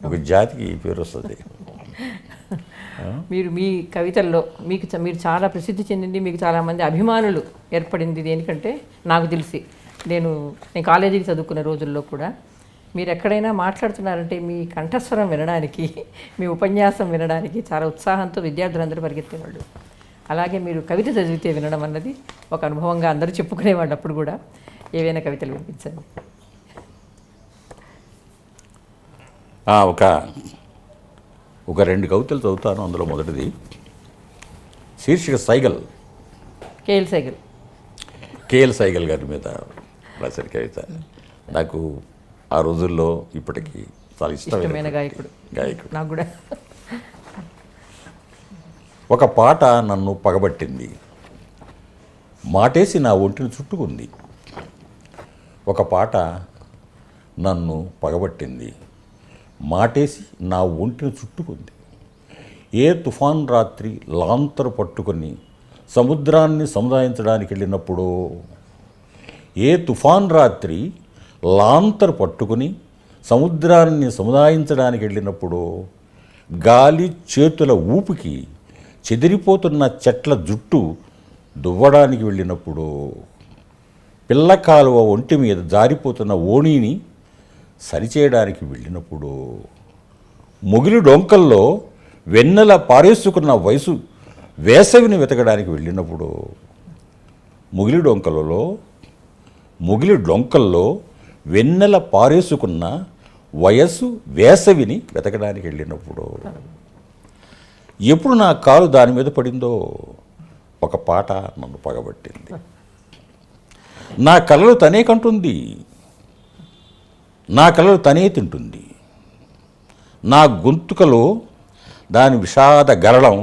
ఒక జాతికి పేరు వస్తుంది. మీరు మీ కవితల్లో మీరు చాలా ప్రసిద్ధి చెందింది, మీకు చాలామంది అభిమానులు ఏర్పడింది. దేనికంటే నాకు తెలిసి నేను కాలేజీకి చదువుకునే రోజుల్లో కూడా మీరు ఎక్కడైనా మాట్లాడుతున్నారంటే మీ కంఠస్వరం వినడానికి, మీ ఉపన్యాసం వినడానికి చాలా ఉత్సాహంతో విద్యార్థులందరూ పరిగెత్తేవాళ్ళు. అలాగే మీరు కవిత చదివితే వినడం అన్నది ఒక అనుభవంగా అందరూ చెప్పుకునేవాళ్ళు. అప్పుడు కూడా ఏవైనా కవితలు వినిపించండి. ఒక 2 కవితలు చదువుతాను. అందులో మొదటిది శీర్షిక సైగల్. కేఎల్ సైగల్ గారి మీద రాసిన కవిత. నాకు ఆ రోజుల్లో ఇప్పటికీ చాలా ఇష్టమైన గాయకుడు. నాకు కూడా. ఒక పాట నన్ను పగబట్టింది, మాటేసి నా ఒంటిని చుట్టుకుంది. ఒక పాట నన్ను పగబట్టింది, మాటేసి నా ఒంటిని చుట్టుకుంది. ఏ తుఫాన్ రాత్రి లాంతరు పట్టుకొని సముద్రాన్ని సముదాయించడానికి వెళ్ళినప్పుడు, ఏ తుఫాన్ రాత్రి లాంతరు పట్టుకుని సముద్రాన్ని సముదాయించడానికి వెళ్ళినప్పుడు, గాలి చేతుల ఊపికి చెదిరిపోతున్న చెట్ల జుట్టు దువ్వడానికి వెళ్ళినప్పుడు, పిల్ల కాలువ ఒంటి మీద జారిపోతున్న ఓణీని సరిచేయడానికి వెళ్ళినప్పుడు, మొగిలి డొంకల్లో వెన్నెల పారేసుకున్న వయసు వేసవిని వెతకడానికి వెళ్ళినప్పుడు, మొగిలి డొంకల్లో వెన్నెల పారేసుకున్న వయస్సు వేసవిని వెతకడానికి వెళ్ళినప్పుడు, ఎప్పుడు నా కాలు దాని మీద పడిందో ఒక పాట నన్ను పగబట్టింది. నా కలలు తనే కంటుంది, నా కలలు తనే తింటుంది, నా గొంతుకలో దాని విషాద గరళం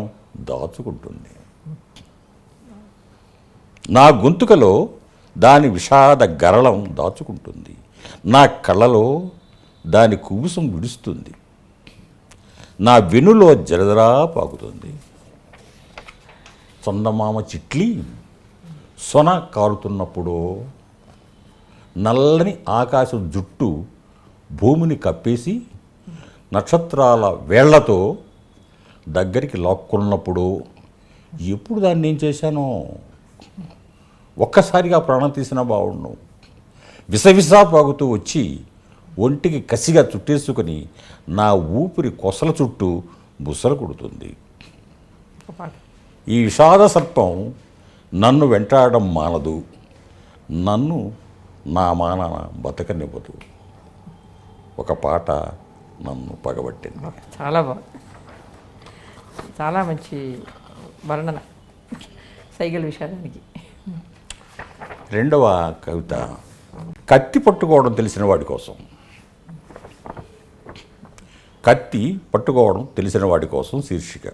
దాచుకుంటుంది, నా గొంతుకలో దాని విషాద గరళం దాచుకుంటుంది, నా కళ్ళలో దాని కుబుసం విడుస్తుంది, నా వెన్నులో జరదరా పాకుతుంది. చందమామ చిట్లి సొన కారుతున్నప్పుడు, నల్లని ఆకాశం జుట్టు భూమిని కప్పేసి నక్షత్రాల వేళ్లతో దగ్గరికి లాక్కున్నప్పుడు, ఎప్పుడు దాన్ని ఏం చేశానో, ఒక్కసారిగా ప్రాణం తీసినా బాగుండు, విసవిసా పాగుతూ వచ్చి ఒంటికి కసిగా చుట్టేసుకొని నా ఊపిరి కొసల చుట్టూ బుసలు కొడుతుంది. ఈ విషాద సర్పం నన్ను వెంటాడడం మానదు, నన్ను నా మానన బతకనివ్వదు. ఒక పాట నన్ను పగబట్టింది. చాలా బాగుంది, చాలా మంచి వర్ణన సైగల్ విషయానికి. రెండవ కవిత కత్తి పట్టుకోవడం తెలిసిన వాడి కోసం. కత్తి పట్టుకోవడం తెలిసిన వాడి కోసం శీర్షిక.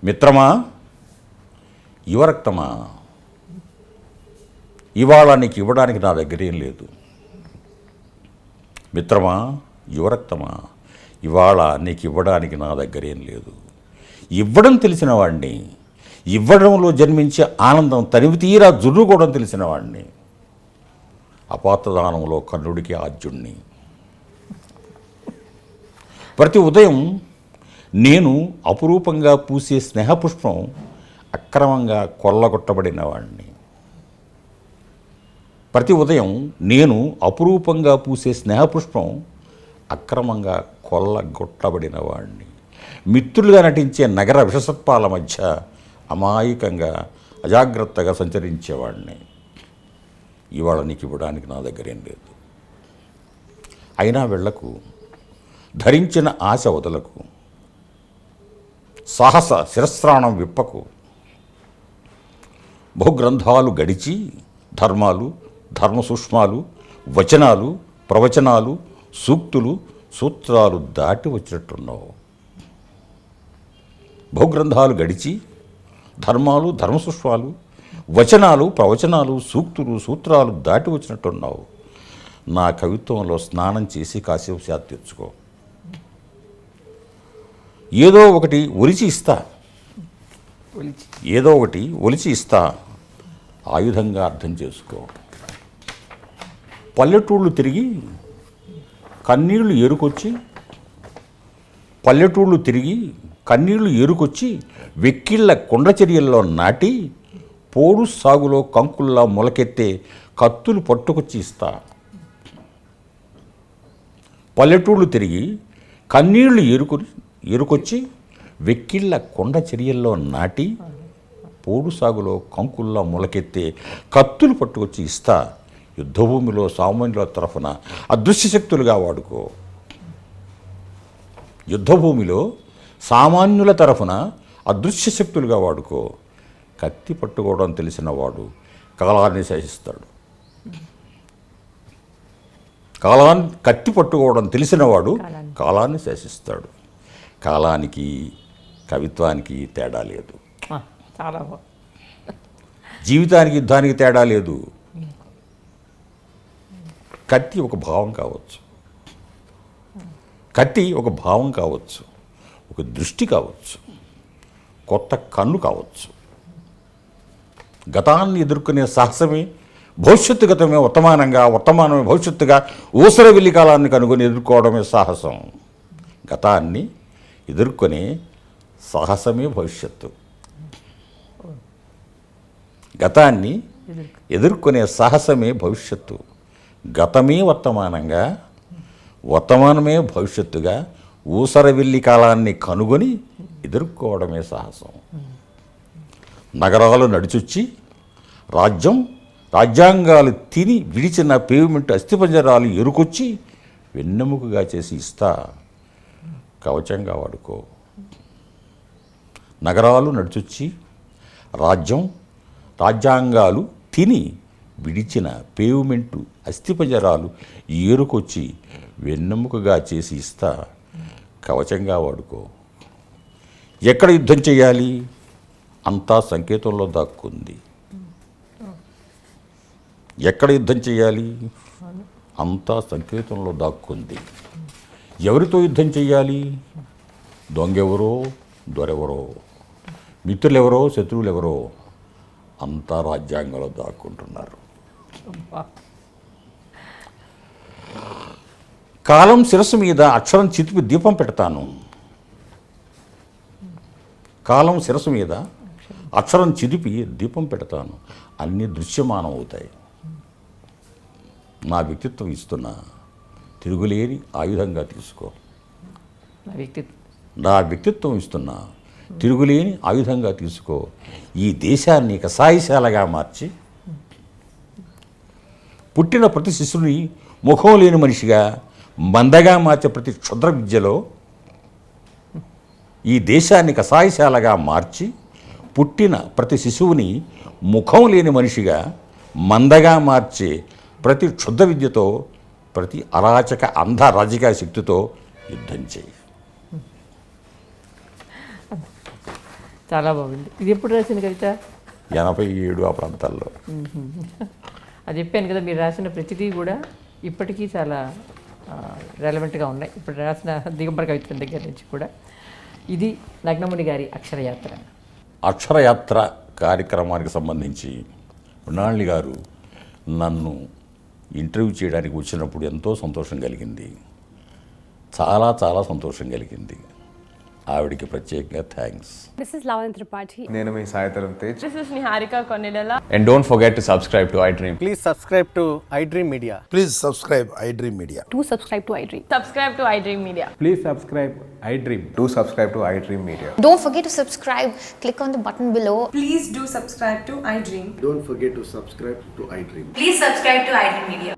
మిత్రమా, యువరక్తమా, ఇవాళ నీకు ఇవ్వడానికి నా దగ్గర ఏం లేదు. మిత్రమా, యువరక్తమా, ఇవాళ నీకు ఇవ్వడానికి నా దగ్గర ఏం లేదు. ఇవ్వడం తెలిసిన వాడిని, ఇవ్వడంలో జన్మించే ఆనందం తనివి తీరా జుర్రుకోవడం తెలిసిన వాడిని, అపాతదానంలో కర్ణుడికి ఆద్యుణ్ణి. ప్రతి ఉదయం నేను అపురూపంగా పూసే స్నేహపుష్పం అక్రమంగా కొల్లగొట్టబడిన వాడిని. ప్రతి ఉదయం నేను అపురూపంగా పూసే స్నేహపుష్పం అక్రమంగా కొల్లగొట్టబడిన వాడిని. మిత్రులుగా నటించే నగర విషసర్పాల మధ్య అమాయకంగా అజాగ్రత్తగా సంచరించేవాడిని. ఇవాళ నీకు ఇవ్వడానికి నా దగ్గర ఏం లేదు. అయినా వెళ్ళకు, ధరించిన ఆశ వదలకు, సాహస శిరస్త్రాణం విప్పకు. బహుగ్రంథాలు గడిచి ధర్మాలు, ధర్మసూక్ష్మాలు, వచనాలు, ప్రవచనాలు, సూక్తులు, సూత్రాలు దాటి వచ్చినట్టున్నావు. బహుగ్రంథాలు గడిచి ధర్మాలు, ధర్మసూక్ష్మాలు, వచనాలు, ప్రవచనాలు, సూక్తులు, సూత్రాలు దాటి వచ్చినట్టున్నావు. నా కవిత్వంలో స్నానం చేసి కాసేపు శాంతి తెచ్చుకో. ఏదో ఒకటి ఒలిచి ఇస్తా, ఏదో ఒకటి ఒలిచి ఇస్తా, ఆయుధంగా అర్థం చేసుకో. పల్లెటూళ్ళు తిరిగి కన్నీళ్లు ఏరుకొచ్చి, పల్లెటూళ్ళు తిరిగి కన్నీళ్లు ఏరుకొచ్చి వెక్కిళ్ళ కొండచర్యల్లో నాటి పోడు సాగులో కంకుల్లా మొలకెత్తే కత్తులు పట్టుకొచ్చి ఇస్తా. పల్లెటూళ్ళు తిరిగి కన్నీళ్లు ఏరుకొచ్చి వెక్కిళ్ళ కొండ చర్యల్లో నాటి పోడు సాగులో కంకుల్లా మొలకెత్తే కత్తులు పట్టుకొచ్చి ఇస్తా. యుద్ధభూమిలో సామాన్యుల తరఫున అదృశ్య శక్తులుగా వాడుకో. యుద్ధభూమిలో సామాన్యుల తరఫున అదృశ్య శక్తులుగా వాడుకో. కత్తి పట్టుకోవడం తెలిసిన వాడు కాలాన్ని శాసిస్తాడు. కత్తి పట్టుకోవడం తెలిసినవాడు కాలాన్ని శాసిస్తాడు. కాలానికి కవిత్వానికి తేడా లేదు. చాలా జీవితానికి యుద్ధానికి తేడా లేదు. కత్తి ఒక భావం కావచ్చు, కత్తి ఒక భావం కావచ్చు, ఒక దృష్టి కావచ్చు, కొత్త కన్ను కావచ్చు. గతాన్ని ఎదుర్కొనే సాహసమే భవిష్యత్తు గతమే వర్తమానంగా, వర్తమానమే భవిష్యత్తుగా ఊసర వెల్లి కాలాన్ని కనుగొని ఎదుర్కోవడమే సాహసం. గతాన్ని ఎదుర్కొనే సాహసమే భవిష్యత్తు. గతాన్ని ఎదుర్కొనే సాహసమే భవిష్యత్తు. గతమే వర్తమానంగా, వర్తమానమే భవిష్యత్తుగా ఊసర వెల్లి కాలాన్ని కనుగొని ఎదుర్కోవడమే సాహసం. నగరాలు నడిచొచ్చి రాజ్యాంగాలు తిని విడిచిన పేవ్మెంట్ అస్థిపంజరాలు ఎరుకొచ్చి వెన్నెముకగా చేసి ఇస్తా. కవచంగా వాడుకో. నగరాలు నడిచొచ్చి రాజ్యాంగాలు తిని విడిచిన పేవ్మెంటు అస్థిపంజరాలు ఏరుకొచ్చి వెన్నెముకగా చేసి ఇస్తా. కవచంగా వాడుకో. ఎక్కడ యుద్ధం చేయాలి అంతా సంకేతంలో దాక్కుంది. ఎక్కడ యుద్ధం చేయాలి అంతా సంకేతంలో దాక్కుంది. ఎవరితో యుద్ధం చేయాలి, దొంగెవరో దొరెవరో, మిత్రులెవరో శత్రువులెవరో అంతా రాజ్యాంగంలో దాక్కుంటున్నారు. కాలం శిరస్సు మీద అక్షరం చితిపి దీపం పెడతాను. కాలం శిరస్సు మీద అక్షరం చిదిపి దీపం పెడతాను. అన్నీ దృశ్యమానం అవుతాయి. నా వ్యక్తిత్వం ఇస్తున్నా, తిరుగులేని ఆయుధంగా తీసుకో. నా వ్యక్తిత్వం ఇస్తున్నా, తిరుగులేని ఆయుధంగా తీసుకో. ఈ దేశాన్ని కసాయిశాలగా మార్చి పుట్టిన ప్రతి శిశువుని ముఖం లేని మనిషిగా మందగా మార్చే ప్రతి క్షుద్ర విద్యలో, ఈ దేశాన్ని కసాయిశాలగా మార్చి పుట్టిన ప్రతి శిశువుని ముఖం లేని మనిషిగా మందగా మార్చే ప్రతి క్షుద్ర విద్యతో, ప్రతి అరాచక అంధ రాజకీయ శక్తితో యుద్ధం చేయి. చాలా బాగుంది. ఇది ఎప్పుడు రాసిన కవిత? 87 ఆ ప్రాంతాల్లో. అది చెప్పాను కదా, మీరు రాసిన ప్రతిదీ కూడా ఇప్పటికీ చాలా రెలవెంట్గా ఉన్నాయి. ఇప్పుడు రాసిన దిగంబర కవిత్వం దగ్గర నుంచి కూడా. ఇది నగ్నముని గారి అక్షరయాత్ర. అక్షరయాత్ర కార్యక్రమానికి సంబంధించి మృణాళిని గారు నన్ను ఇంటర్వ్యూ చేయడానికి వచ్చినప్పుడు ఎంతో సంతోషం కలిగింది. చాలా చాలా సంతోషం కలిగింది. ఆవిడికి ప్రత్యేకంగా thanks. This is Lavan Tripathi. నేను మీ Sai Dharam Tej. This is Niharika Konilala. And don't forget to subscribe to iDream. Please subscribe to iDream Media. Please subscribe iDream Media. Do subscribe to iDream. Subscribe to iDream Media. Please subscribe iDream. Do subscribe to iDream Media. Don't forget to subscribe. Click on the button below. Please do subscribe to iDream. Don't forget to subscribe to iDream. Please subscribe to iDream Media.